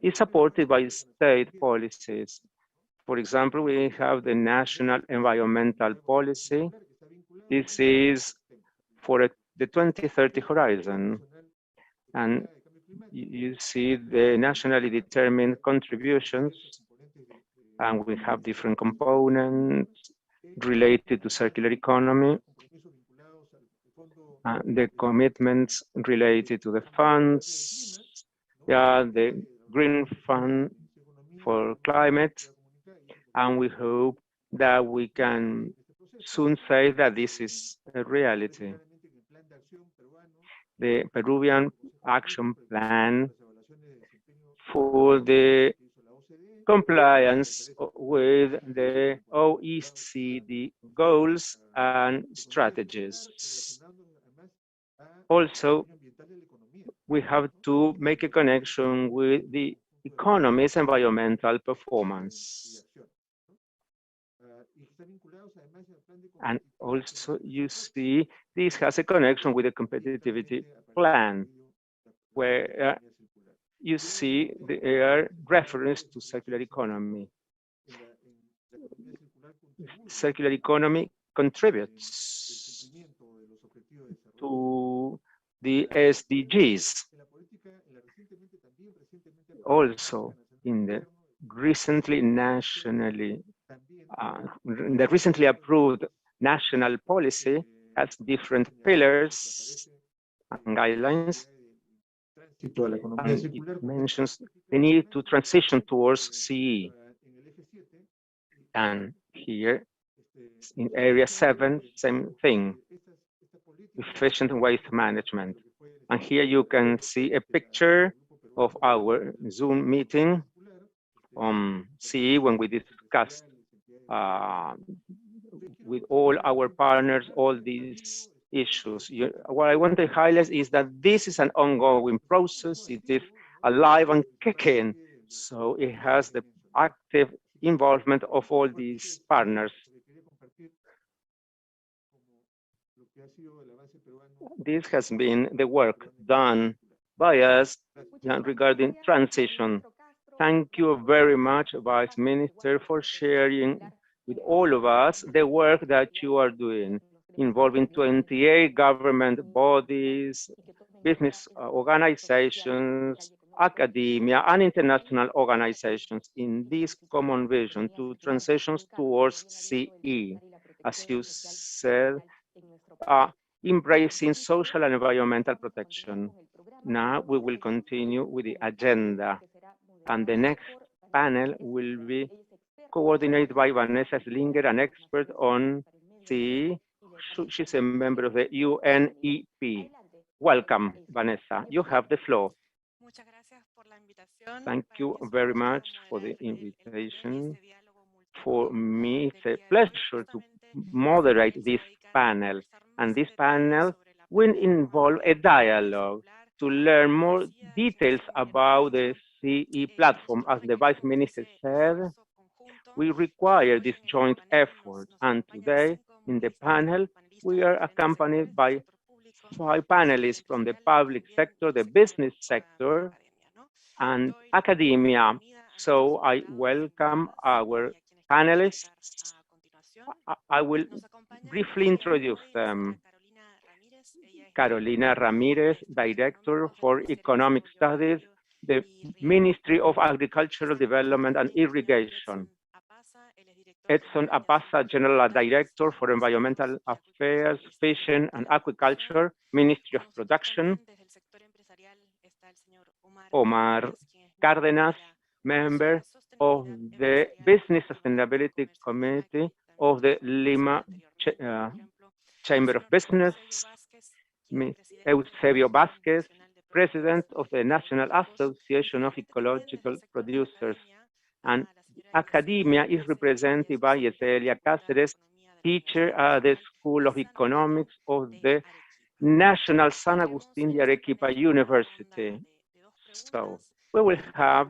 is supported by state policies. For example, we have the National Environmental Policy. This is for the 2030 horizon. And you see the nationally determined contributions, and we have different components related to circular economy, and the commitments related to the funds, the Green Fund for Climate, and we hope that we can soon say that this is a reality. The Peruvian Action Plan for the compliance with the OECD goals and strategies. Also, we have to make a connection with the economy's environmental performance. And also, you see, this has a connection with the competitivity plan, where you see the reference to circular economy. Circular economy contributes to the SDGs. Also, in the recently approved national policy has different pillars and guidelines. And it mentions the need to transition towards CE. And here in area 7, same thing, efficient waste management. And here you can see a picture of our Zoom meeting on CE when we discussed with all our partners all these issues. What I want to highlight is that this is an ongoing process. It is alive and kicking. So it has the active involvement of all these partners. This has been the work done by us regarding transition. Thank you very much, Vice Minister, for sharing with all of us the work that you are doing, involving 28 government bodies, business organizations, academia, and international organizations in this common vision to transitions towards CE. As you said, embracing social and environmental protection. Now we will continue with the agenda, and the next panel will be coordinated by Vanessa Slinger, an expert on CE. She's a member of the UNEP. Welcome, Vanessa. You have the floor. Thank you very much for the invitation. For me, it's a pleasure to moderate this panel. And this panel will involve a dialogue to learn more details about the CE platform. As the Vice Minister said, we require this joint effort. And today, in the panel, we are accompanied by 5 panelists from the public sector, the business sector, and academia. So I welcome our panelists. I will briefly introduce them. Carolina Ramirez, Director for Economic Studies, the Ministry of Agricultural Development and Irrigation. Edson Apasa, General Director for Environmental Affairs, Fishing and Aquaculture, Ministry of Production. Omar Cárdenas, member of the Business Sustainability Committee of the Lima Chamber of Business. Eusebio Vázquez, President of the National Association of Ecological Producers. And academia is represented by Yeselia Cáceres, teacher at the School of Economics of the National San Agustín de Arequipa University. So we will have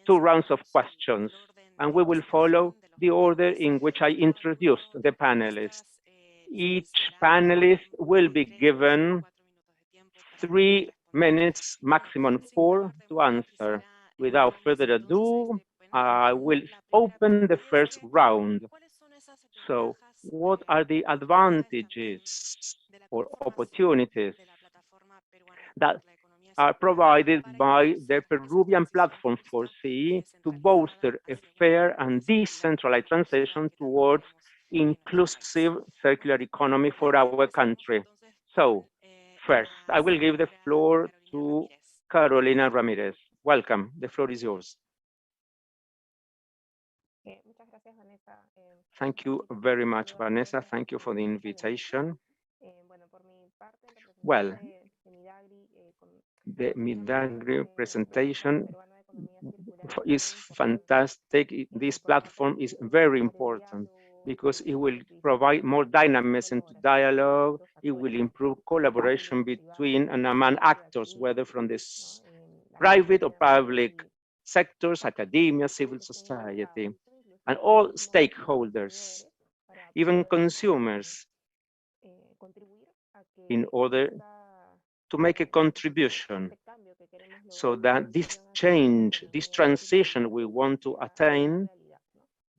2 rounds of questions, and we will follow the order in which I introduced the panelists. Each panelist will be given 3 minutes, maximum 4 to answer. Without further ado, I will open the first round. So, what are the advantages or opportunities that are provided by the Peruvian platform for CE to bolster a fair and decentralized transition towards inclusive circular economy for our country? So, first, I will give the floor to Carolina Ramirez. Welcome, the floor is yours. Thank you very much, Vanessa. Thank you for the invitation. Well, the Midagri presentation is fantastic. This platform is very important because it will provide more dynamism to dialogue. It will improve collaboration between and among actors, whether from the private or public sectors, academia, civil society, and all stakeholders, even consumers, in order to make a contribution so that this change, this transition we want to attain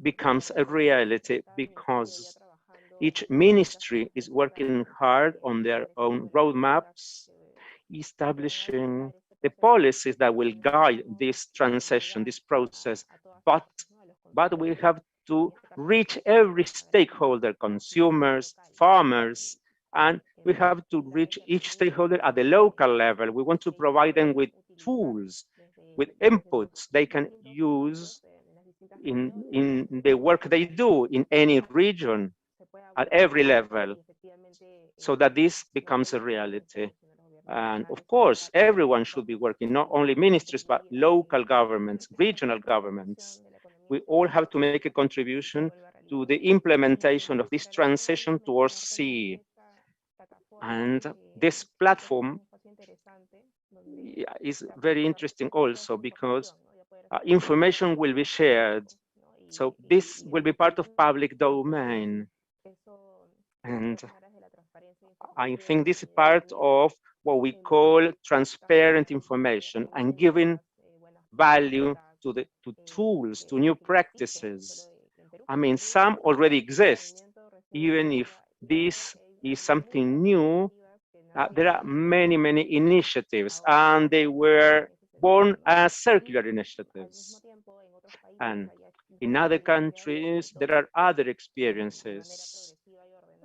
becomes a reality, because each ministry is working hard on their own roadmaps, establishing the policies that will guide this transition, this process. But we have to reach every stakeholder, consumers, farmers, and we have to reach each stakeholder at the local level. We want to provide them with tools, with inputs they can use in the work they do in any region, at every level, so that this becomes a reality. And of course, everyone should be working, not only ministries, but local governments, regional governments. We all have to make a contribution to the implementation of this transition towards CE. And this platform is very interesting also because information will be shared. So this will be part of public domain. And I think this is part of what we call transparent information and giving value to tools, to new practices. I mean, some already exist. Even if this is something new, there are many, many initiatives, and they were born as circular initiatives. And in other countries, there are other experiences.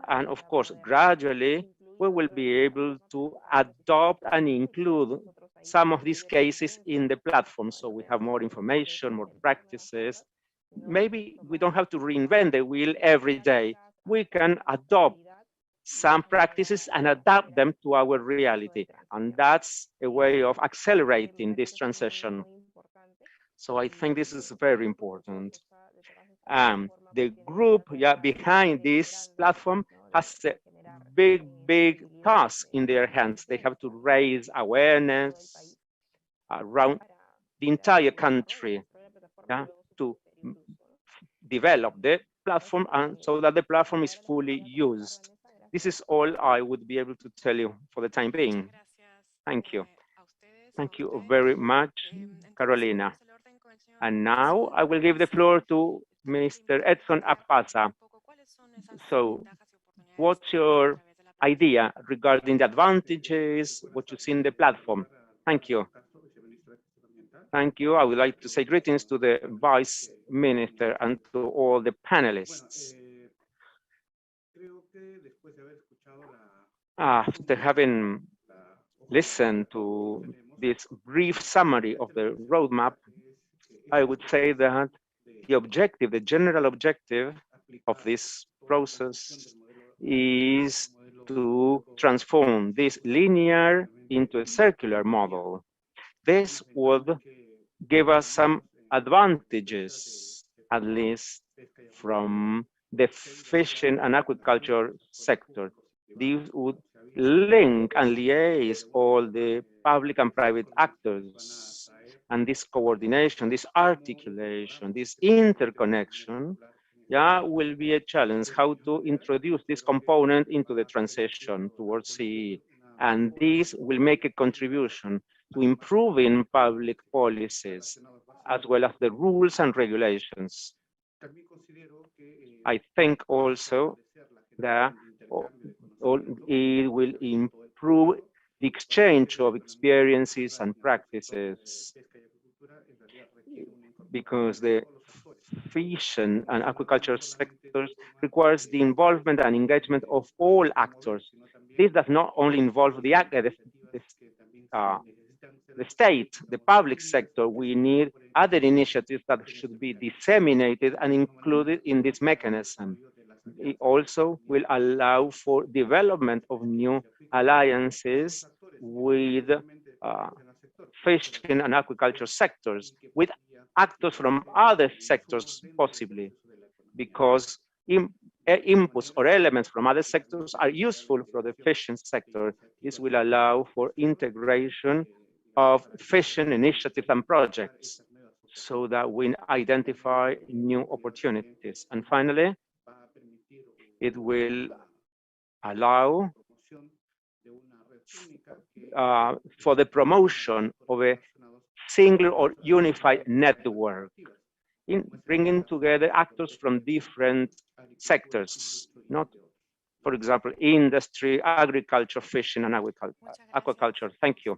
And of course, gradually, we will be able to adopt and include some of these cases in the platform. So we have more information, more practices. Maybe we don't have to reinvent the wheel every day. We can adopt some practices and adapt them to our reality. And that's a way of accelerating this transition. So I think this is very important. The group behind this platform has a big task in their hands. They have to raise awareness around the entire country to develop the platform, and so that the platform is fully used. This is all I would be able to tell you for the time being. Thank you. Thank you very much, Carolina. And now I will give the floor to Mr. Edson Apaza. So what's your idea regarding the advantages, what you see in the platform? Thank you. Thank you. I would like to say greetings to the Vice Minister and to all the panelists. After having listened to this brief summary of the roadmap, I would say that the objective, the general objective of this process is to transform this linear into a circular model. This would give us some advantages, at least from the fishing and aquaculture sector. These would link and liaise all the public and private actors. And this coordination, this articulation, this interconnection, will be a challenge, how to introduce this component into the transition towards CE. and this will make a contribution to improving public policies, as well as the rules and regulations. I think also that it will improve the exchange of experiences and practices, because the fishing and aquaculture sectors requires the involvement and engagement of all actors. This does not only involve the state, the public sector. We need other initiatives that should be disseminated and included in this mechanism. It also will allow for development of new alliances with fishing and aquaculture sectors, with actors from other sectors possibly, because inputs or elements from other sectors are useful for the fishing sector. This will allow for integration of fishing initiatives and projects so that we identify new opportunities. And finally, it will allow for the promotion of a single or unified network, in bringing together actors from different sectors, not, for example, industry, agriculture, fishing, and aquaculture. Thank you.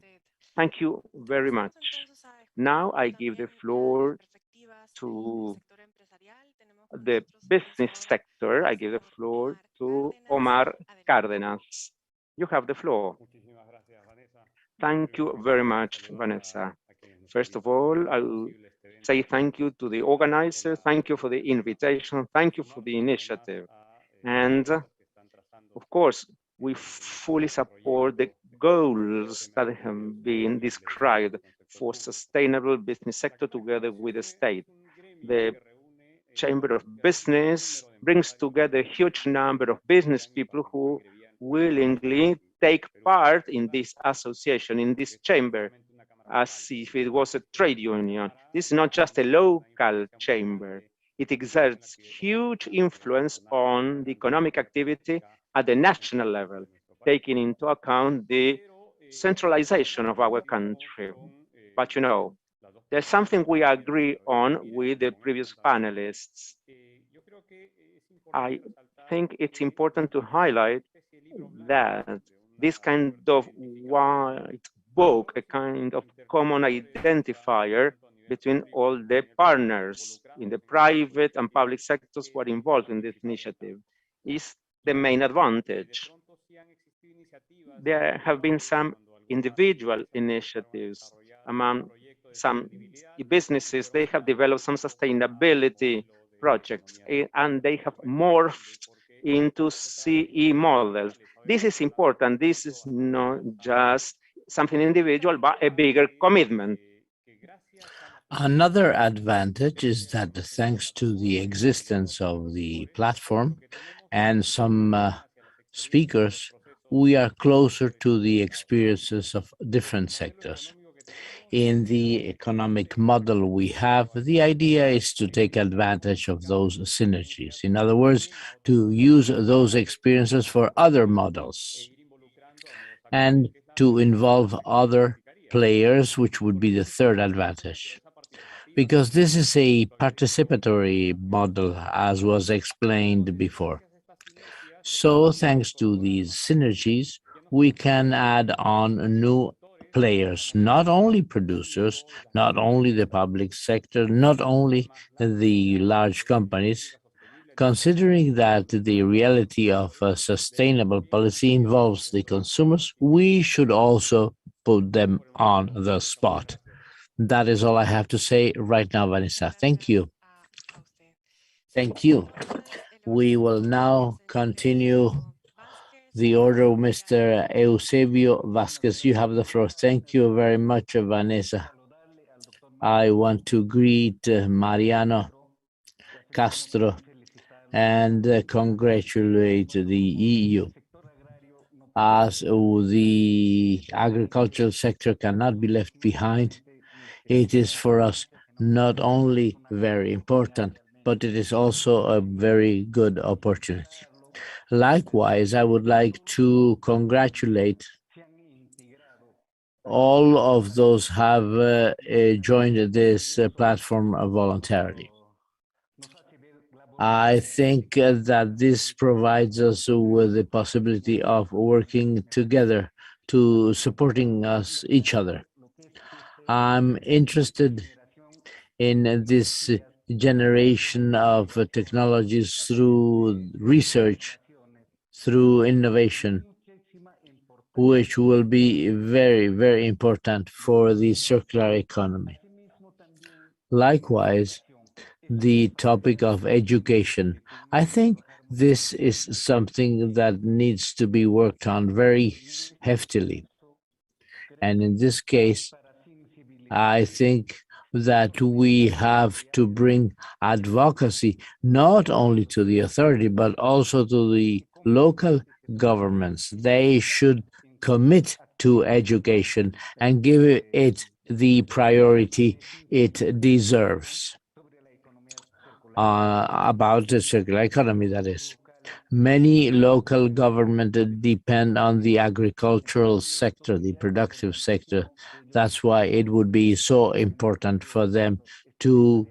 Thank you very much. Now I give the floor to the business sector. I give the floor to Omar Cárdenas. You have the floor. Thank you very much, Vanessa. First of all, I will say thank you to the organizers. Thank you for the invitation. Thank you for the initiative. And of course, we fully support the goals that have been described for sustainable business sector together with the state. The Chamber of Business brings together a huge number of business people who willingly take part in this association, in this chamber, as if it was a trade union. This is not just a local chamber. It exerts huge influence on the economic activity at the national level, taking into account the centralization of our country. But you know, there's something we agree on with the previous panelists. I think it's important to highlight that this kind of white book, a kind of common identifier between all the partners in the private and public sectors who are involved in this initiative, is the main advantage. There have been some individual initiatives among some businesses. They have developed some sustainability projects, and they have morphed into CE models. This is important. This is not just something individual, but a bigger commitment. Another advantage is that thanks to the existence of the platform and some speakers, we are closer to the experiences of different sectors. In the economic model we have, the idea is to take advantage of those synergies. In other words, to use those experiences for other models and to involve other players, which would be the third advantage. Because this is a participatory model, as was explained before. So thanks to these synergies, we can add on new players, not only producers, not only the public sector, not only the large companies. Considering that the reality of a sustainable policy involves the consumers, we should also put them on the spot. That is all I have to say right now, Vanessa. Thank you. Thank you. We will now continue the order of Mr. Eusebio Vasquez. You have the floor. Thank you very much, Vanessa. I want to greet Mariano Castro and congratulate the EU. As the agricultural sector cannot be left behind, it is for us not only very important, but it is also a very good opportunity. Likewise, I would like to congratulate all of those have joined this platform voluntarily. I think that this provides us with the possibility of working together to supporting us each other. I'm interested in this generation of technologies through research, through innovation, which will be very, very important for the circular economy. Likewise, the topic of education. I think this is something that needs to be worked on very heftily. And in this case, I think that we have to bring advocacy not only to the authority, but also to the local governments. They should commit to education and give it the priority it deserves. About the circular economy, that is. Many local governments depend on the agricultural sector, the productive sector. That's why it would be so important for them to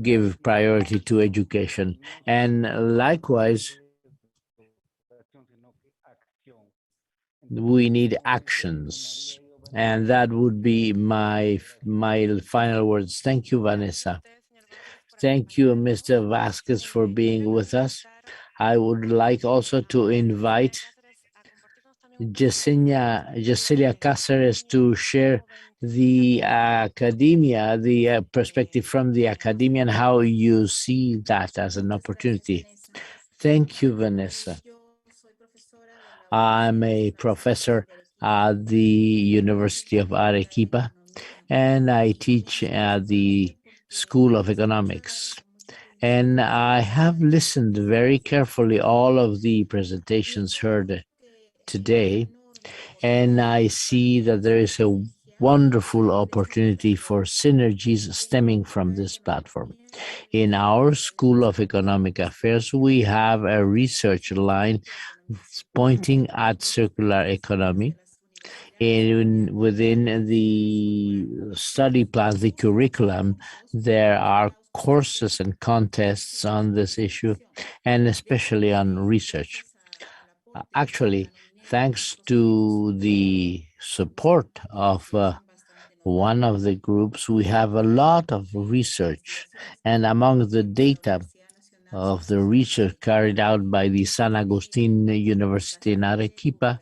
give priority to education. And likewise, we need actions. And that would be my final words. Thank you, Vanessa. Thank you, Mr. Vasquez, for being with us. I would like also to invite Yesenia Cáceres to share the academia, the perspective from the academia and how you see that as an opportunity. Thank you, Vanessa. I'm a professor at the University of Arequipa, and I teach at the School of Economics. And I have listened very carefully all of the presentations heard today, and I see that there is a wonderful opportunity for synergies stemming from this platform. In our School of Economic Affairs, we have a research line pointing at circular economy. Within the study plan, the curriculum, there are courses and contests on this issue, and especially on research. Actually, thanks to the support of one of the groups, we have a lot of research, and among the data of the research carried out by the San Agustin University in Arequipa,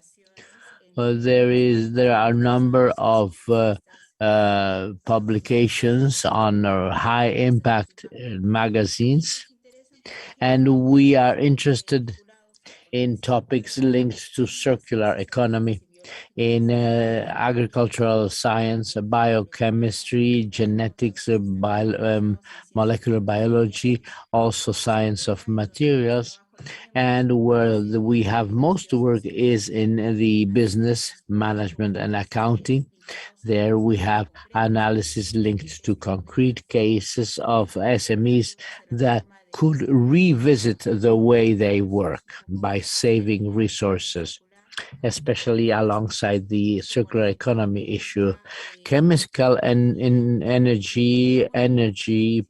there are a number of publications on high impact magazines, and we are interested in topics linked to circular economy, in agricultural science, biochemistry, genetics, molecular biology, also science of materials. And where we have most work is in the business management and accounting. There we have analysis linked to concrete cases of SMEs that could revisit the way they work by saving resources, especially alongside the circular economy issue. Chemical and in energy,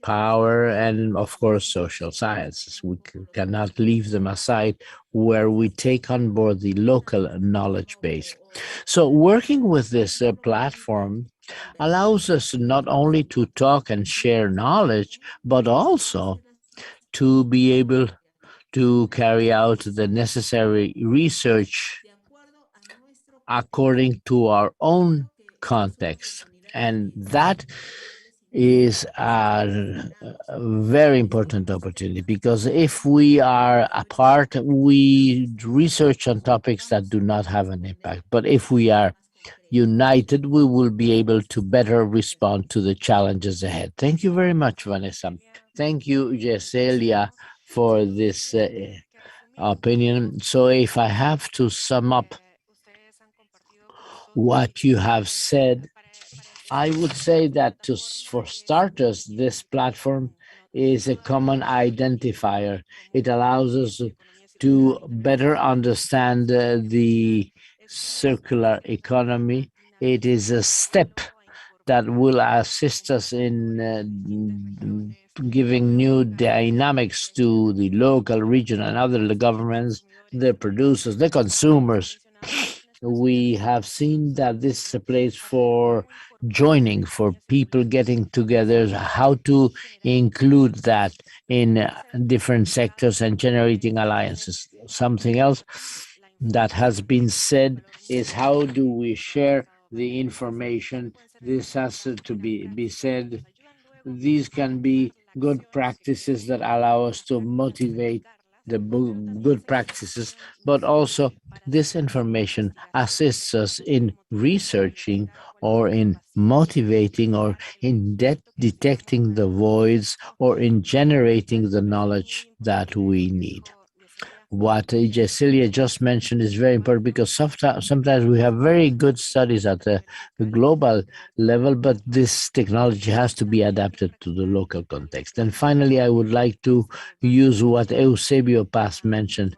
power, and of course, social sciences. We cannot leave them aside, where we take on board the local knowledge base. So working with this platform allows us not only to talk and share knowledge, but also to be able to carry out the necessary research according to our own context. And that is a very important opportunity, because if we are apart, we research on topics that do not have an impact. But if we are united, we will be able to better respond to the challenges ahead. Thank you very much, Vanessa. Thank you, Yeselia, for this opinion. So if I have to sum up what you have said, I would say that for starters, this platform is a common identifier. It allows us to better understand the circular economy it is a step that will assist us in giving new dynamics to the local, regional, and other governments, the producers, the consumers. We have seen that this is a place for joining, for people getting together, how to include that in different sectors and generating alliances. Something else that has been said is how do we share the information? This has to be said. These can be good practices that allow us to motivate the good practices, but also this information assists us in researching or in motivating or in detecting the voids or in generating the knowledge that we need. What Cecilia just mentioned is very important because sometimes we have very good studies at the global level, but this technology has to be adapted to the local context. And finally, I would like to use what Eusebio Paz mentioned.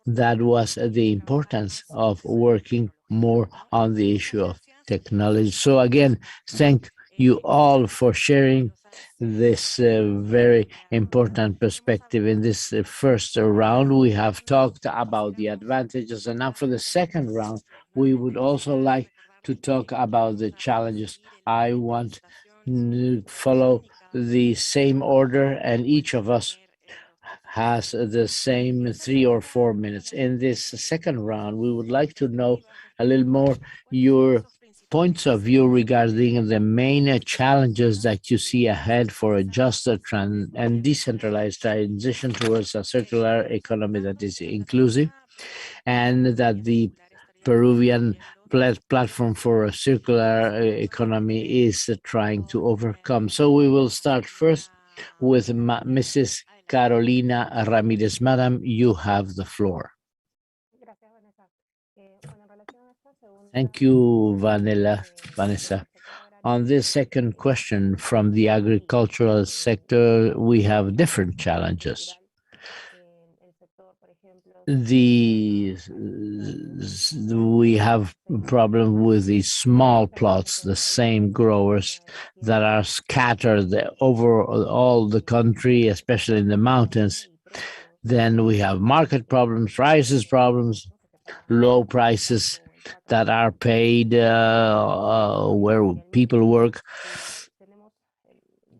That was the importance of working more on the issue of technology. So again, thank you all for sharing this very important perspective in this first round. We have talked about the advantages, and now for the second round, we would also like to talk about the challenges. I want to follow the same order, and each of us has the same 3 or 4 minutes. In this second round, we would like to know a little more your points of view regarding the main challenges that you see ahead for a just and decentralized transition towards a circular economy that is inclusive, and that the Peruvian platform for a circular economy is trying to overcome. So we will start first with Mrs. Carolina Ramirez. Madam, you have the floor. Thank you, Vanessa. On this second question from the agricultural sector, we have different challenges. We have a problem with the small plots, the same growers that are scattered over all the country, especially in the mountains. Then we have market problems, prices problems, low prices that are paid where people work.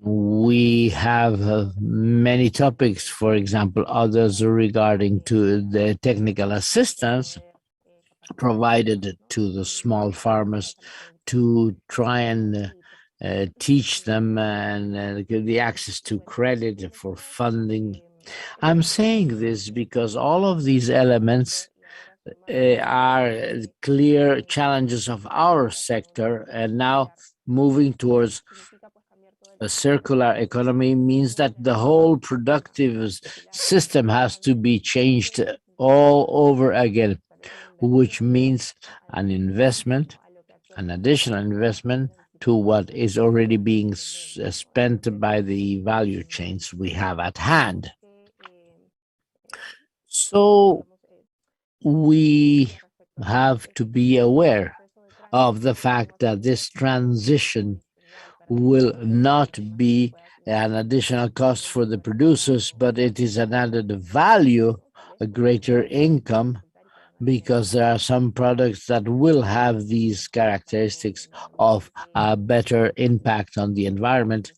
We have many topics, for example, others regarding to the technical assistance provided to the small farmers to try and teach them and give the access to credit for funding. I'm saying this because all of these elements are clear challenges of our sector, and now moving towards a circular economy means that the whole productive system has to be changed all over again, which means an investment, an additional investment to what is already being spent by the value chains we have at hand. So we have to be aware of the fact that this transition will not be an additional cost for the producers, but it is an added value, a greater income, because there are some products that will have these characteristics of a better impact on the environment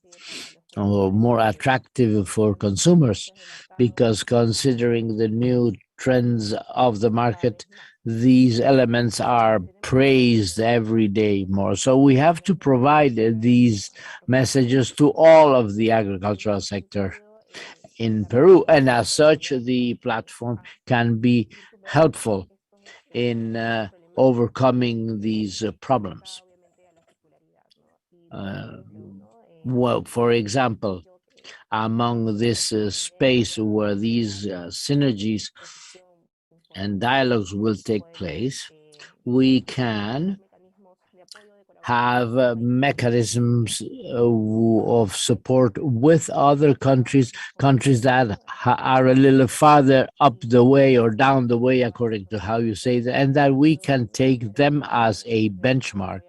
or more attractive for consumers, because considering the new trends of the market, these elements are praised every day more. So we have to provide these messages to all of the agricultural sector in Peru, and as such, the platform can be helpful in overcoming these problems. Well, for example, among this space where these synergies and dialogues will take place, we can have mechanisms of support with other countries that are a little farther up the way or down the way, according to how you say that, and that we can take them as a benchmark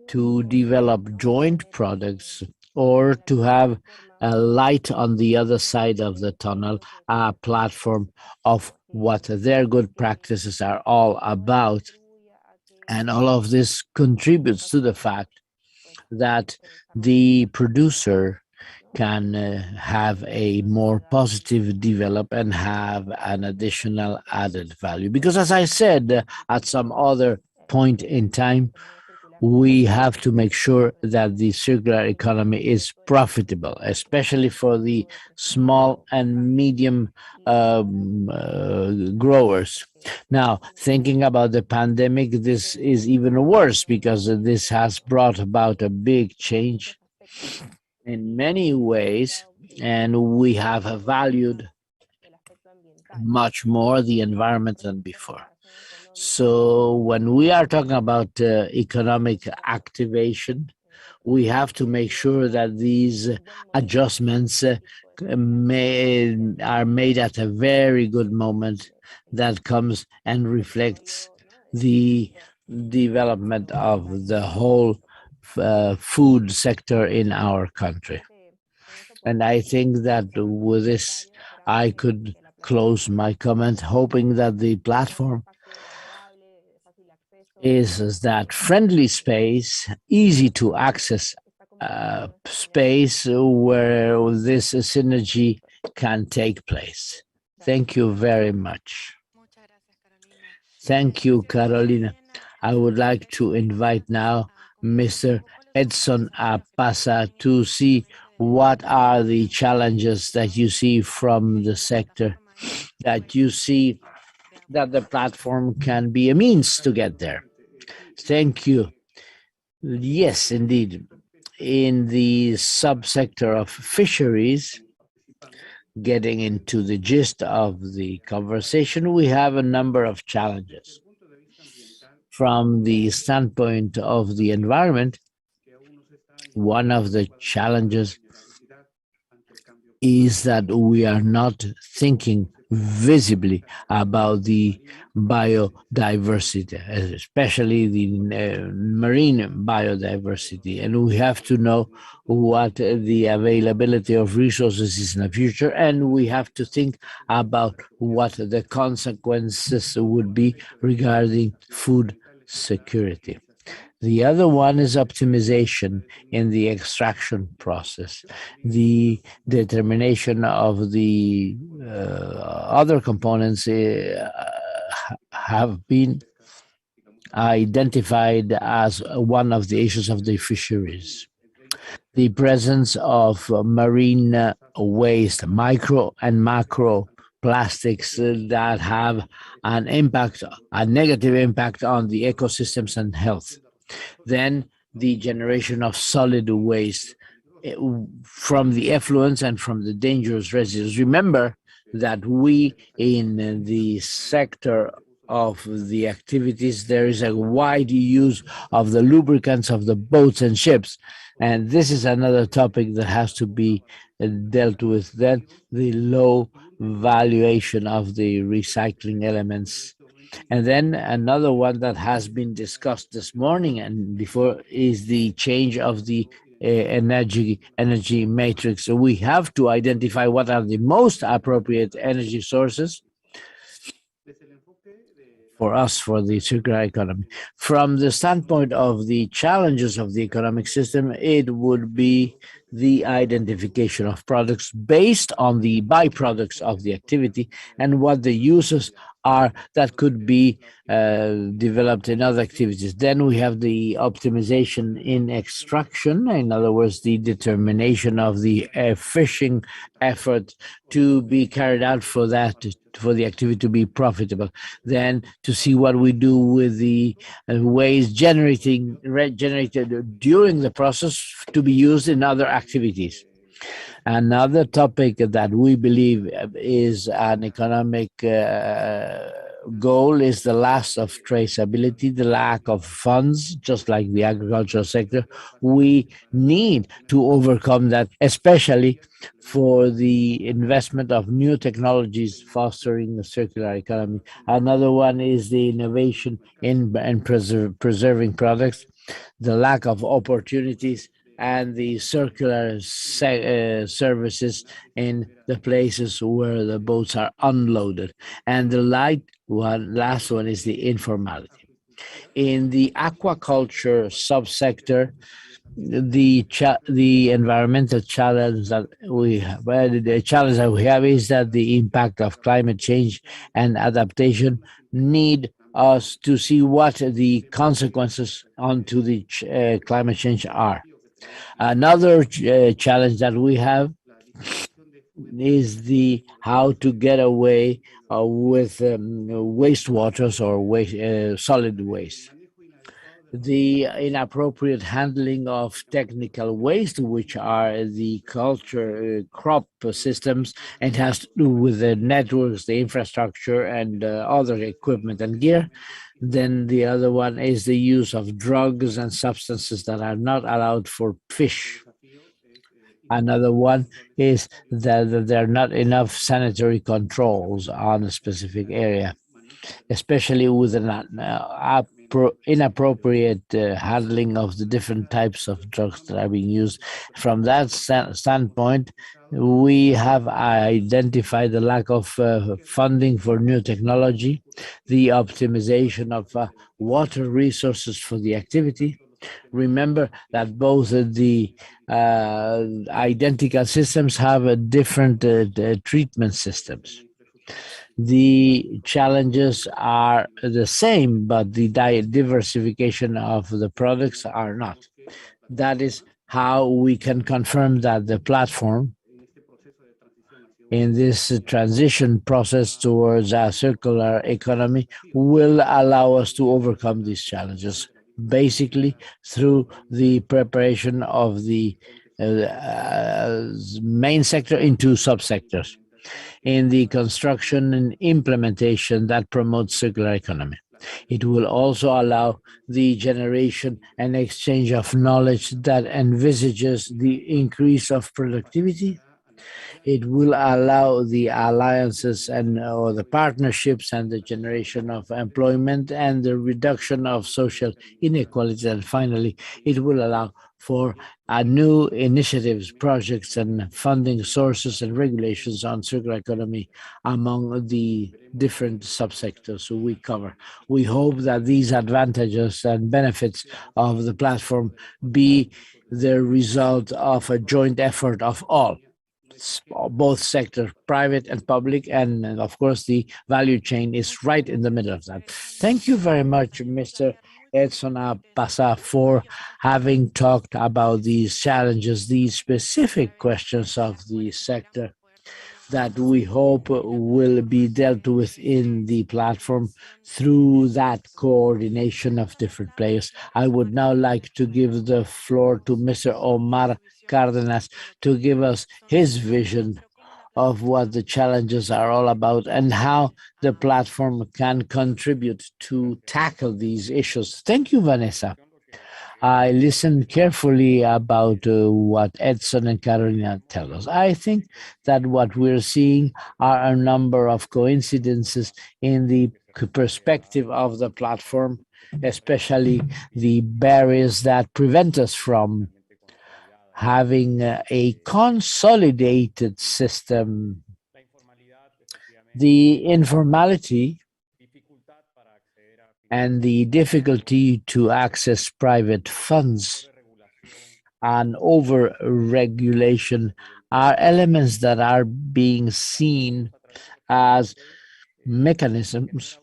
to develop joint products or to have a light on the other side of the tunnel, a platform of what their good practices are all about. And all of this contributes to the fact that the producer can have a more positive develop and have an additional added value. Because as I said at some other point in time, we have to make sure that the circular economy is profitable, especially for the small and medium growers. Now, thinking about the pandemic, this is even worse because this has brought about a big change in many ways, and we have valued much more the environment than before. So when we are talking about economic activation, we have to make sure that these adjustments are made at a very good moment that comes and reflects the development of the whole food sector in our country. And I think that with this, I could close my comment, hoping that the platform is that friendly space, easy to access space where this synergy can take place. Thank you very much. Thank you, Carolina. I would like to invite now Mr. Edson Apasa to see what are the challenges that you see from the sector, that you see that the platform can be a means to get there. Thank you. Yes, indeed. In the subsector of fisheries, getting into the gist of the conversation, we have a number of challenges. From the standpoint of the environment, one of the challenges is that we are not thinking visibly about the biodiversity, especially the marine biodiversity. And we have to know what the availability of resources is in the future, and we have to think about what the consequences would be regarding food security. The other one is optimization in the extraction process. The determination of the other components have been identified as one of the issues of the fisheries. The presence of marine waste, micro and macro plastics that have an impact, a negative impact on the ecosystems and health. Then the generation of solid waste from the effluents and from the dangerous residues. Remember that we in the sector of the activities, there is a wide use of the lubricants of the boats and ships. And this is another topic that has to be dealt with. Then the low valuation of the recycling elements. And then another one that has been discussed this morning and before is the change of the energy matrix. So we have to identify what are the most appropriate energy sources for us, for the circular economy. From the standpoint of the challenges of the economic system, it would be the identification of products based on the byproducts of the activity and what the uses are that could be developed in other activities. Then we have the optimization in extraction, in other words, the determination of the fishing effort to be carried out for that, for the activity to be profitable. Then to see what we do with the waste generated during the process to be used in other activities. Another topic that we believe is an economic goal is the loss of traceability, the lack of funds, just like the agricultural sector. We need to overcome that, especially for the investment of new technologies fostering the circular economy. Another one is the innovation in preserving products. the lack of opportunities, and the circular services in the places where the boats are unloaded. And the last one is the informality. In the aquaculture subsector, the environmental challenge that we have, the challenge that we have is that the impact of climate change and adaptation need us to see what the consequences onto the climate change are. Another challenge that we have is the how to get away with wastewaters or solid waste. The inappropriate handling of technical waste, which are the culture crop systems, and has to do with the networks, the infrastructure, and other equipment and gear. Then the other one is the use of drugs and substances that are not allowed for fish. Another one is that there are not enough sanitary controls on a specific area, especially with an inappropriate handling of the different types of drugs that are being used. From that standpoint, we have identified the lack of funding for new technology, the optimization of water resources for the activity. Remember that both the identical systems have different treatment systems. The challenges are the same, but the diversification of the products are not. That is how we can confirm that the platform in this transition process towards a circular economy will allow us to overcome these challenges, basically through the preparation of the main sector into subsectors in the construction and implementation that promotes circular economy. It will also allow the generation and exchange of knowledge that envisages the increase of productivity. It will allow the alliances and or the partnerships and the generation of employment and the reduction of social inequalities. And finally, it will allow for new initiatives, projects, and funding sources and regulations on circular economy among the different subsectors we cover. We hope that these advantages and benefits of the platform be the result of a joint effort of all, both sectors, private and public, and of course the value chain is right in the middle of that. Thank you very much, Mr. Edson Pasa, for having talked about these challenges, these specific questions of the sector that we hope will be dealt with in the platform through that coordination of different players. I would now like to give the floor to Mr. Omar Cárdenas to give us his vision of what the challenges are all about and how the platform can contribute to tackle these issues. Thank you, Vanessa. I listened carefully about what Edson and Carolina tell us. I think that what we're seeing are a number of coincidences in the perspective of the platform, especially the barriers that prevent us from having a consolidated system. The informality and the difficulty to access private funds and over-regulation are elements that are being seen as mechanisms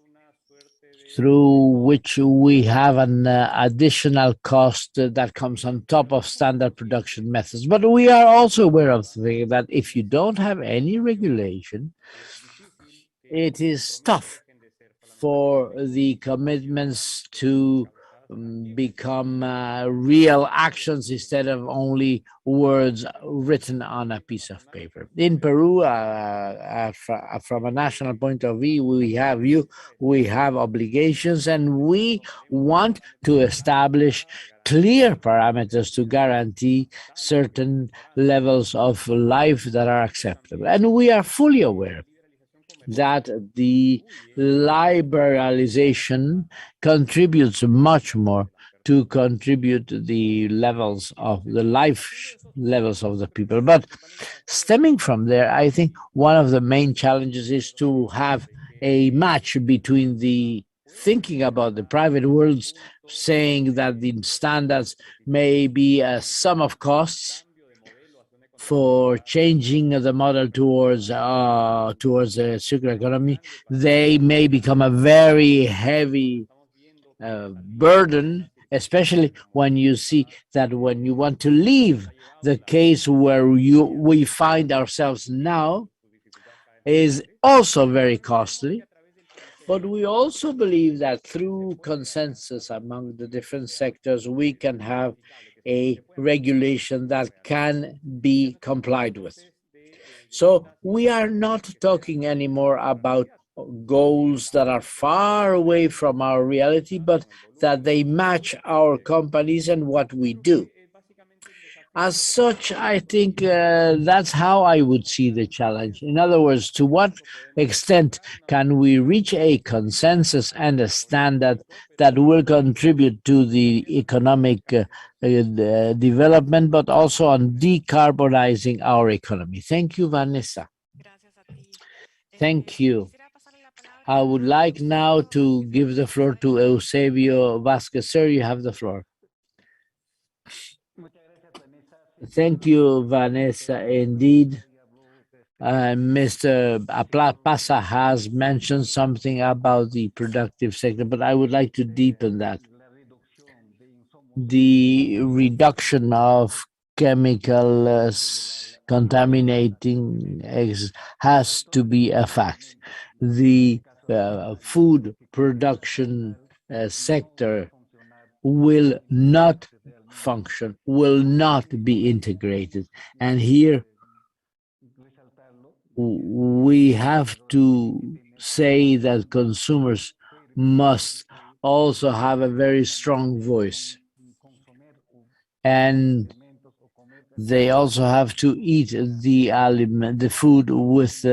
through which we have an additional cost that comes on top of standard production methods. But we are also aware of the thing that if you don't have any regulation, it is tough for the commitments to become real actions instead of only words written on a piece of paper. In Peru, from a national point of view, we have obligations, and we want to establish clear parameters to guarantee certain levels of life that are acceptable. And we are fully aware that the liberalization contributes much more to contribute to the levels of the life levels of the people. But stemming from there, I think one of the main challenges is to have a match between the thinking about the private worlds, saying that the standards may be a sum of costs for changing the model towards a circular economy. They may become a very heavy burden, especially when you see that when you want to leave the case where we find ourselves now is also very costly. But we also believe that through consensus among the different sectors, we can have a regulation that can be complied with. So we are not talking anymore about goals that are far away from our reality, but that they match our companies and what we do. As such, I think that's how I would see the challenge. In other words, to what extent can we reach a consensus and a standard that will contribute to the economic development, but also on decarbonizing our economy? Thank you, Vanessa. Thank you. I would like now to give the floor to Eusebio Vasquez. Sir, you have the floor. Thank you, Vanessa. Indeed, Mr. Pasa has mentioned something about the productive sector, but I would like to deepen that. The reduction of chemical contaminating eggs has to be a fact. The food production sector will not function, will not be integrated. And here we have to say that consumers must also have a very strong voice. And they also have to eat the food with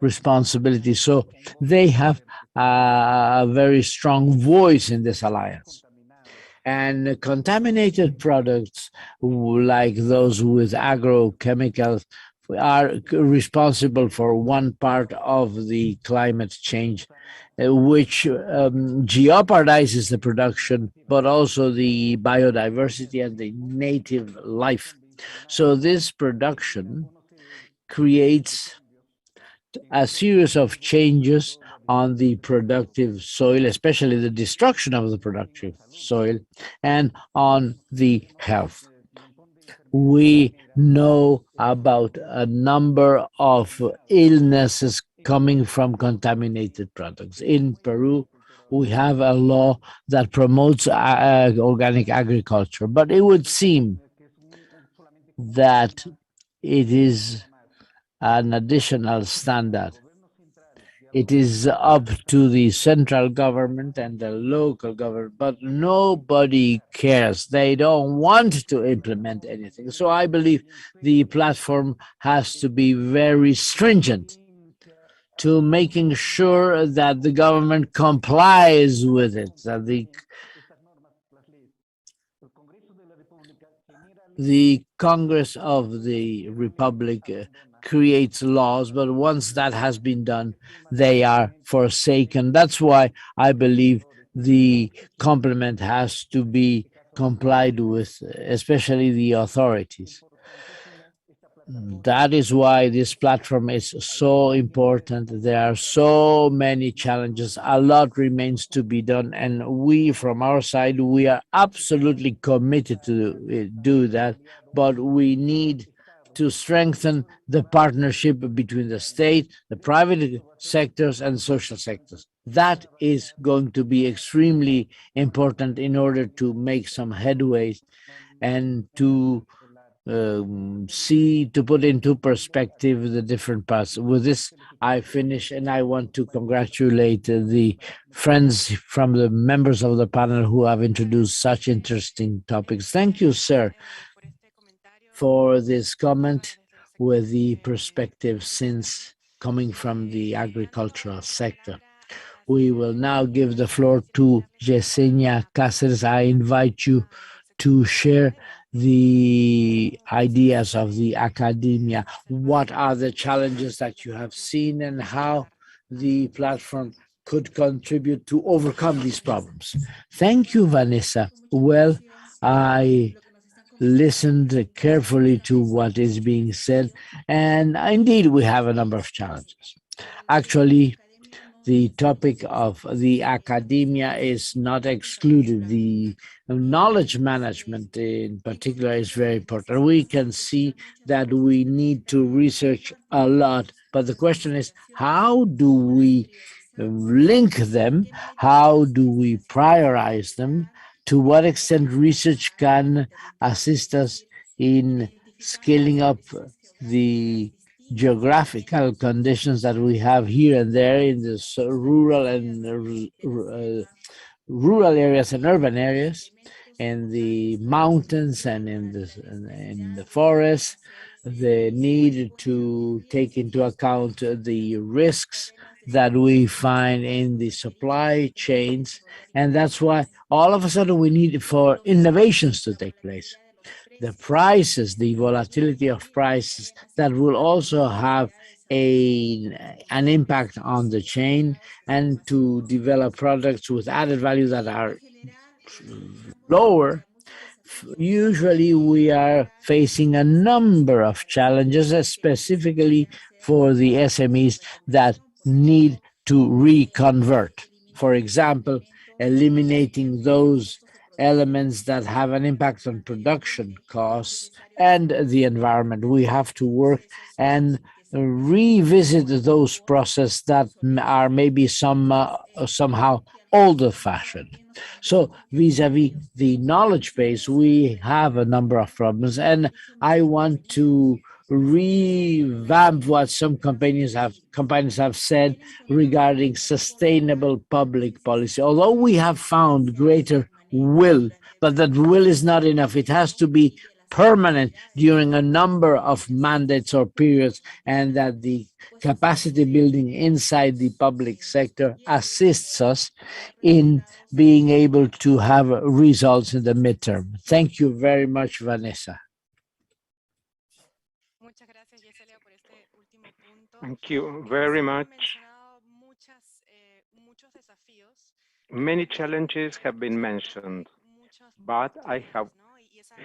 responsibility. So they have a very strong voice in this alliance. And contaminated products like those with agrochemicals are responsible for one part of the climate change, which jeopardizes the production, but also the biodiversity and the native life. So this production creates a series of changes on the productive soil, especially the destruction of the productive soil, and on the health. We know about a number of illnesses coming from contaminated products. In Peru, we have a law that promotes organic agriculture, but it would seem that it is an additional standard. It is up to the central government and the local government, but nobody cares. They don't want to implement anything. So I believe the platform has to be very stringent to making sure that the government complies with it, that the Congress of the Republic creates laws, but once that has been done, they are forsaken. That's why I believe the complement has to be complied with, especially the authorities. That is why this platform is so important. There are so many challenges. A lot remains to be done. And we, from our side, we are absolutely committed to do that. But we need to strengthen the partnership between the state, the private sectors, and social sectors. That is going to be extremely important in order to make some headway and to to put into perspective the different parts. With this, I finish, and I want to congratulate the friends from the members of the panel who have introduced such interesting topics. Thank you, sir, for this comment with the perspective since coming from the agricultural sector. We will now give the floor to Yesenia Cáceres. I invite you to share the ideas of the academia. What are the challenges that you have seen and how the platform could contribute to overcome these problems? Thank you, Vanessa. Well, I listened carefully to what is being said, and indeed we have a number of challenges. Actually, the topic of the academia is not excluded. The knowledge management in particular is very important. We can see that we need to research a lot, but the question is, how do we link them? How do we prioritize them? To what extent research can assist us in scaling up the geographical conditions that we have here and there in the rural and rural areas and urban areas, in the mountains and in the forests, the need to take into account the risks that we find in the supply chains. And that's why all of a sudden we need for innovations to take place. The prices, the volatility of prices, that will also have an impact on the chain, and to develop products with added value that are lower. Usually we are facing a number of challenges, specifically for the SMEs that need to reconvert. For example, eliminating those elements that have an impact on production costs and the environment. We have to work and revisit those processes that are maybe somehow older-fashioned. So vis-a-vis the knowledge base, we have a number of problems, and I want to revamp what some companies have said regarding sustainable public policy. Although we have found greater will, but that will is not enough. It has to be permanent during a number of mandates or periods, and that the capacity building inside the public sector assists us in being able to have results in the midterm. Thank you very much, Vanessa. Thank you very much. Many challenges have been mentioned, but I have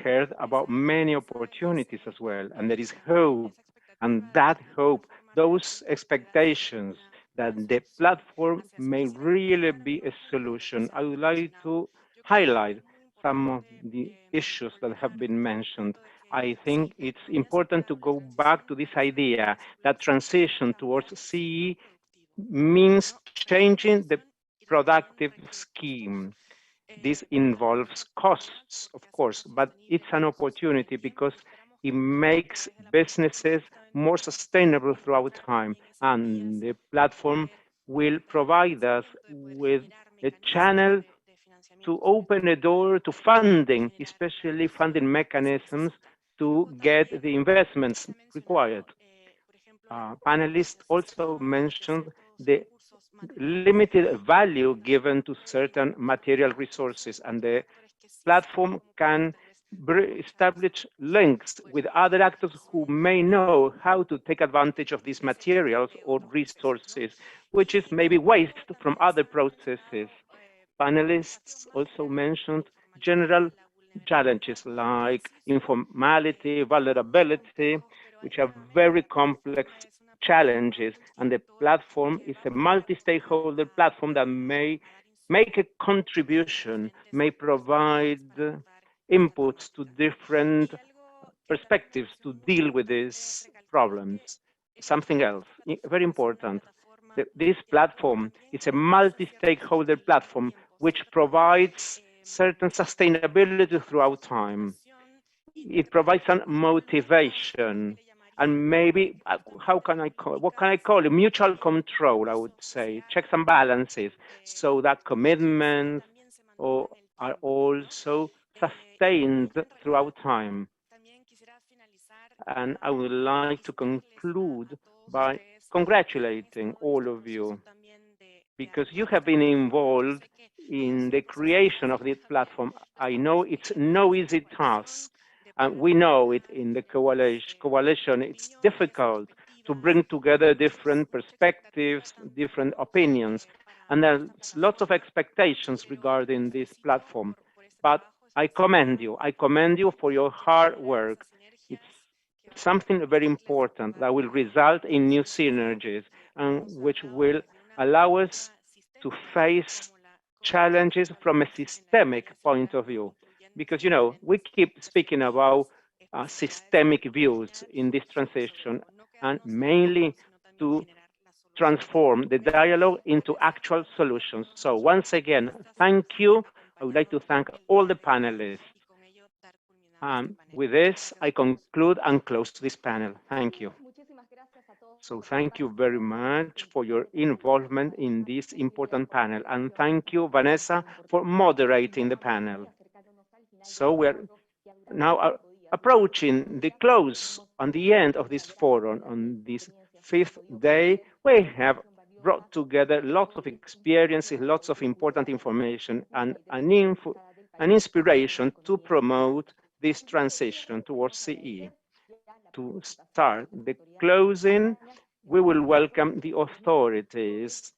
heard about many opportunities as well, and there is hope, and that hope, those expectations that the platform may really be a solution. I would like to highlight some of the issues that have been mentioned. I think it's important to go back to this idea that transition towards CE means changing the productive scheme. This involves costs, of course, but it's an opportunity because it makes businesses more sustainable throughout time. And the platform will provide us with a channel to open a door to funding, especially funding mechanisms to get the investments required. Panelists also mentioned the limited value given to certain material resources, and the platform can establish links with other actors who may know how to take advantage of these materials or resources, which is maybe waste from other processes. Panelists also mentioned general challenges like informality, vulnerability, which are very complex challenges, and the platform is a multi-stakeholder platform that may make a contribution, may provide inputs to different perspectives to deal with these problems. Something else, very important, this platform is a multi-stakeholder platform which provides certain sustainability throughout time. It provides some motivation, and maybe, what can I call it? Mutual control, I would say, checks and balances, so that commitments are also sustained throughout time. And I would like to conclude by congratulating all of you because you have been involved in the creation of this platform. I know it's no easy task, and we know it in the coalition. It's difficult to bring together different perspectives, different opinions, and there's lots of expectations regarding this platform. But I commend you. I commend you for your hard work. It's something very important that will result in new synergies and which will allow us to face challenges from a systemic point of view. Because, you know, we keep speaking about systemic views in this transition, and mainly to transform the dialogue into actual solutions. So once again, thank you. I would like to thank all the panelists. With this, I conclude and close this panel. Thank you. So thank you very much for your involvement in this important panel. And thank you, Vanessa, for moderating the panel. So we're now approaching the close and the end of this forum. On this 5th day, we have brought together lots of experiences, lots of important information, and an inspiration to promote this transition towards CE. To start the closing, we will welcome the authorities.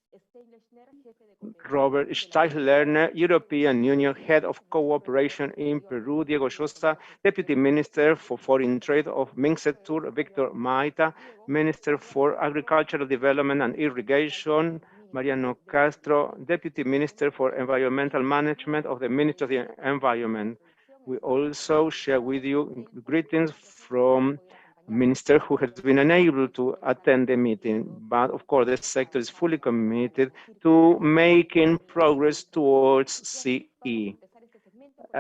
Robert Steinlerner, European Union Head of Cooperation in Peru, Diego Llosa, Deputy Minister for Foreign Trade of Minsetur, Victor Maita, Minister for Agricultural Development and Irrigation, Mariano Castro, Deputy Minister for Environmental Management of the Ministry of the Environment. We also share with you greetings from Minister who has been unable to attend the meeting, but of course the sector is fully committed to making progress towards CE.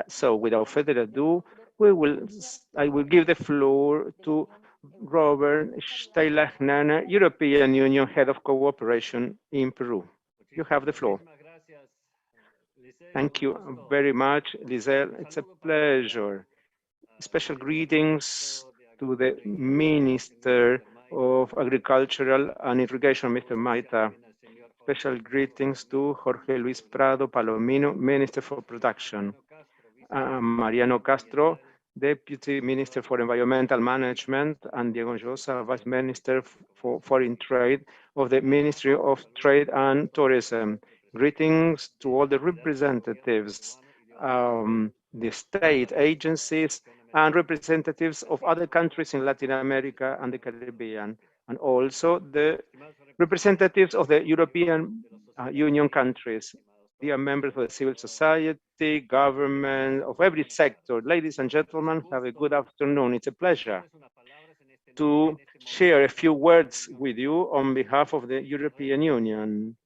So without further ado, I will give the floor to Robert Steinlerner, European Union Head of Cooperation in Peru. You have the floor. Thank you very much, Lizelle. It's a pleasure. Special greetings to the Minister of Agricultural and Irrigation, Mr. Maita. Special greetings to Jorge Luis Prado Palomino, Minister for Production. Mariano Castro, Deputy Minister for Environmental Management, and Diego Llosa, Vice Minister for Foreign Trade of the Ministry of Trade and Tourism. Greetings to all the representatives, the state agencies, and representatives of other countries in Latin America and the Caribbean, and also the representatives of the European Union countries, dear members of the civil society, government, of every sector. Ladies and gentlemen, have a good afternoon. It's a pleasure to share a few words with you on behalf of the European Union.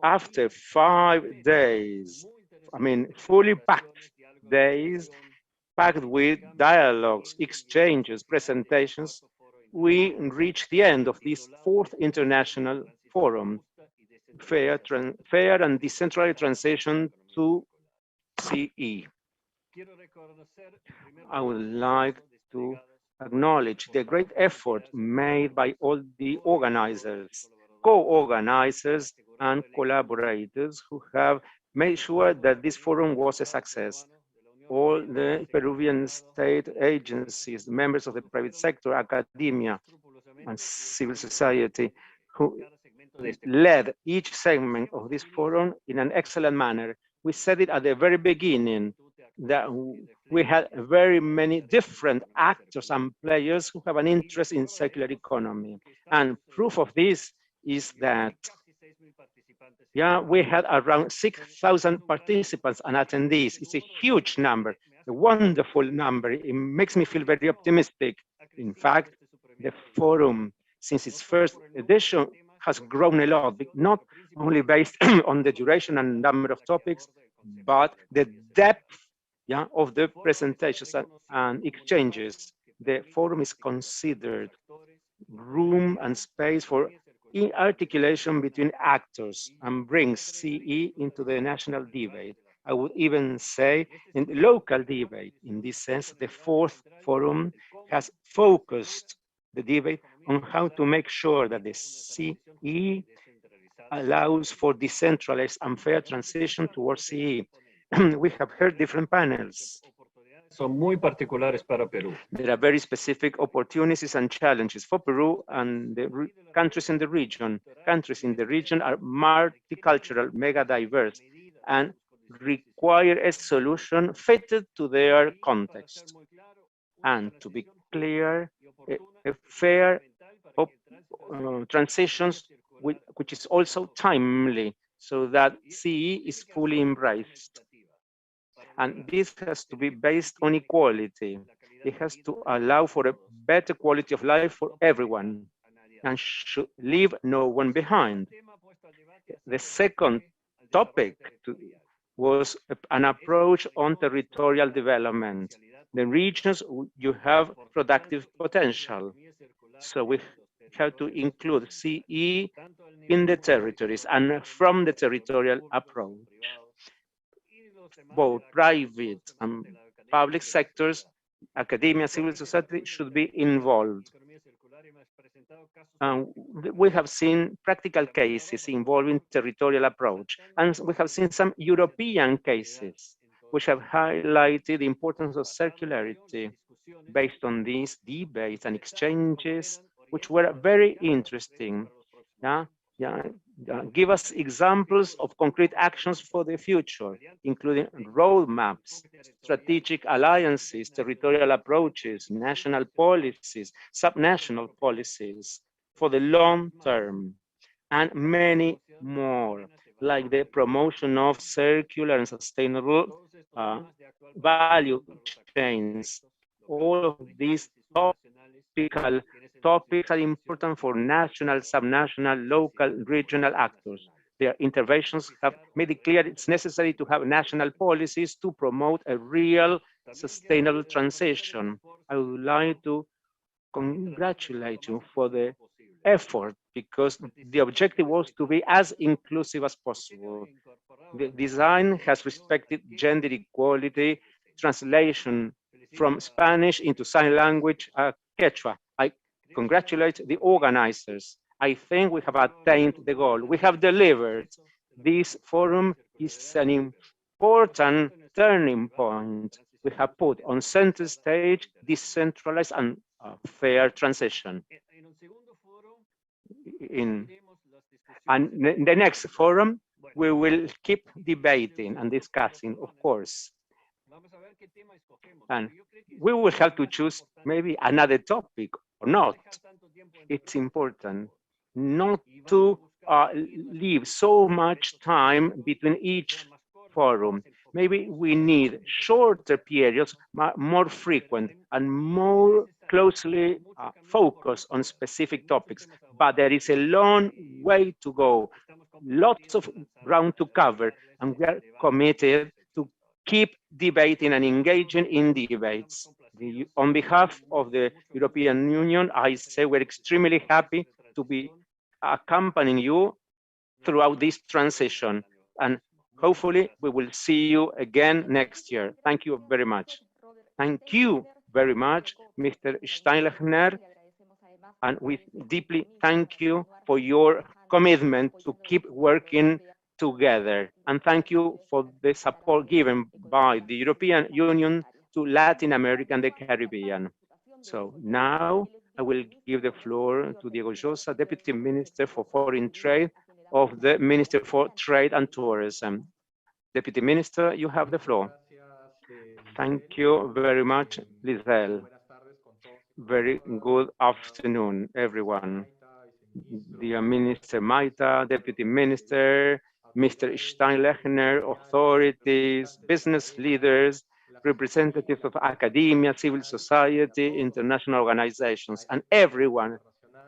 After 5 days, fully packed days, packed with dialogues, exchanges, presentations, we reached the end of this 4th International Forum, fair and decentralized transition to CE. I would like to acknowledge the great effort made by all the organizers, co-organizers, and collaborators who have made sure that this forum was a success. All the Peruvian state agencies, members of the private sector, academia, and civil society, who led each segment of this forum in an excellent manner. We said it at the very beginning that we had very many different actors and players who have an interest in circular economy. And proof of this is that we had around 6,000 participants and attendees. It's a huge number, a wonderful number. It makes me feel very optimistic. In fact, the forum, since its first edition, has grown a lot, not only based on the duration and number of topics, but the depth of the presentations and exchanges. The forum is considered room and space for articulation between actors and brings CE into the national debate. I would even say in the local debate. In this sense, the 4th forum has focused the debate on how to make sure that the CE allows for decentralized and fair transition towards CE. We have heard different panels. Son muy particulares para Perú. There are very specific opportunities and challenges for Peru and the countries in the region. Countries in the region are multicultural, mega diverse, and require a solution fitted to their context. And to be clear, a fair transitions which is also timely, so that CE is fully embraced. And this has to be based on equality. It has to allow for a better quality of life for everyone and should leave no one behind. The second topic was an approach on territorial development. The regions, you have productive potential. So we have to include CE in the territories and from the territorial approach. Both private and public sectors, academia, civil society should be involved. We have seen practical cases involving territorial approach, and we have seen some European cases which have highlighted the importance of circularity. Based on these debates and exchanges, which were very interesting. Give us examples of concrete actions for the future, including roadmaps, strategic alliances, territorial approaches, national policies, subnational policies for the long term, and many more, like the promotion of circular and sustainable value chains. All of these topical topics are important for national, subnational, local, regional actors. Their interventions have made it clear it's necessary to have national policies to promote a real sustainable transition. I would like to congratulate you for the effort, because the objective was to be as inclusive as possible. The design has respected gender equality, translation from Spanish into sign language, Quechua. I congratulate the organizers. I think we have attained the goal. We have delivered. This forum is an important turning point. We have put on center stage decentralized and fair transition. In the next forum, we will keep debating and discussing, of course. And we will have to choose maybe another topic or not. It's important not to leave so much time between each forum. Maybe we need shorter periods, more frequent, and more closely focused on specific topics. But there is a long way to go, lots of ground to cover, and we are committed to keep debating and engaging in debates. On behalf of the European Union, I say we're extremely happy to be accompanying you throughout this transition. And hopefully we will see you again next year. Thank you very much. Thank you very much, Mr. Steinlechner. And we deeply thank you for your commitment to keep working together. And thank you for the support given by the European Union to Latin America and the Caribbean. So now I will give the floor to Diego Llosa, Deputy Minister for Foreign Trade of the Minister for Trade and Tourism. Deputy Minister, you have the floor. Thank you very much, Lizelle. Very good afternoon, everyone. Dear Minister Maita, Deputy Minister, Mr. Steinlechner, authorities, business leaders, representatives of academia, civil society, international organizations, and everyone.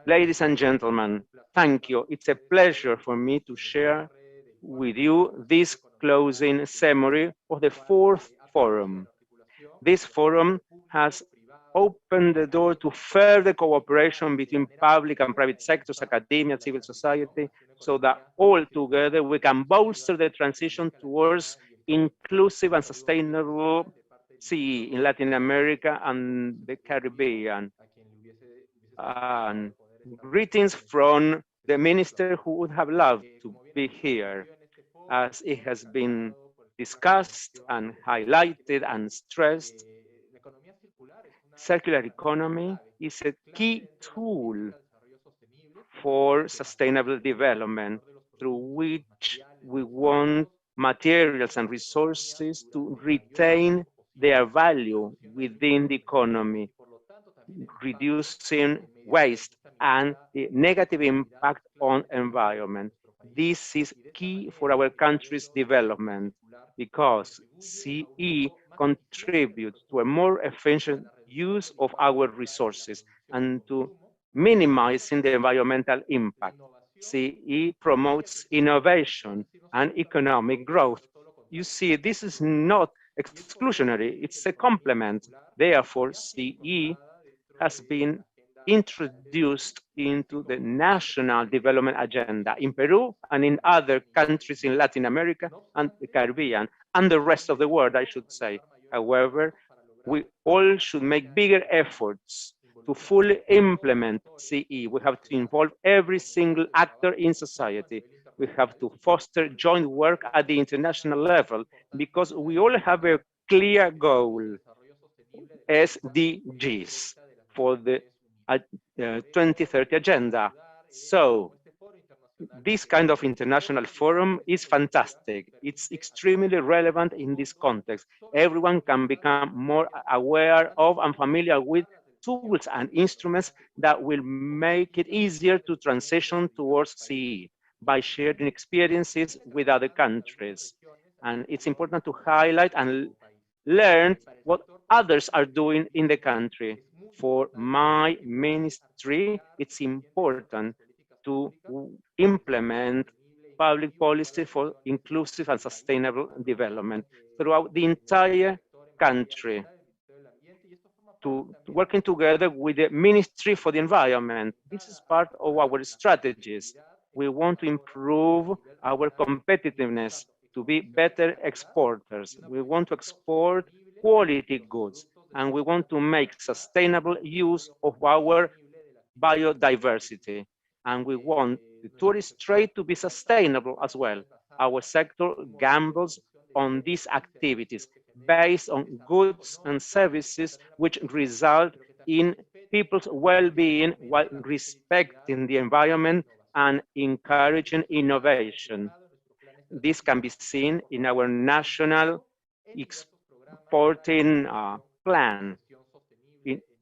Ladies and gentlemen, thank you. It's a pleasure for me to share with you this closing summary of the fourth forum. This forum has opened the door to further cooperation between public and private sectors, academia, civil society, so that all together we can bolster the transition towards inclusive and sustainable CE in Latin America and the Caribbean. And greetings from the minister who would have loved to be here, as it has been discussed and highlighted and stressed. Circular economy is a key tool for sustainable development through which we want materials and resources to retain their value within the economy, reducing waste and the negative impact on environment. This is key for our country's development because CE contributes to a more efficient use of our resources and to minimizing the environmental impact. CE promotes innovation and economic growth. You see, this is not exclusionary, it's a complement. Therefore, CE has been introduced into the national development agenda in Peru and in other countries in Latin America and the Caribbean and the rest of the world, I should say. However, we all should make bigger efforts to fully implement CE. We have to involve every single actor in society. We have to foster joint work at the international level because we all have a clear goal, SDGs, for the 2030 agenda. So this kind of international forum is fantastic. It's extremely relevant in this context. Everyone can become more aware of and familiar with tools and instruments that will make it easier to transition towards CE by sharing experiences with other countries. And it's important to highlight and learn what others are doing in the country. For my ministry, it's important to implement public policy for inclusive and sustainable development throughout the entire country, to working together with the Ministry for the Environment. This is part of our strategies. We want to improve our competitiveness to be better exporters. We want to export quality goods, and we want to make sustainable use of our biodiversity. And we want the tourist trade to be sustainable as well. Our sector gambles on these activities based on goods and services which result in people's well-being while respecting the environment and encouraging innovation. This can be seen in our national exporting plan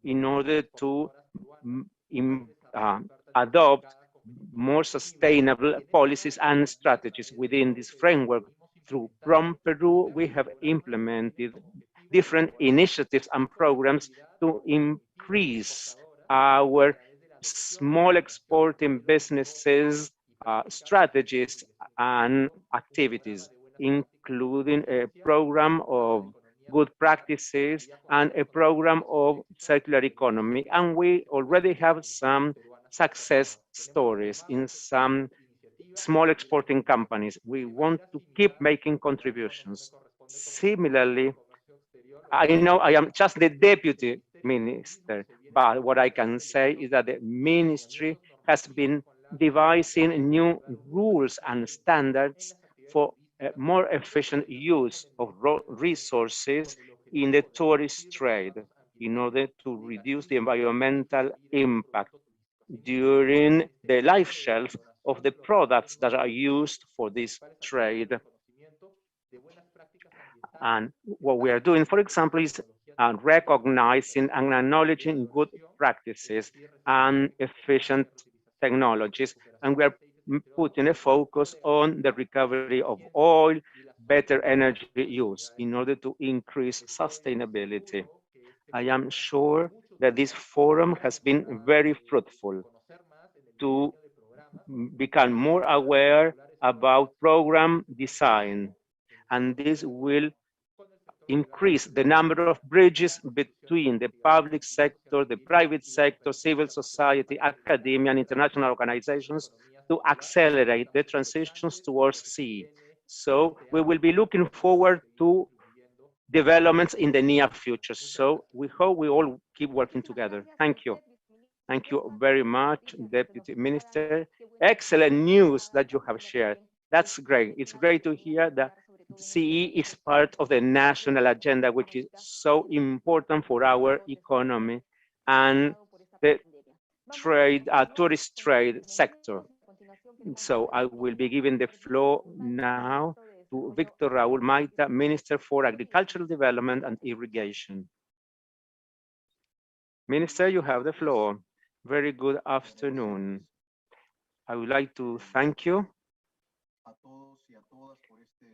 in order to adopt more sustainable policies and strategies within this framework. From Peru, we have implemented different initiatives and programs to increase our small exporting businesses strategies and activities, including a program of good practices and a program of circular economy. And we already have some success stories in some small exporting companies. We want to keep making contributions. Similarly, I know I am just the deputy minister, but what I can say is that the ministry has been devising new rules and standards for a more efficient use of resources in the tourist trade in order to reduce the environmental impact during the life shelf of the products that are used for this trade. And what we are doing, for example, is recognizing and acknowledging good practices and efficient technologies. And we are putting a focus on the recovery of oil, better energy use in order to increase sustainability. I am sure that this forum has been very fruitful to become more aware about program design. And this will increase the number of bridges between the public sector, the private sector, civil society, academia, and international organizations to accelerate the transitions towards CE. So we will be looking forward to developments in the near future. So we hope we all keep working together. Thank you. Thank you very much, Deputy Minister. Excellent news that you have shared. That's great. It's great to hear that CE is part of the national agenda, which is so important for our economy and the trade, tourist trade sector. So I will be giving the floor now to Victor Raúl Maita, Minister for Agricultural Development and Irrigation. Minister, you have the floor. Very good afternoon. I would like to thank you.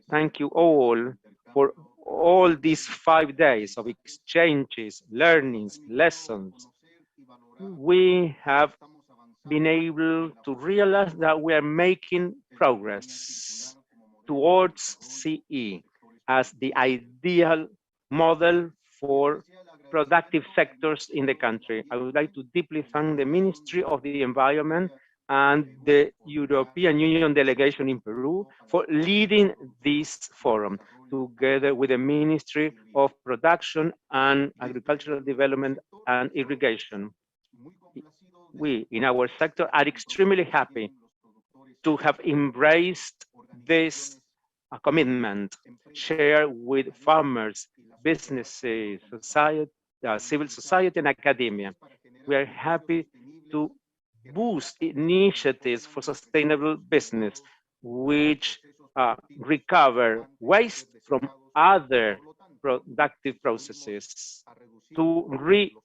Thank you all for all these 5 days of exchanges, learnings, lessons. We have been able to realize that we are making progress towards CE as the ideal model for productive sectors in the country. I would like to deeply thank the Ministry of the Environment and the European Union delegation in Peru for leading this forum, together with the Ministry of Production and Agricultural Development and Irrigation. We, in our sector, are extremely happy to have embraced this commitment shared with farmers, businesses, society, civil society, and academia. We are happy to boost initiatives for sustainable business, which recover waste from other productive processes to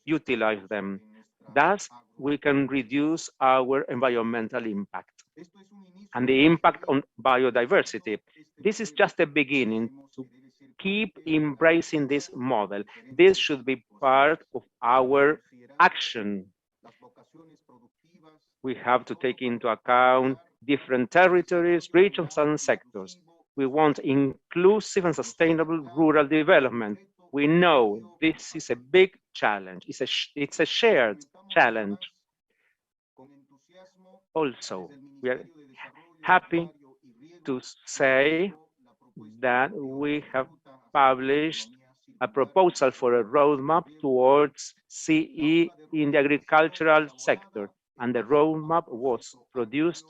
reutilize them. Thus, we can reduce our environmental impact and the impact on biodiversity. This is just a beginning to keep embracing this model. This should be part of our action. We have to take into account different territories, regions, and sectors. We want inclusive and sustainable rural development. We know this is a big challenge. It's a shared challenge. Also, we are happy to say that we have published a proposal for a roadmap towards CE in the agricultural sector, and the roadmap was produced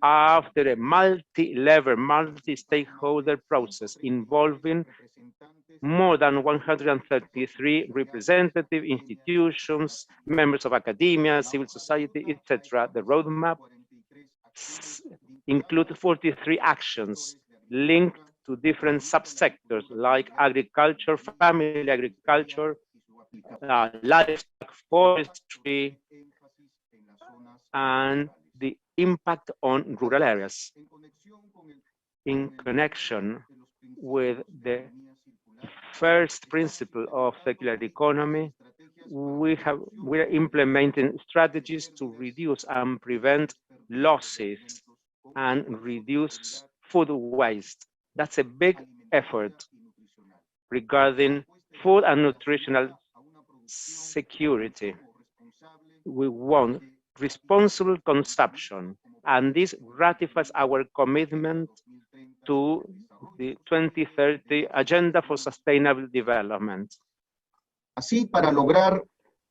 after a multi-level, multi-stakeholder process involving more than 133 representative institutions, members of academia, civil society, etc. The roadmap includes 43 actions linked to different subsectors like agriculture, family agriculture, livestock, forestry, and the impact on rural areas. In connection with the first principle of circular economy, we are implementing strategies to reduce and prevent losses and reduce food waste. That's a big effort regarding food and nutritional security. We want responsible consumption, and this ratifies our commitment to the 2030 Agenda for Sustainable Development. Así, para lograr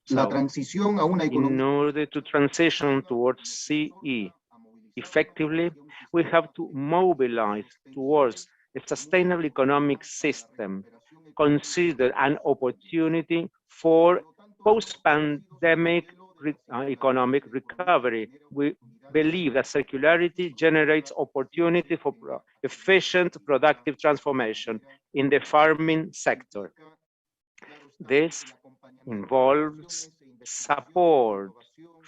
la transición a una economía. In order to transition towards CE effectively, we have to mobilize towards a sustainable economic system, consider an opportunity for post-pandemic economic recovery. We believe that circularity generates opportunity for efficient, productive transformation in the farming sector. This involves support,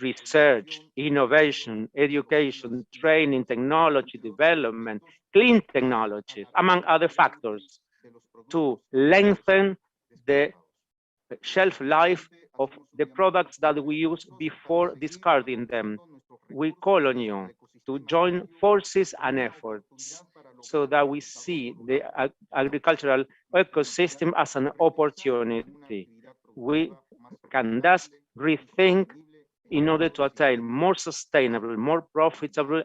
research, innovation, education, training, technology development, clean technologies, among other factors, to lengthen the shelf life of the products that we use before discarding them. We call on you to join forces and efforts so that we see the agricultural ecosystem as an opportunity. We can thus rethink in order to attain more sustainable, more profitable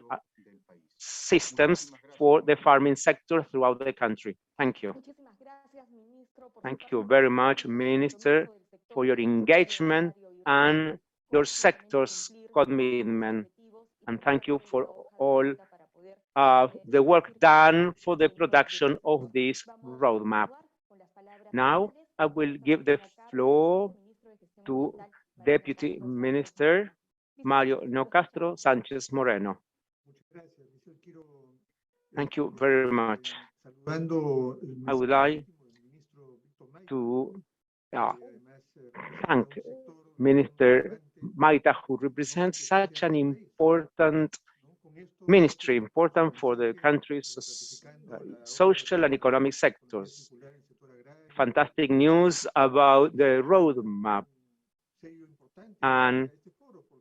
systems for the farming sector throughout the country. Thank you. Thank you very much, Minister, for your engagement and your sector's commitment. And thank you for all the work done for the production of this roadmap. Now, I will give the floor to Deputy Minister Mario No Castro Sanchez Moreno. Thank you very much. I would like to thank Minister Maita, who represents such an important ministry, important for the country's social and economic sectors. Fantastic news about the roadmap. And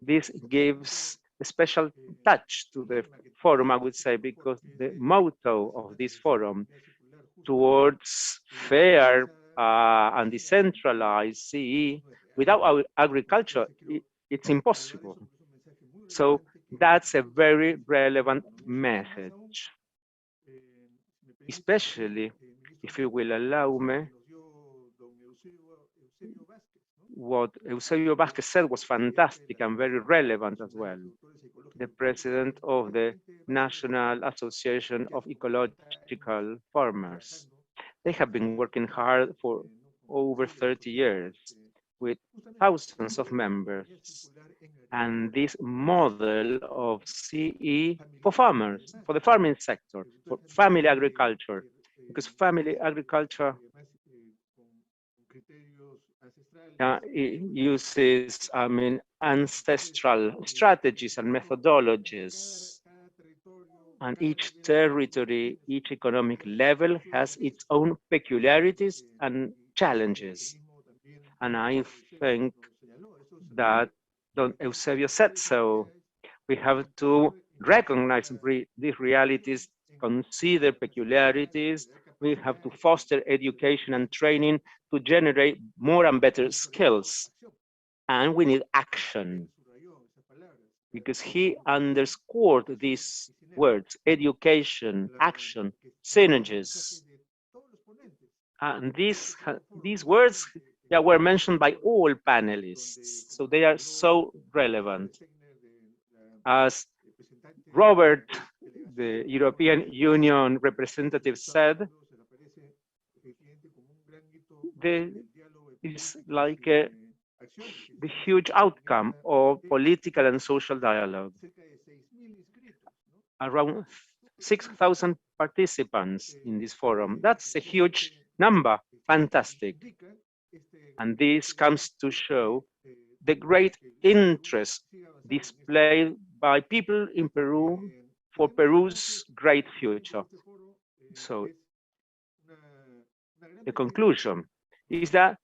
this gives a special touch to the forum, I would say, because the motto of this forum towards fair and decentralized CE without our agriculture, it's impossible. So that's a very relevant message, especially if you will allow me. What Eusebio Vázquez said was fantastic and very relevant as well. The president of the National Association of Ecological Farmers. They have been working hard for over 30 years with thousands of members. And this model of CE for farmers, for the farming sector, for family agriculture, because family agriculture it uses, ancestral strategies and methodologies. And each territory, each economic level has its own peculiarities and challenges. And I think that Don Eusebio said so. We have to recognize these realities, consider peculiarities. We have to foster education and training to generate more and better skills. And we need action, because he underscored these words: education, action, synergies. And these words were mentioned by all panelists, so they are so relevant. As Robert, the European Union representative, said, there is like the huge outcome of political and social dialogue. Around 6,000 participants in this forum. That's a huge number, fantastic. And this comes to show the great interest displayed by people in Peru for Peru's great future. So the conclusion is that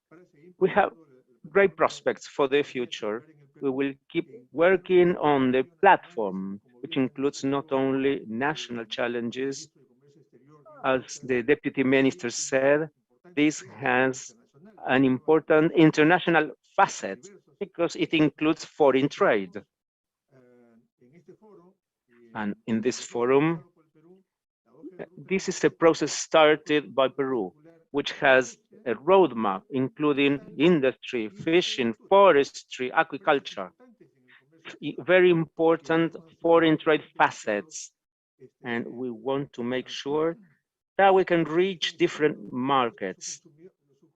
we have great prospects for the future. We will keep working on the platform, which includes not only national challenges. As the Deputy Minister said, this has an important international facet because it includes foreign trade. And in this forum, this is a process started by Peru, which has a roadmap including industry, fishing, forestry, agriculture, very important foreign trade facets. And we want to make sure that we can reach different markets,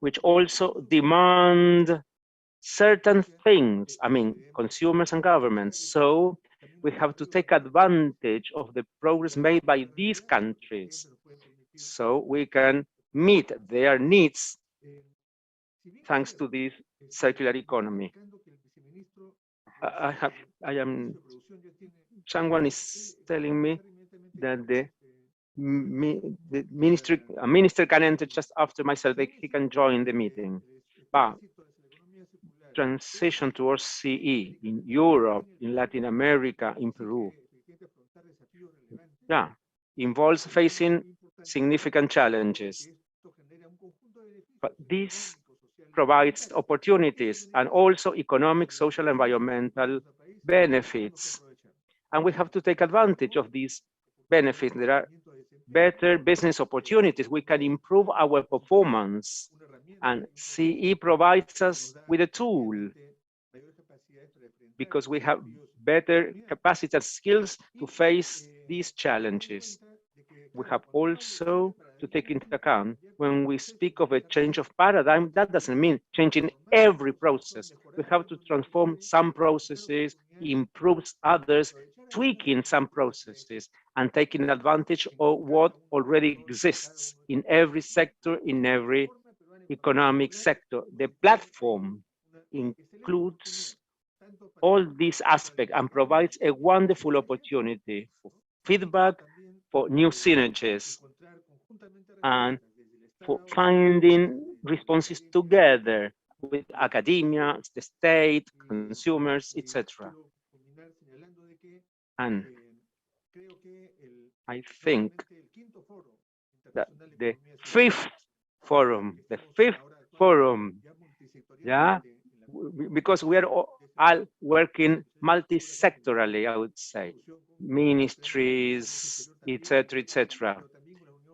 which also demand certain things, consumers and governments. So we have to take advantage of the progress made by these countries so we can meet their needs thanks to this circular economy. Someone is telling me that the minister can enter just after myself, he can join the meeting. But transition towards CE in Europe, in Latin America, in Peru, involves facing significant challenges. But this provides opportunities and also economic, social, environmental benefits. And we have to take advantage of these benefits. There are better business opportunities. We can improve our performance. And CE provides us with a tool because we have better capacity and skills to face these challenges. We have also to take into account when we speak of a change of paradigm, that doesn't mean changing every process. We have to transform some processes, improve others, tweaking some processes, and taking advantage of what already exists in every sector, in every economic sector. The platform includes all these aspects and provides a wonderful opportunity for feedback, for new synergies, and for finding responses together with academia, the state, consumers, etc. And I think that the fifth forum, yeah, because we are all working multi-sectorally, I would say, ministries, etc., etc.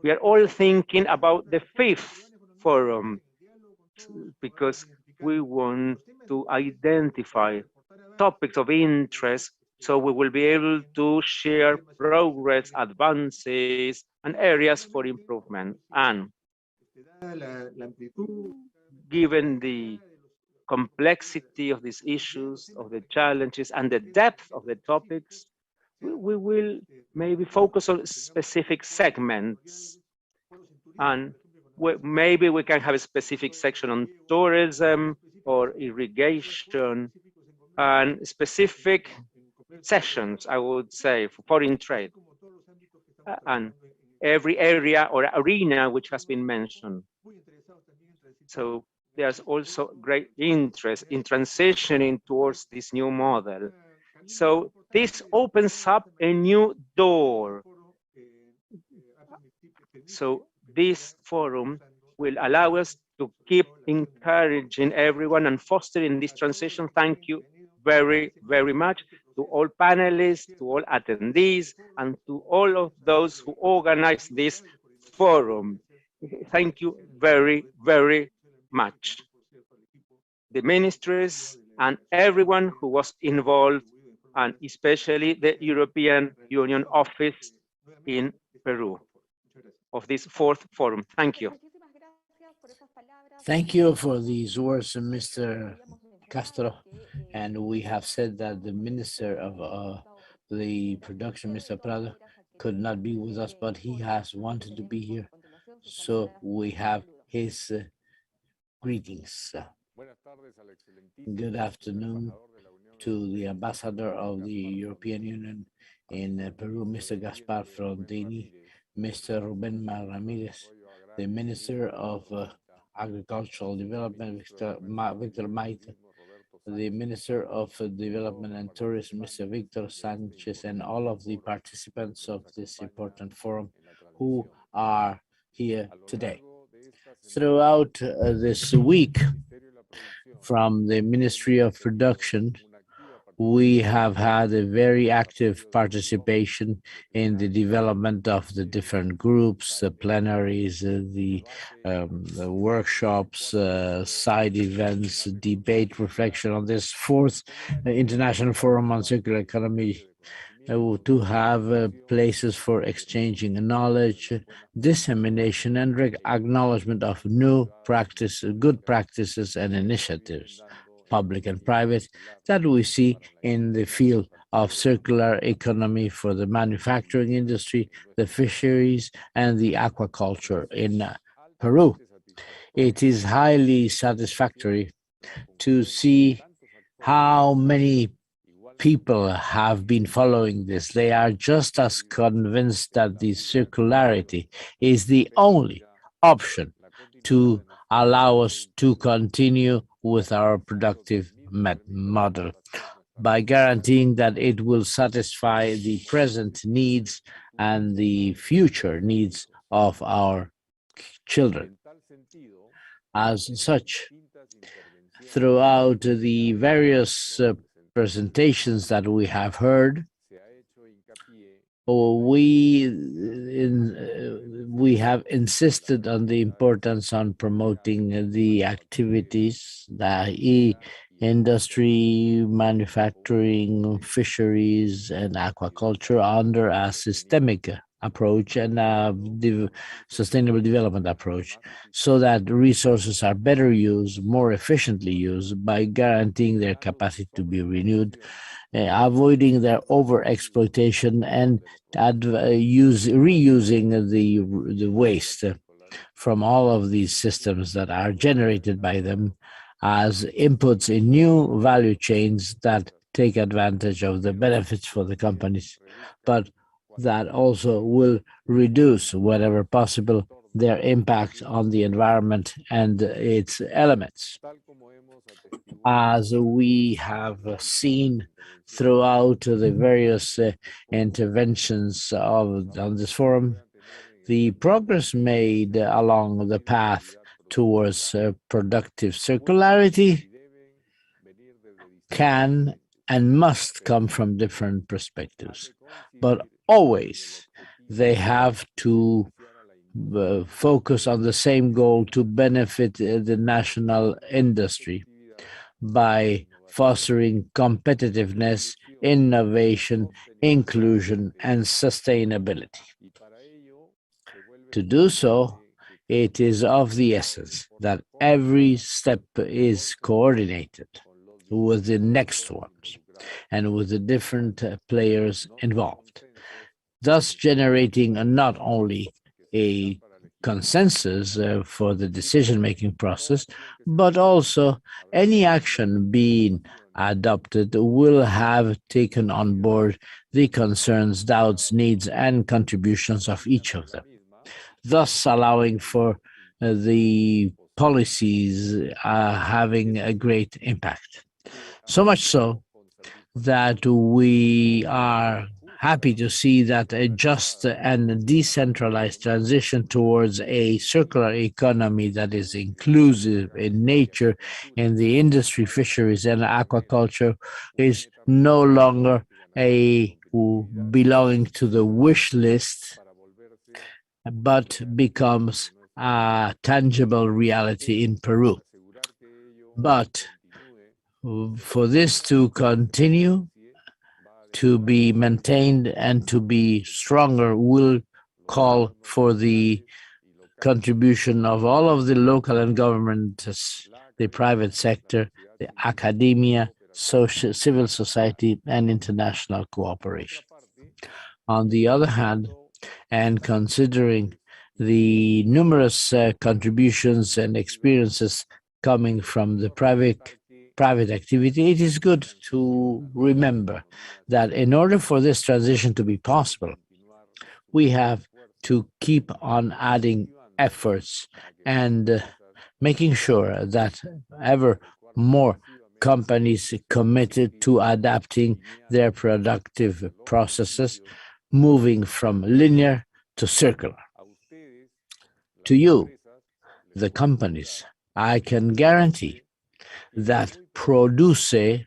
We are all thinking about the fifth forum because we want to identify topics of interest so we will be able to share progress, advances, and areas for improvement. And given the complexity of these issues, of the challenges, and the depth of the topics, we will maybe focus on specific segments. And maybe we can have a specific section on tourism or irrigation and specific sessions, I would say, for foreign trade. And every area or arena which has been mentioned. So there's also great interest in transitioning towards this new model. So this opens up a new door. So this forum will allow us to keep encouraging everyone and fostering this transition. Thank you very, very much to all panelists, to all attendees, and to all of those who organized this forum. Thank you very, very much. The ministries and everyone who was involved, and especially the European Union office in Peru of this fourth forum. Thank you. Thank you for these words, Mr. Castro. And we have said that the Minister of the Production, Mr. Prado, could not be with us, but he has wanted to be here. So we have his greetings. Good afternoon to the Ambassador of the European Union in Peru, Mr. Gaspar Frontini, Mr. Ruben Ramirez, the Minister of Agricultural Development, Victor Maite, the Minister of Development and Tourism, Mr. Victor Sanchez, and all of the participants of this important forum who are here today. Throughout this week, from the Ministry of Production, we have had a very active participation in the development of the different groups, the plenaries, the workshops, side events, debate, reflection on this fourth International Forum on Circular Economy, to have places for exchanging knowledge, dissemination, and acknowledgement of new practice, good practices and initiatives, public and private, that we see in the field of circular economy for the manufacturing industry, the fisheries, and the aquaculture in Peru. It is highly satisfactory to see how many people have been following this. They are just as convinced that the circularity is the only option to allow us to continue with our productive model by guaranteeing that it will satisfy the present needs and the future needs of our children. As such, throughout the various presentations that we have heard, we have insisted on the importance on promoting the activities, the industry, manufacturing, fisheries, and aquaculture under a systemic approach and a sustainable development approach, so that resources are better used, more efficiently used by guaranteeing their capacity to be renewed, avoiding their over-exploitation, and reusing the waste from all of these systems that are generated by them as inputs in new value chains that take advantage of the benefits for the companies, but that also will reduce, whenever possible, their impact on the environment and its elements. As we have seen throughout the various interventions on this forum, the progress made along the path towards productive circularity can and must come from different perspectives, but always they have to focus on the same goal to benefit the national industry by fostering competitiveness, innovation, inclusion, and sustainability. To do so, it is of the essence that every step is coordinated with the next ones and with the different players involved, thus generating not only a consensus for the decision-making process, but also any action being adopted will have taken on board the concerns, doubts, needs, and contributions of each of them, thus allowing for the policies having a great impact. So much so that we are happy to see that a just and decentralized transition towards a circular economy that is inclusive in nature, in the industry, fisheries, and aquaculture is no longer belonging to the wish list, but becomes a tangible reality in Peru. But for this to continue, to be maintained and to be stronger will call for the contribution of all of the local and governments, the private sector, the academia, civil society, and international cooperation. On the other hand, and considering the numerous contributions and experiences coming from the private activity, it is good to remember that in order for this transition to be possible, we have to keep on adding efforts and making sure that ever more companies committed to adapting their productive processes, moving from linear to circular. To you, the companies, I can guarantee that Produce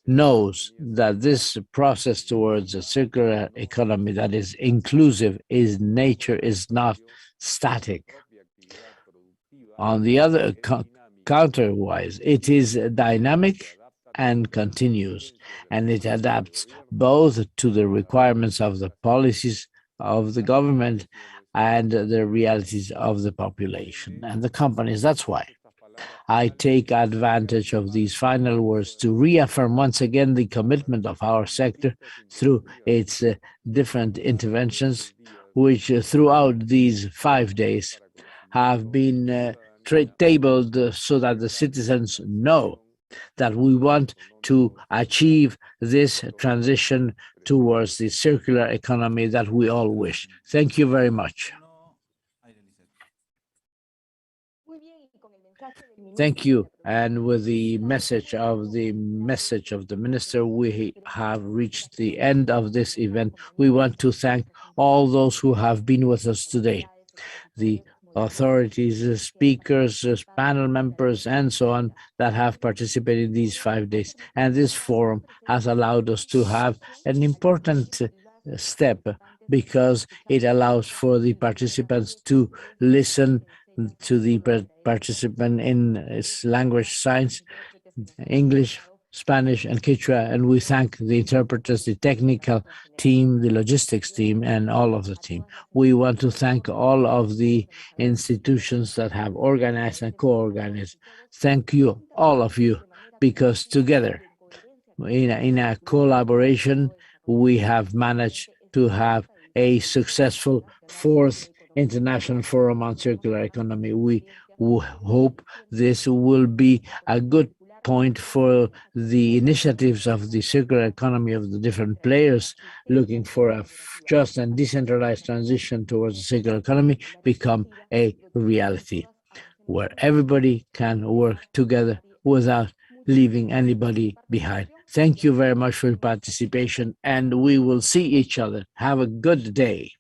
knows that this process towards a circular economy that is inclusive, nature is not static. On the other counterwise, it is dynamic and continuous, and it adapts both to the requirements of the policies of the government and the realities of the population and the companies. That's why I take advantage of these final words to reaffirm once again the commitment of our sector through its different interventions, which throughout these 5 days have been tabled so that the citizens know that we want to achieve this transition towards the circular economy that we all wish. Thank you very much. Thank you. And with the message of the minister, we have reached the end of this event. We want to thank all those who have been with us today, the authorities, the speakers, panel members, and so on that have participated in these 5 days. And this forum has allowed us to have an important step because it allows for the participants to listen to the participant in language signs English, Spanish, and Quechua, and we thank the interpreters, the technical team, the logistics team, and all of the team. We want to thank all of the institutions that have organized and co-organized. Thank you, all of you, because together, in a collaboration, we have managed to have a successful fourth International Forum on Circular Economy. We hope this will be a good point for the initiatives of the circular economy of the different players looking for a just and decentralized transition towards a circular economy become a reality, where everybody can work together without leaving anybody behind. Thank you very much for your participation, and we will see each other. Have a good day.